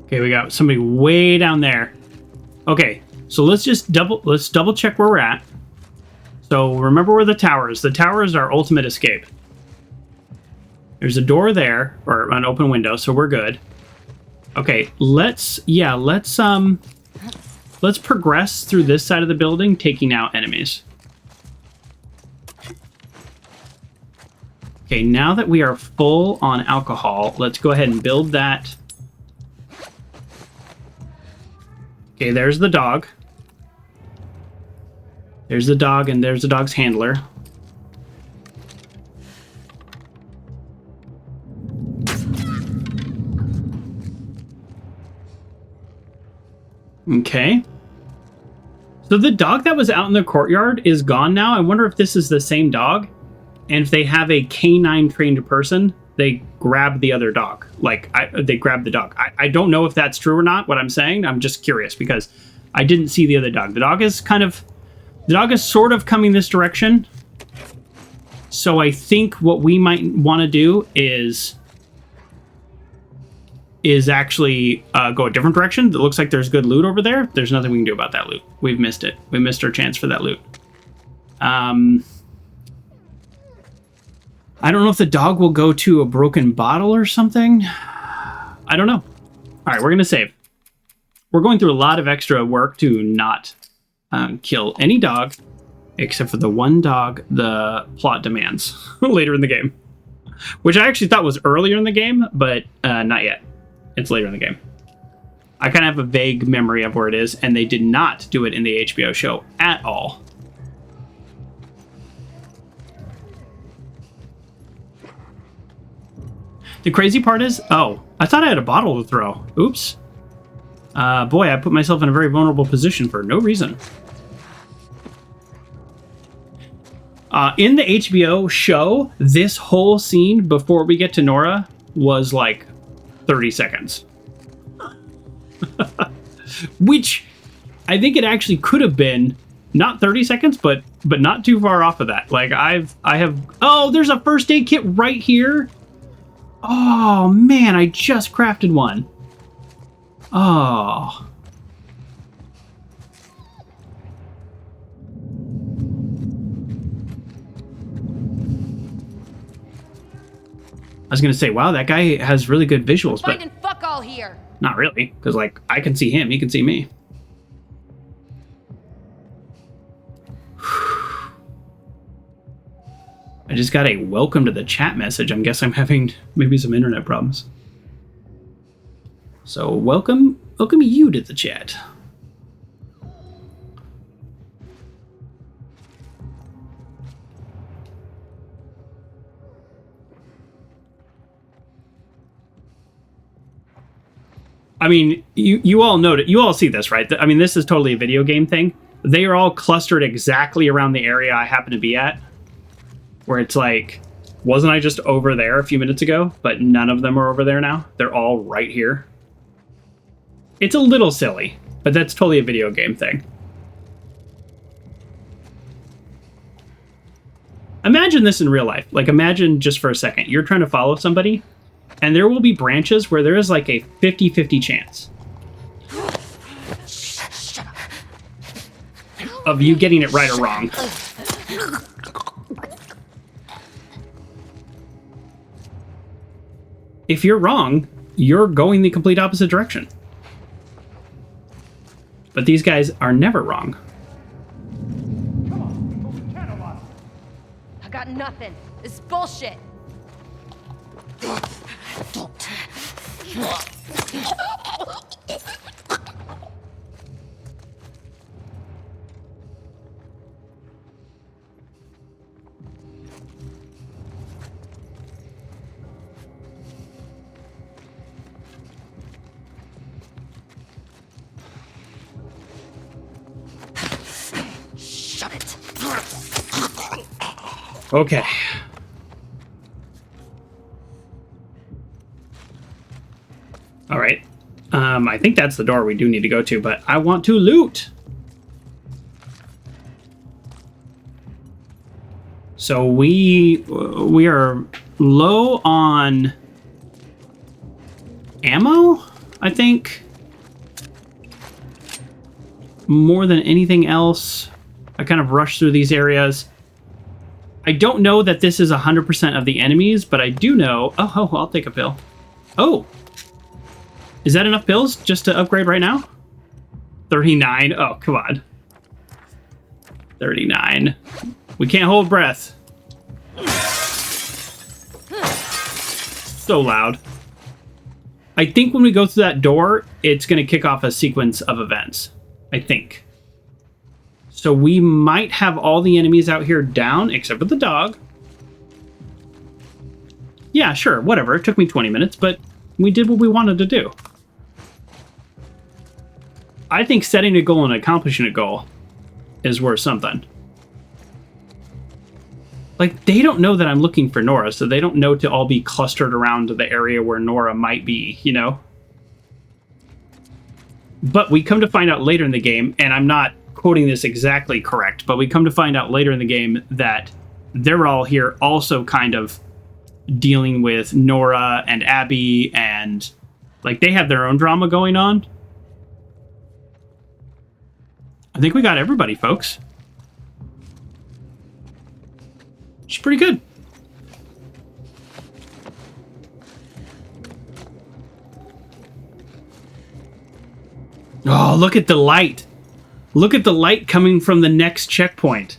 Okay, we got somebody way down there. Okay, so let's double check where we're at. So remember where the tower is. The tower is our ultimate escape. There's a door there, or an open window, so we're good. Okay, let's progress through this side of the building, taking out enemies. Okay, now that we are full on alcohol, let's go ahead and build that. Okay, there's the dog. There's the dog, and there's the dog's handler. Okay. So the dog that was out in the courtyard is gone now. I wonder if this is the same dog. And if they have a canine trained person, they grab the other dog. Like, they grab the dog. I don't know if that's true or not, what I'm saying. I'm just curious because I didn't see the other dog. The dog is sort of coming this direction. So I think what we might want to do is actually go a different direction. It looks like there's good loot over there. There's nothing we can do about that loot. We've missed it. We missed our chance for that loot. I don't know if the dog will go to a broken bottle or something. I don't know. All right, we're going to save. We're going through a lot of extra work to not kill any dog, except for the one dog the plot demands later in the game. Which I actually thought was earlier in the game, but not yet. It's later in the game. I kind of have a vague memory of where it is, and they did not do it in the HBO show at all. The crazy part is, oh, I thought I had a bottle to throw. Oops. Boy, I put myself in a very vulnerable position for no reason. In the HBO show, this whole scene before we get to Nora was like 30 seconds. Which I think it actually could have been not 30 seconds, but not too far off of that. Like I have, oh, there's a first aid kit right here. Oh man, I just crafted one. Oh. I was gonna say, wow, that guy has really good visuals, but Finding fuck all here. not really, because like I can see him, he can see me. I just got a welcome to the chat message. I guess I'm having maybe some internet problems. So welcome you to the chat. I mean, you all know it. You all see this, right? I mean, this is totally a video game thing. They are all clustered exactly around the area I happen to be at. Where it's like, Wasn't I just over there a few minutes ago? But none of them are over there now. They're all right here. It's a little silly, but that's totally a video game thing. Imagine this in real life. Like, imagine just for a second, you're trying to follow somebody, and there will be branches where there is like a 50-50 chance of you getting it right or wrong. If you're wrong, you're going the complete opposite direction. But these guys are never wrong. I got nothing. This is bullshit. Shut it. Okay. All right. I think that's the door we do need to go to, but I want to loot. So we are low on ammo, I think. More than anything else, I kind of rush through these areas. I don't know that this is 100% of the enemies, but I do know... Oh, I'll take a pill. Oh! Is that enough pills just to upgrade right now? 39. Oh, come on. 39. We can't hold breath. So loud. I think when we go through that door, it's going to kick off a sequence of events. I think. So we might have all the enemies out here down, except for the dog. Yeah, sure, whatever. It took me 20 minutes, but we did what we wanted to do. I think setting a goal and accomplishing a goal is worth something. Like, they don't know that I'm looking for Nora, so they don't know to all be clustered around the area where Nora might be, you know? But we come to find out later in the game, and I'm not quoting this exactly correct, but we come to find out later in the game that they're all here also kind of dealing with Nora and Abby, and like they have their own drama going on. I think we got everybody, folks. She's pretty good. Oh, look at the light. Look at the light coming from the next checkpoint.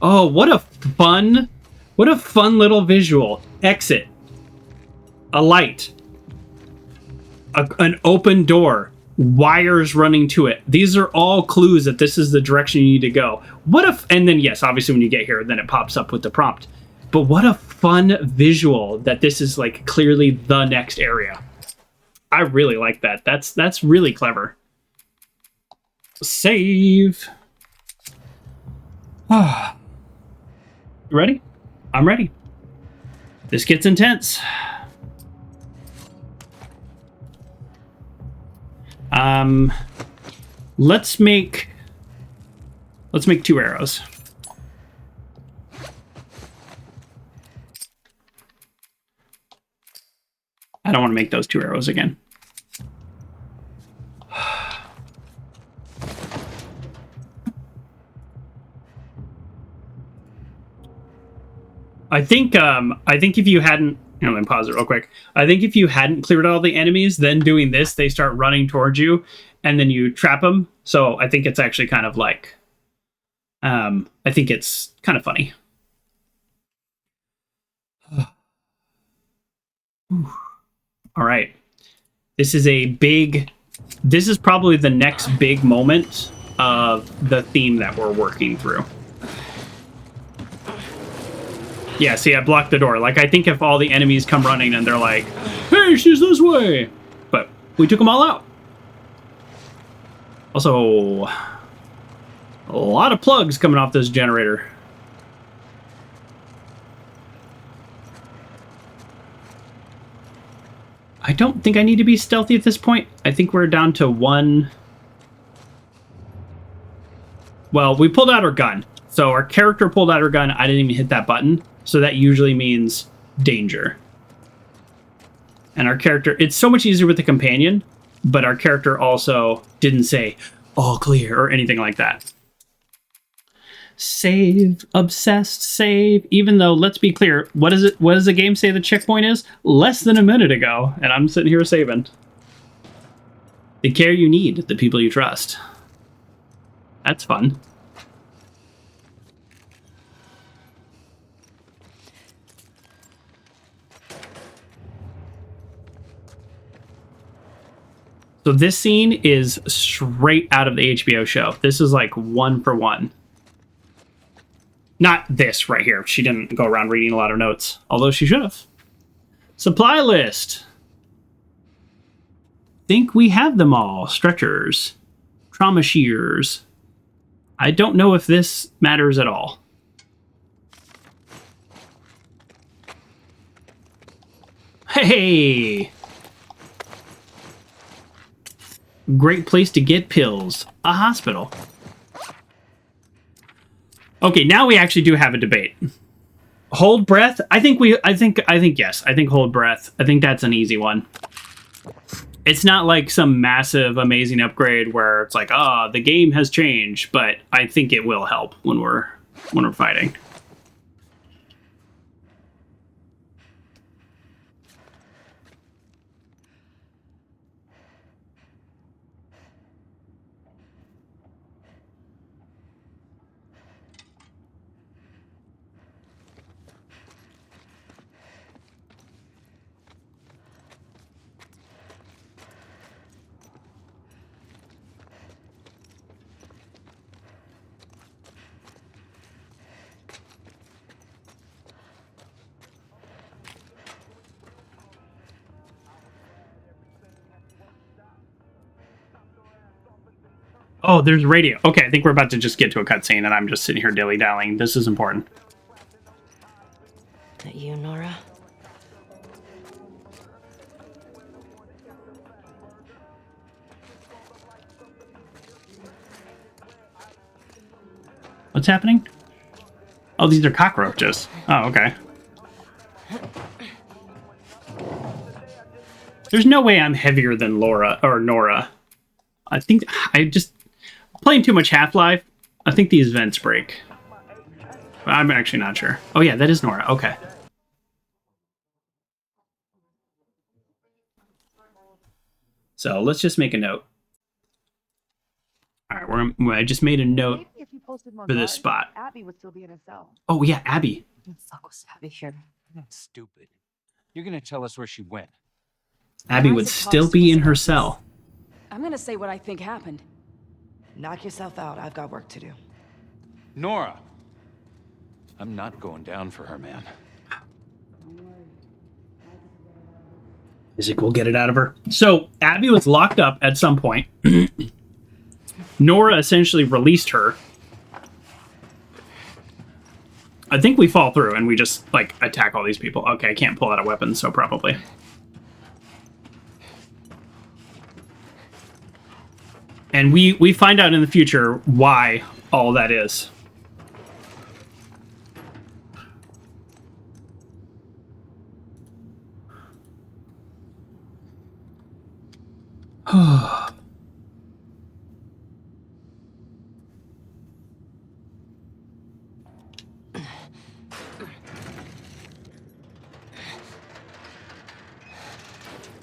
Oh, what a fun little visual. Exit. A light. An open door. Wires running to it. These are all clues that this is the direction you need to go. And then, yes, obviously when you get here, then it pops up with the prompt. But what a fun visual that this is like clearly the next area. I really like that. That's really clever. Save. Ah. You ready? I'm ready. This gets intense. Let's make 2 arrows. I don't want to make those 2 arrows again. I think if you hadn't, let me pause it real quick. I think if you hadn't cleared all the enemies, then doing this, they start running towards you, and then you trap them. So I think it's actually kind of like, I think it's kind of funny. All right. This is probably the next big moment of the theme that we're working through. Yeah, see, I blocked the door. Like, I think if all the enemies come running and they're like, hey, she's this way. But we took them all out. Also, a lot of plugs coming off this generator. I don't think I need to be stealthy at this point. I think we're down to one. Well, we pulled out our gun. So our character pulled out her gun. I didn't even hit that button. So that usually means danger. And our character, it's so much easier with the companion, but our character also didn't say all clear or anything like that. Save, obsessed, save. Even though, let's be clear, what is it? What does the game say the checkpoint is? Less than a minute ago, and I'm sitting here saving. The care you need, the people you trust. That's fun. So this scene is straight out of the HBO show. This is like 1 for 1. Not this right here. She didn't go around reading a lot of notes, although she should have. Supply list. Think we have them all. Stretchers. Trauma shears. I don't know if this matters at all. Hey! Great place to get pills. A hospital. Okay, now we actually do have a debate. Hold breath. I think yes. I think hold breath. I think that's an easy one. It's not like some massive, amazing upgrade where it's like, oh, the game has changed, but I think it will help when we're fighting. Oh, there's radio. Okay, I think we're about to just get to a cutscene, and I'm just sitting here dilly-dallying. This is important. That you, Nora? What's happening? Oh, these are cockroaches. Oh, okay. There's no way I'm heavier than Laura or Nora. I think I just playing too much Half-Life. I think these vents break. I'm actually not sure. Oh yeah, that is Nora. Okay. So let's just make a note. All right, I just made a note for this spot. Abby would still be in a cell. Oh yeah, Abby. What the fuck was Abby here? That's stupid. You're gonna tell us where she went. Abby would still be in her cell. I'm gonna say what I think happened. Knock yourself out. I've got work to do. Nora! I'm not going down for her, man. Isaac will get it out of her. So Abby was locked up at some point. Nora essentially released her. I think we fall through and we just like attack all these people. Okay, I can't pull out a weapon, so probably. And we find out in the future why all that is.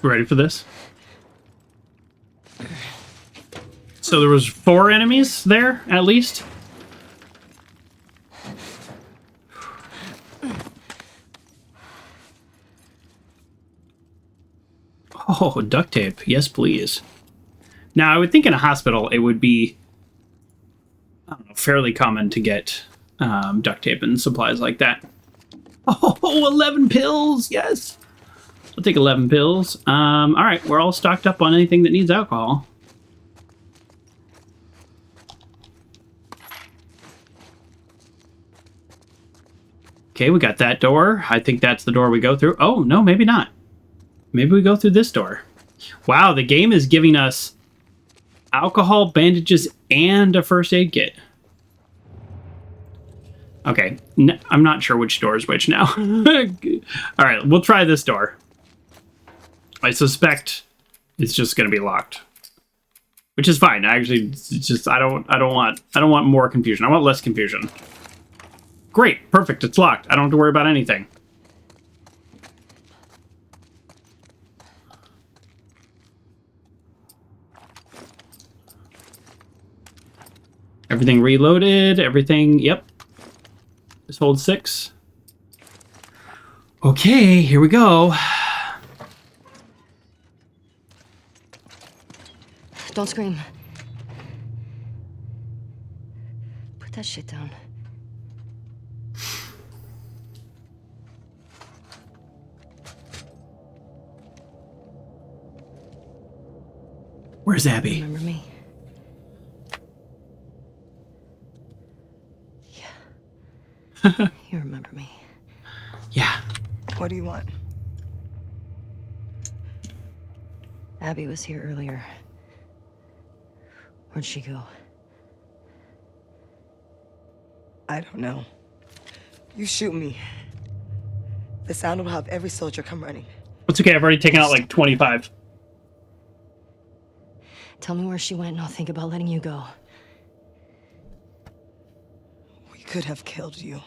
Ready for this? So there was 4 enemies there, at least? Oh, duct tape. Yes, please. Now, I would think in a hospital it would be, I don't know, fairly common to get duct tape and supplies like that. Oh, 11 pills! Yes! I'll take 11 pills. All right, we're all stocked up on anything that needs alcohol. Okay, we got that door. I think that's the door we go through. Oh, no, maybe not. maybe we go through this door. Wow, the game is giving us alcohol, bandages, and a first aid kit. Okay, I'm not sure which door is which now. All right, we'll try this door. I suspect it's just going to be locked, which is fine. Actually, it's just I don't want more confusion. I want less confusion. Great, perfect. It's locked. I don't have to worry about anything. Everything reloaded. Everything. Yep. This holds 6. Okay, here we go. Don't scream. Put that shit down. Where's Abby? Remember me? Yeah. You remember me. Yeah. What do you want? Abby was here earlier. Where'd she go? I don't know. You shoot me. The sound will have every soldier come running. It's okay. I've already taken out like 25. Tell me where she went and I'll think about letting you go. We could have killed you.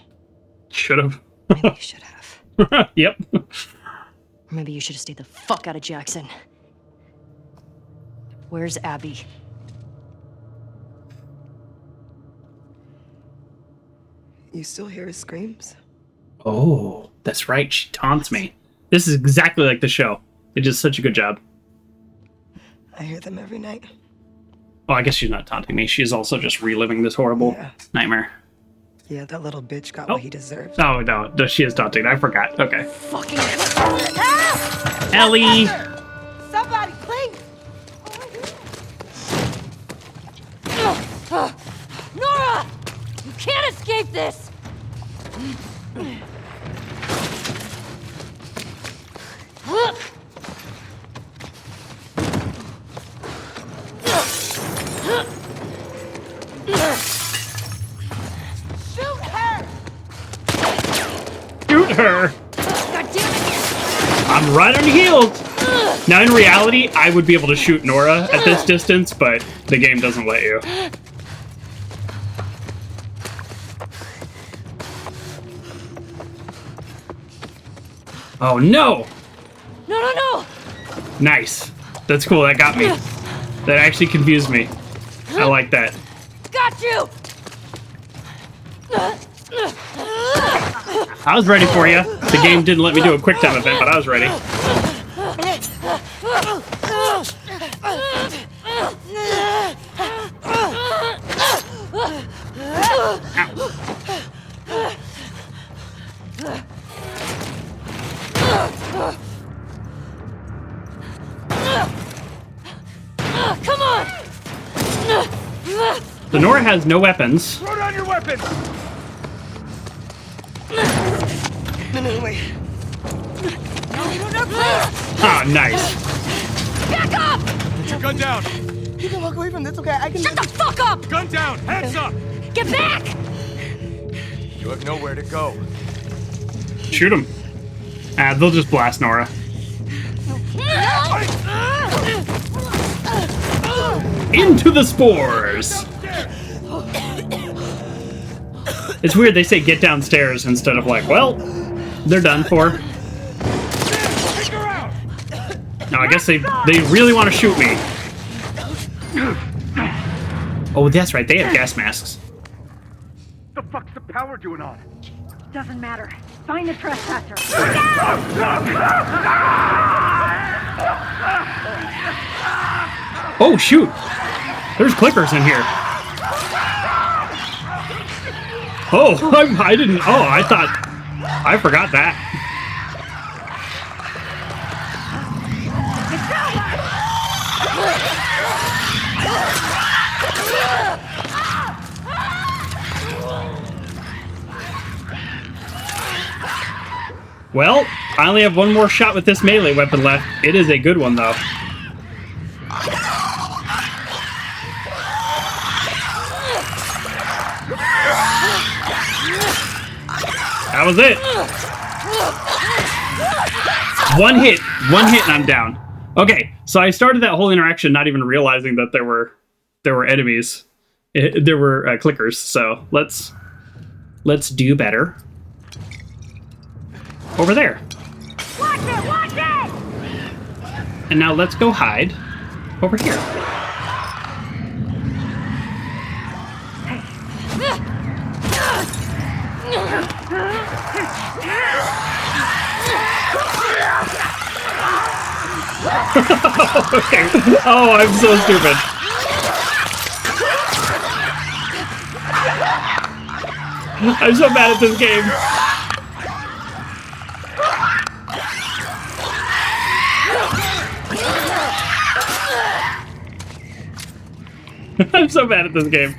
Should have. Maybe you should have. Yep. Or maybe you should have stayed the fuck out of Jackson. Where's Abby? You still hear his screams? Oh, that's right. She taunts me. This is exactly like the show. They did such a good job. I hear them every night. Oh, I guess she's not taunting me. She's also just reliving this horrible nightmare. Yeah, that little bitch got Oh. what he deserved. Oh, no, she is taunting. I forgot. Okay. Fucking Ellie! Somebody, please! Nora! You can't escape this! Shoot her! Shoot her! God damn it! I'm right on your heels! Now, in reality, I would be able to shoot Nora at this distance, but the game doesn't let you. Oh, no! No, no, no! Nice. That's cool. That got me. That actually confused me. I like that. Got you! I was ready for you. The game didn't let me do a quick time event, but I was ready. Come on! The Nora has no weapons. Throw down your weapons! No, wait. No, please! Ah, nice. Back up! Put your gun down! You can walk away from this, okay? I can... Shut the fuck up! Gun down! Hands up! Get back! You have nowhere to go. Shoot him. Ah, they'll just blast Nora. Into the spores! It's weird they say get downstairs instead of like, well, they're done for. Take her out! No, I guess they really want to shoot me. Oh, that's right, they have gas masks. The fuck's the power doing on? Doesn't matter. Find the trespasser. Oh, shoot! There's clickers in here. Oh, I didn't... Oh, I thought... I forgot that. Well, I only have one more shot with this melee weapon left. It is a good one, though. That was it. One hit and I'm down. Okay, so I started that whole interaction not even realizing that there were enemies. There were clickers, so let's do better. Over there. Watch it! Watch it! And now let's go hide over here. Okay. Oh, I'm so stupid. I'm so bad at this game. I'm so bad at this game.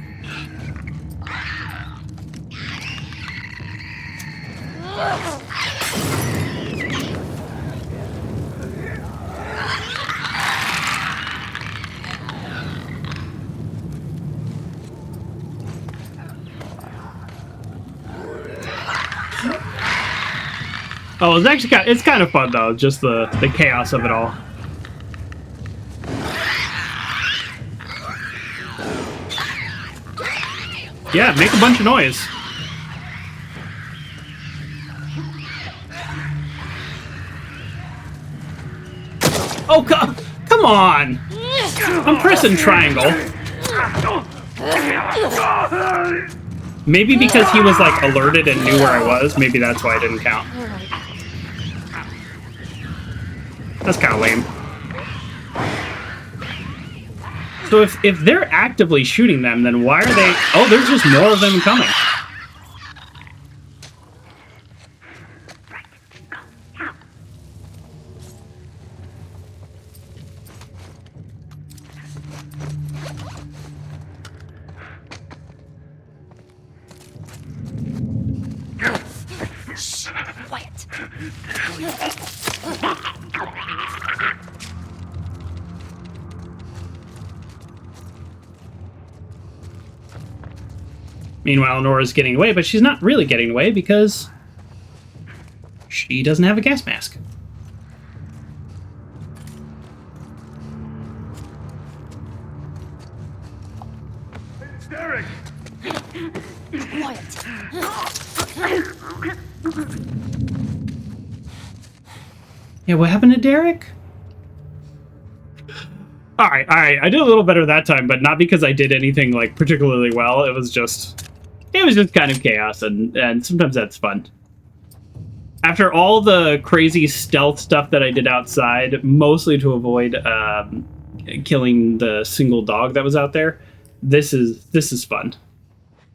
Oh, it's actually it's kind of fun though, just the chaos of it all. Yeah, make a bunch of noise. Oh, come on! I'm pressing triangle. Maybe because he was like alerted and knew where I was. Maybe that's why I didn't count. That's kind of lame. So if they're actively shooting them, then why are they... Oh, there's just more of them coming. Quiet. Meanwhile, Nora's getting away, but she's not really getting away because she doesn't have a gas mask. It's Derek! Quiet. Yeah, what happened to Derek? All right. I did a little better that time, but not because I did anything like particularly well. It was just kind of chaos, and sometimes that's fun. After all the crazy stealth stuff that I did outside, mostly to avoid killing the single dog that was out there, this is fun.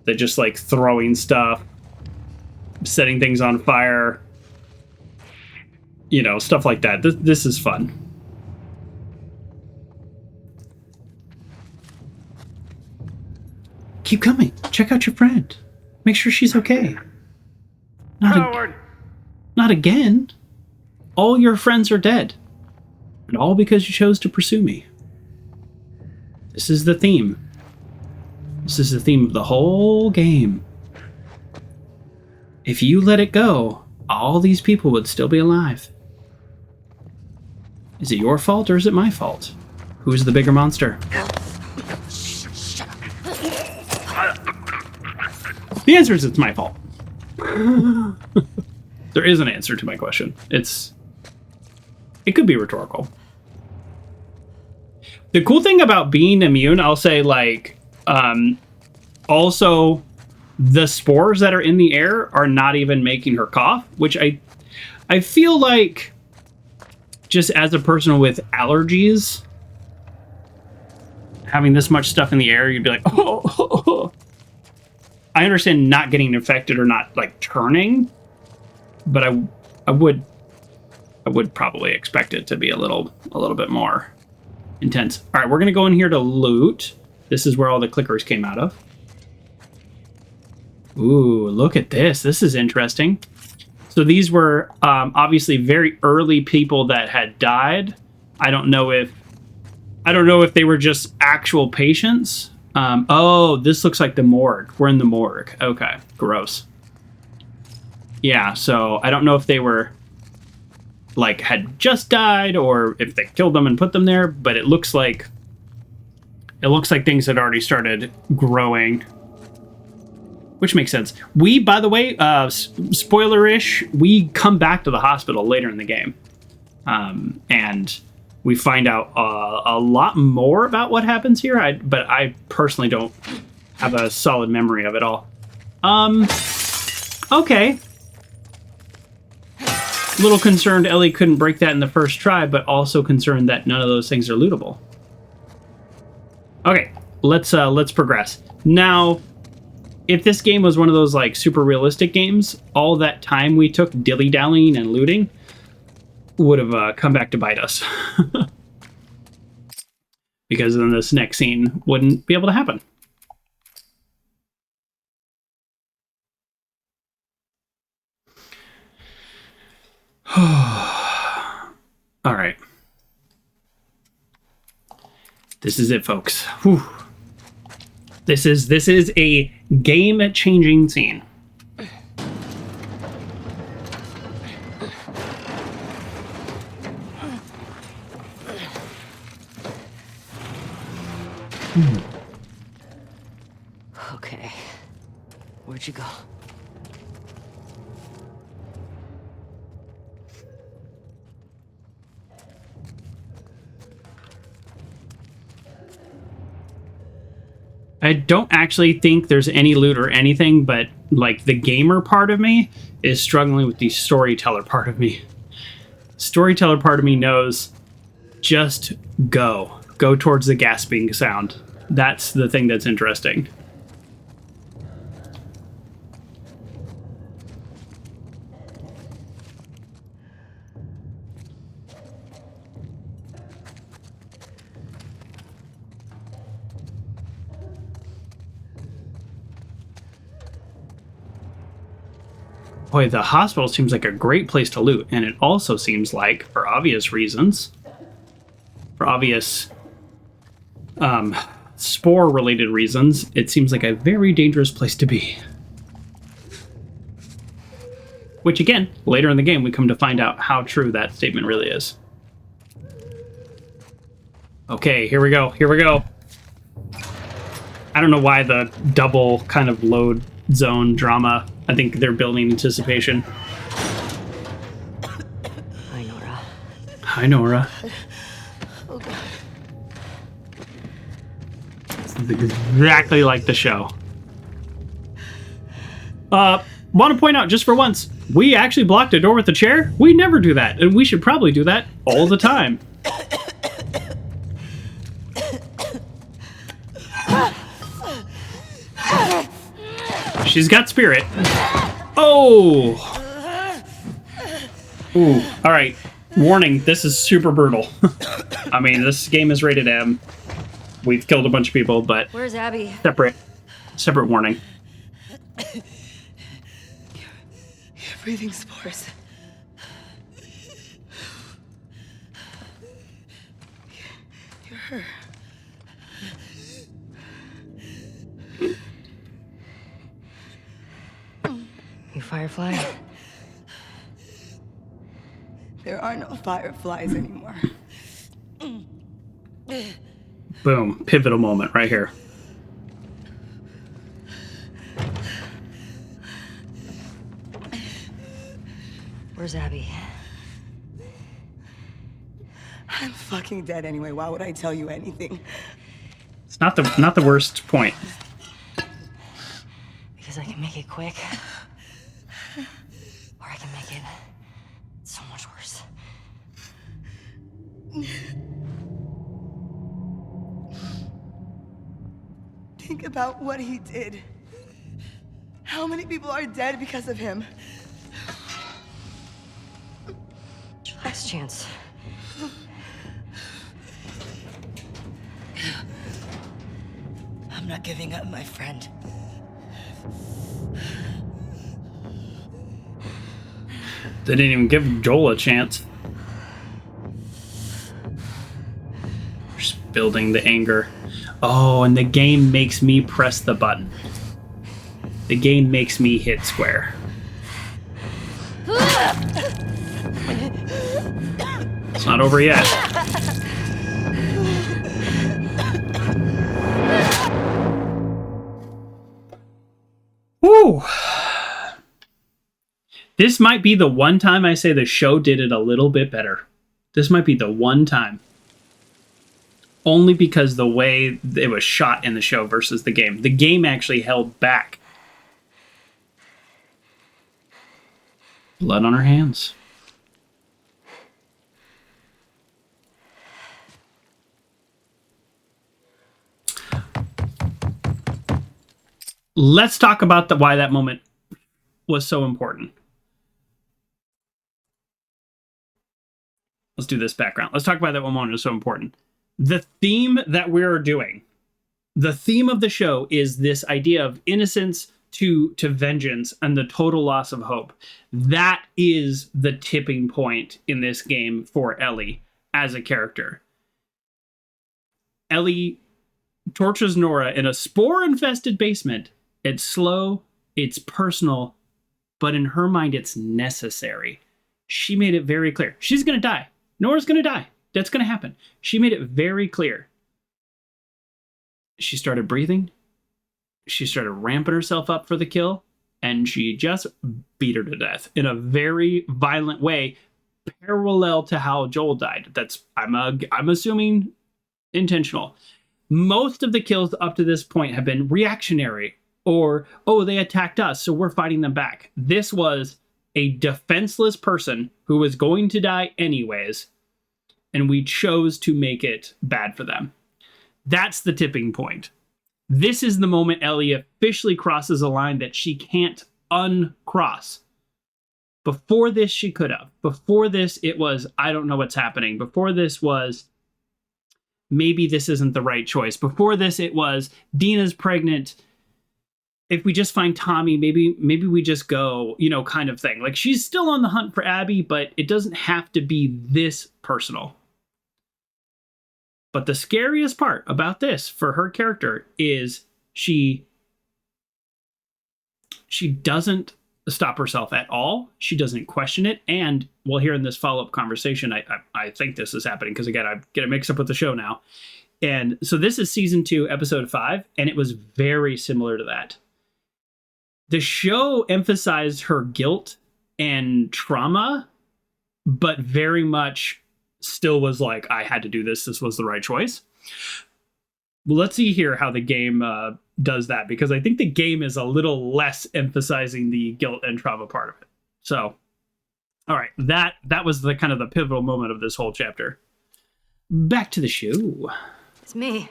They're just like throwing stuff, setting things on fire, you know, stuff like that. This is fun. Keep coming. Check out your friend. Make sure she's okay. Not again. All your friends are dead. And all because you chose to pursue me. This is the theme. This is the theme of the whole game. If you let it go, all these people would still be alive. Is it your fault or is it my fault? Who's the bigger monster? The answer is it's my fault. There is an answer to my question. It could be rhetorical. The cool thing about being immune, I'll say, like, also the spores that are in the air are not even making her cough, which I feel like, just as a person with allergies, having this much stuff in the air, you'd be like, oh. I understand not getting infected or not like turning, but I would probably expect it to be a little bit more intense. All right, we're gonna go in here to loot. This is where all the clickers came out of. Ooh, look at this. This is interesting. So these were obviously very early people that had died. I don't know if they were just actual patients. Oh, this looks like the morgue. We're in the morgue. Okay, gross. Yeah, so I don't know if they were like had just died or if they killed them and put them there, but it looks like things had already started growing, which makes sense. We, by the way, spoiler-ish, we come back to the hospital later in the game, and we find out a lot more about what happens here. But I personally don't have a solid memory of it all. Okay. A little concerned Ellie couldn't break that in the first try, but also concerned that none of those things are lootable. Okay, let's progress. Now, if this game was one of those like super realistic games, all that time we took dilly-dallying and looting would have come back to bite us. Because then this next scene wouldn't be able to happen. All right. This is it, folks. Whew. This is a game-changing scene. Okay. Where'd you go? I don't actually think there's any loot or anything, but like the gamer part of me is struggling with the storyteller part of me. Storyteller part of me knows just go towards the gasping sound. That's the thing that's interesting. Boy, the hospital seems like a great place to loot, and it also seems like, for obvious reasons, for obvious spore-related reasons, it seems like a very dangerous place to be. Which, again, later in the game, we come to find out how true that statement really is. Okay, here we go. Here we go. I don't know why the double kind of load zone drama. I think they're building anticipation. Hi, Nora. Hi, Nora. Oh, God. This is exactly like the show. Want to point out, just for once, we actually blocked a door with a chair. We never do that, and we should probably do that all the time. She's got spirit. Oh! Ooh, alright. Warning, this is super brutal. I mean, this game is rated M. We've killed a bunch of people, but... Where's Abby? Separate warning. You're breathing spores. You're her. You Firefly? There are no fireflies anymore. Boom. Pivotal moment right here. Where's Abby? I'm fucking dead anyway. Why would I tell you anything? It's not the worst point. Because I can make it quick. Or I can make it so much worse. Think about what he did. How many people are dead because of him? Last chance. I'm not giving up, my friend. They didn't even give Joel a chance. Just building the anger. Oh, and the game makes me press the button. The game makes me hit square. It's not over yet. Woo! This might be the one time I say the show did it a little bit better. This might be the one time. Only because the way it was shot in the show versus the game. The game actually held back. Blood on her hands. Let's talk about why that moment was so important. Let's do this background. Let's talk about that one moment is so important. The theme that we're doing, the theme of the show is this idea of innocence to vengeance and the total loss of hope. That is the tipping point in this game for Ellie as a character. Ellie tortures Nora in a spore-infested basement. It's slow, it's personal, but in her mind, it's necessary. She made it very clear. She's going to die. Nora's going to die. That's going to happen. She made it very clear. She started breathing. She started ramping herself up for the kill, and she just beat her to death in a very violent way, parallel to how Joel died. That's I'm assuming intentional. Most of the kills up to this point have been reactionary, or, oh, they attacked us, so we're fighting them back. This was a defenseless person who was going to die anyways, and we chose to make it bad for them. That's the tipping point. This is the moment Ellie officially crosses a line that she can't uncross. Before this, she could have. Before this, it was, I don't know what's happening. Before this was, maybe this isn't the right choice. Before this, it was, Dina's pregnant. If we just find Tommy, maybe we just go, kind of thing. Like, she's still on the hunt for Abby, but it doesn't have to be this personal. But the scariest part about this for her character is she doesn't stop herself at all. She doesn't question it. And well, here in this follow-up conversation, I think this is happening because, again, I get it mixed up with the show now. And so this is season 2, episode 5, and it was very similar to that. The show emphasized her guilt and trauma, but very much still was like, I had to do this. This was the right choice. Well, let's see here how the game does that, because I think the game is a little less emphasizing the guilt and trauma part of it. So, all right, that was the kind of the pivotal moment of this whole chapter. Back to the show. It's me.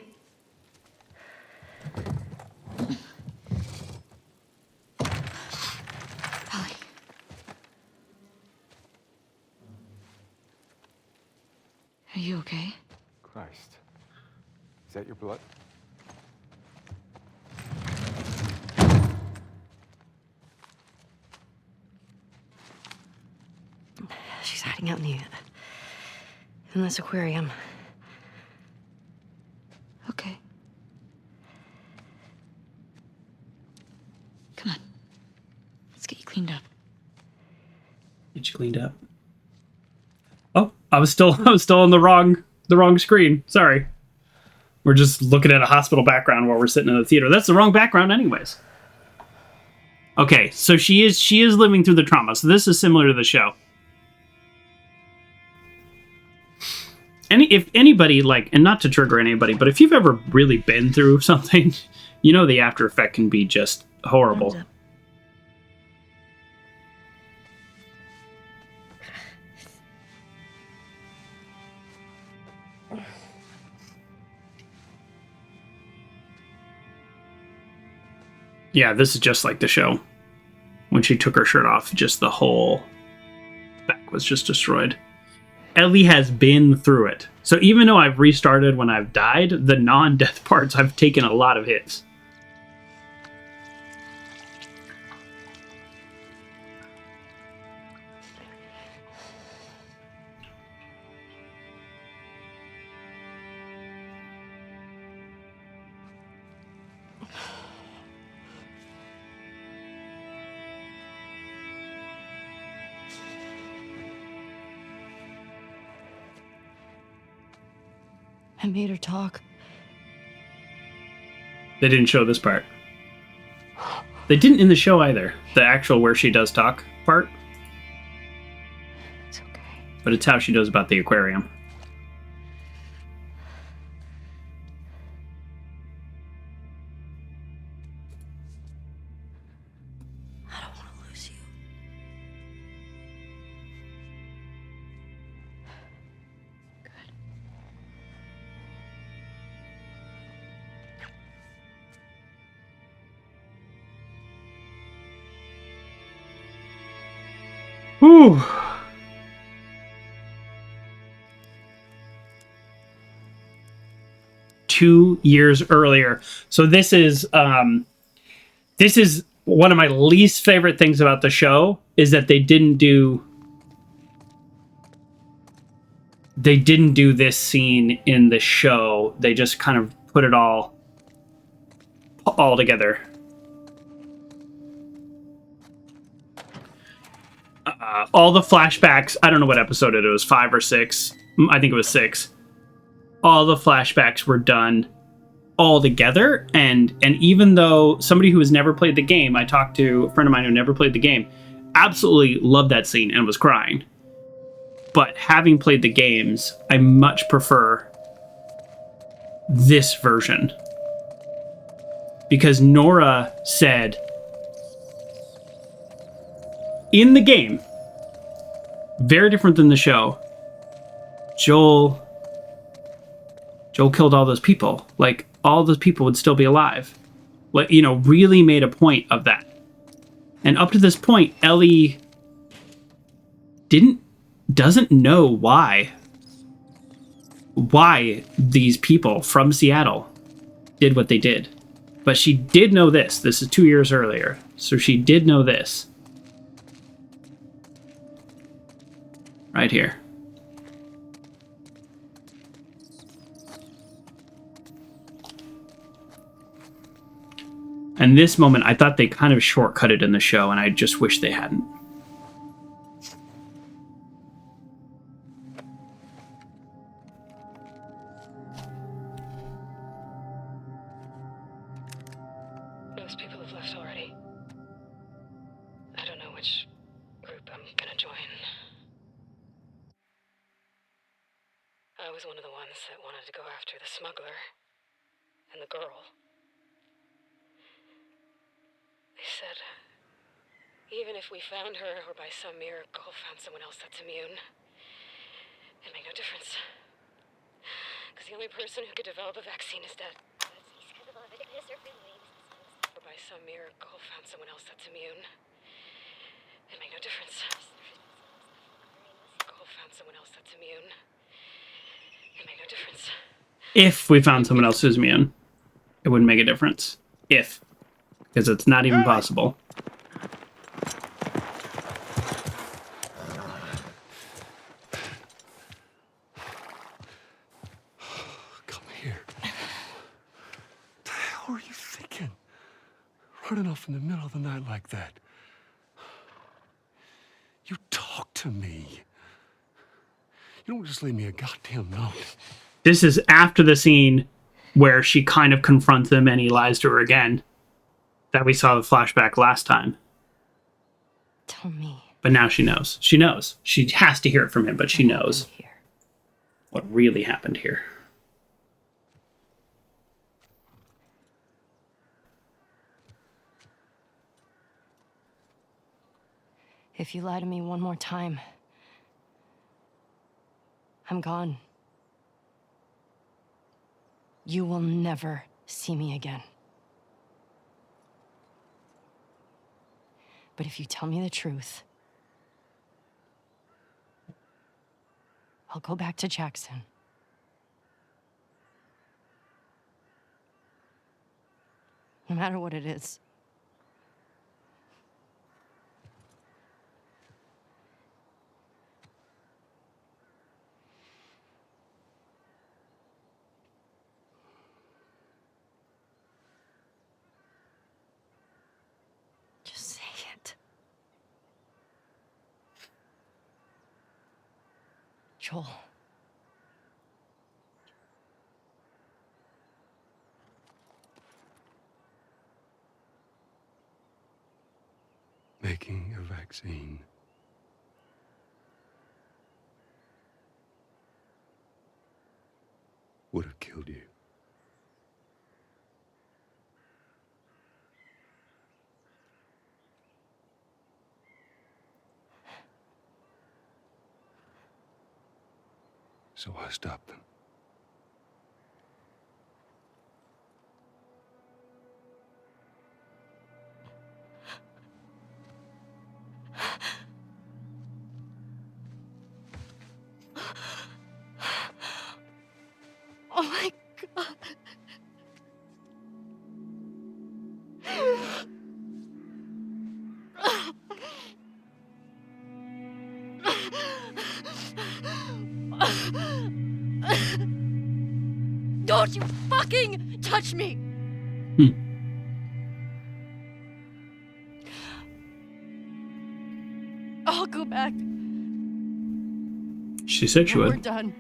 Ellie. Are you okay? Christ. Is that your blood? She's hiding out in this aquarium. Okay. Come on. Let's get you cleaned up. Get you cleaned up. Oh, I was still on the wrong screen. Sorry. We're just looking at a hospital background while we're sitting in the theater. That's the wrong background anyways. Okay, so she is living through the trauma. So this is similar to the show. If anybody, and not to trigger anybody, but if you've ever really been through something, the after effect can be just horrible. Yeah, this is just like the show. When she took her shirt off, just the whole back was just destroyed. Ellie has been through it. So even though I've restarted when I've died, the non-death parts, I've taken a lot of hits. I made her talk. They didn't show this part. They didn't in the show either. The actual where she does talk part. It's okay. But it's how she knows about the aquarium. I don't want to lose you. Whew. Two years earlier. So this is one of my least favorite things about the show is that they didn't do this scene in the show. They just kind of put it all together. All the flashbacks, I don't know what episode it was, 5 or 6. I think it was 6. All the flashbacks were done all together, and even though somebody who has never played the game, I talked to a friend of mine who never played the game, absolutely loved that scene and was crying. But having played the games, I much prefer this version. Because Nora said in the game, very different than the show, Joel killed all those people. Like, all those people would still be alive. Like, you know, really made a point of that. And up to this point, Ellie doesn't know why these people from Seattle did what they did. But she did know this. This is 2 years earlier. So she did know this. Right here. And this moment, I thought they kind of shortcutted in the show, and I just wish they hadn't. Most people have left already. I don't know which group I'm gonna join. I was one of the ones that wanted to go after the smuggler and the girl. They said, even if we found her, or by some miracle found someone else that's immune, it made no difference. Because the only person who could develop a vaccine is dead. Or by some miracle found someone else that's immune, it made no difference. Found someone else that's immune, it made no difference. If we found someone else who's immune, it wouldn't make a difference. If. Because it's not even possible. Come here. What the hell are you thinking? Running off in the middle of the night like that. You talk to me. You don't just leave me a goddamn note. This is after the scene where she kind of confronts him and he lies to her again. That we saw the flashback last time. Tell me. But now she knows. She knows. She has to hear it from him, but she knows what really happened here. If you lie to me one more time, I'm gone. You will never see me again. But if you tell me the truth, I'll go back to Jackson. No matter what it is. Just say it. Joel. making a vaccine. Would have killed you. So I stopped them. Oh my God. Don't you fucking touch me! I'll go back. She said she When would. we're done.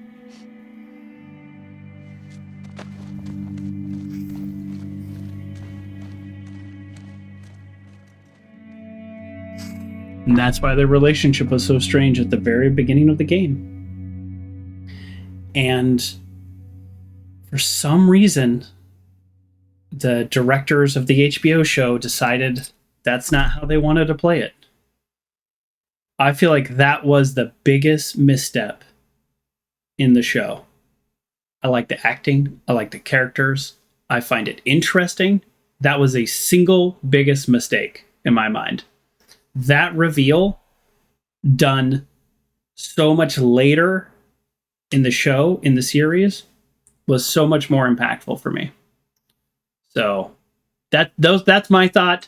And that's why their relationship was so strange at the very beginning of the game. And for some reason, the directors of the HBO show decided that's not how they wanted to play it. I feel like that was the biggest misstep in the show. I like the acting. I like the characters. I find it interesting. That was a single biggest mistake in my mind. That reveal done so much later in the show, in the series, was so much more impactful for me. So that's my thought.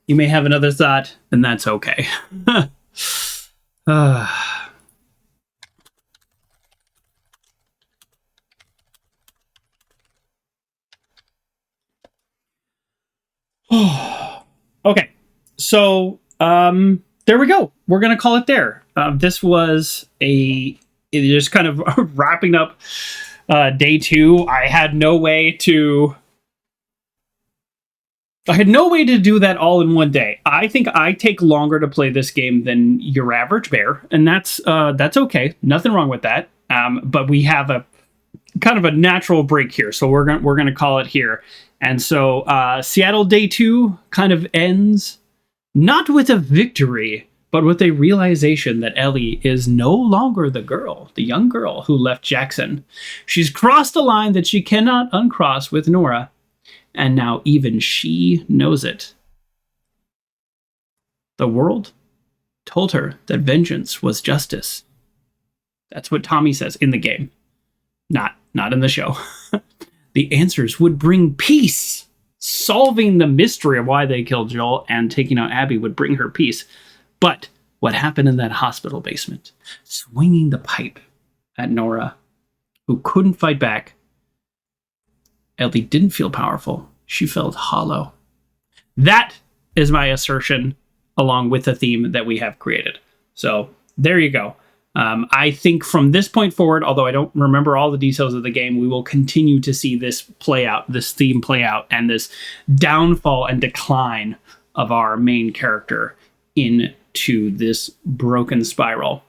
You may have another thought, and that's okay. Okay, so there we go. We're gonna call it there. This was just kind of wrapping up day 2. I had no way to do that all in one day. I think I take longer to play this game than your average bear, and that's okay. Nothing wrong with that. But we have a kind of a natural break here, so we're gonna call it here. And so Seattle Day 2 kind of ends not with a victory, but with a realization that Ellie is no longer the young girl who left Jackson. She's crossed a line that she cannot uncross with Nora, and now even she knows it. The world told her that vengeance was justice. That's what Tommy says in the game, not in the show. The answers would bring peace. Solving the mystery of why they killed Joel and taking out Abby would bring her peace. But what happened in that hospital basement, swinging the pipe at Nora, who couldn't fight back, Ellie didn't feel powerful. She felt hollow. That is my assertion, along with the theme that we have created. So there you go. I think from this point forward, although I don't remember all the details of the game, we will continue to see this play out, this theme play out, and this downfall and decline of our main character into this broken spiral.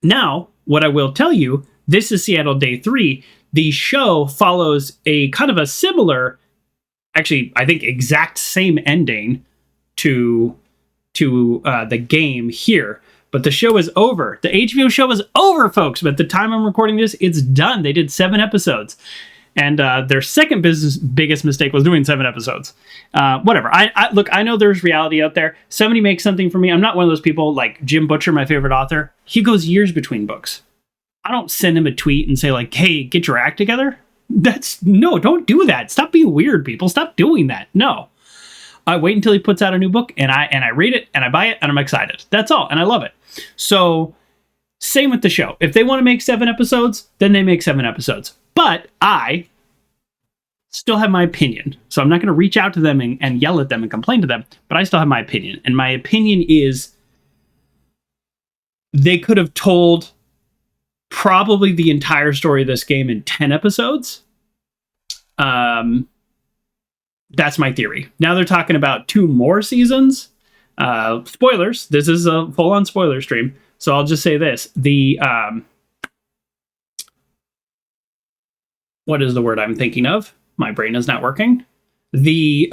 Now, what I will tell you, this is Seattle Day 3. The show follows a kind of a similar, actually, I think exact same ending to the game here. But the show is over. The HBO show is over, folks. But at the time I'm recording this, it's done. They did 7 episodes. And their second biggest mistake was doing 7 episodes. Whatever. Look, I know there's reality out there. Somebody makes something for me. I'm not one of those people like Jim Butcher, my favorite author. He goes years between books. I don't send him a tweet and say like, hey, get your act together. No, don't do that. Stop being weird, people. Stop doing that. No. I wait until he puts out a new book and I read it and I buy it and I'm excited. That's all. And I love it. So same with the show. If they want to make 7 episodes, then they make 7 episodes. But I still have my opinion. So I'm not going to reach out to them and yell at them and complain to them, but I still have my opinion. And my opinion is they could have told probably the entire story of this game in 10 episodes. That's my theory. Now they're talking about 2 more seasons. Spoilers. This is a full-on spoiler stream. So I'll just say this. The, what is the word I'm thinking of? My brain is not working. The,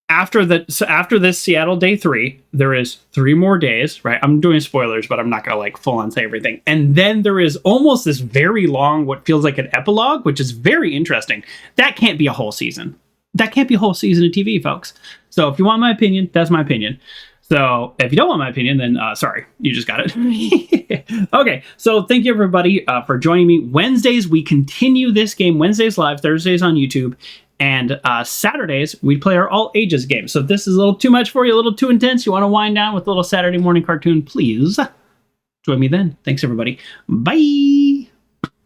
after this Seattle day 3, there is 3 more days, right? I'm doing spoilers, but I'm not going to like full on say everything. And then there is almost this very long, what feels like an epilogue, which is very interesting. That can't be a whole season. That can't be a whole season of TV, folks. So if you want my opinion, that's my opinion. So if you don't want my opinion, then sorry, you just got it. Okay, so thank you everybody for joining me. Wednesdays, we continue this game. Wednesdays live, Thursdays on YouTube. And Saturdays, we play our all ages game. So if this is a little too much for you, a little too intense, you want to wind down with a little Saturday morning cartoon, please join me then. Thanks, everybody. Bye.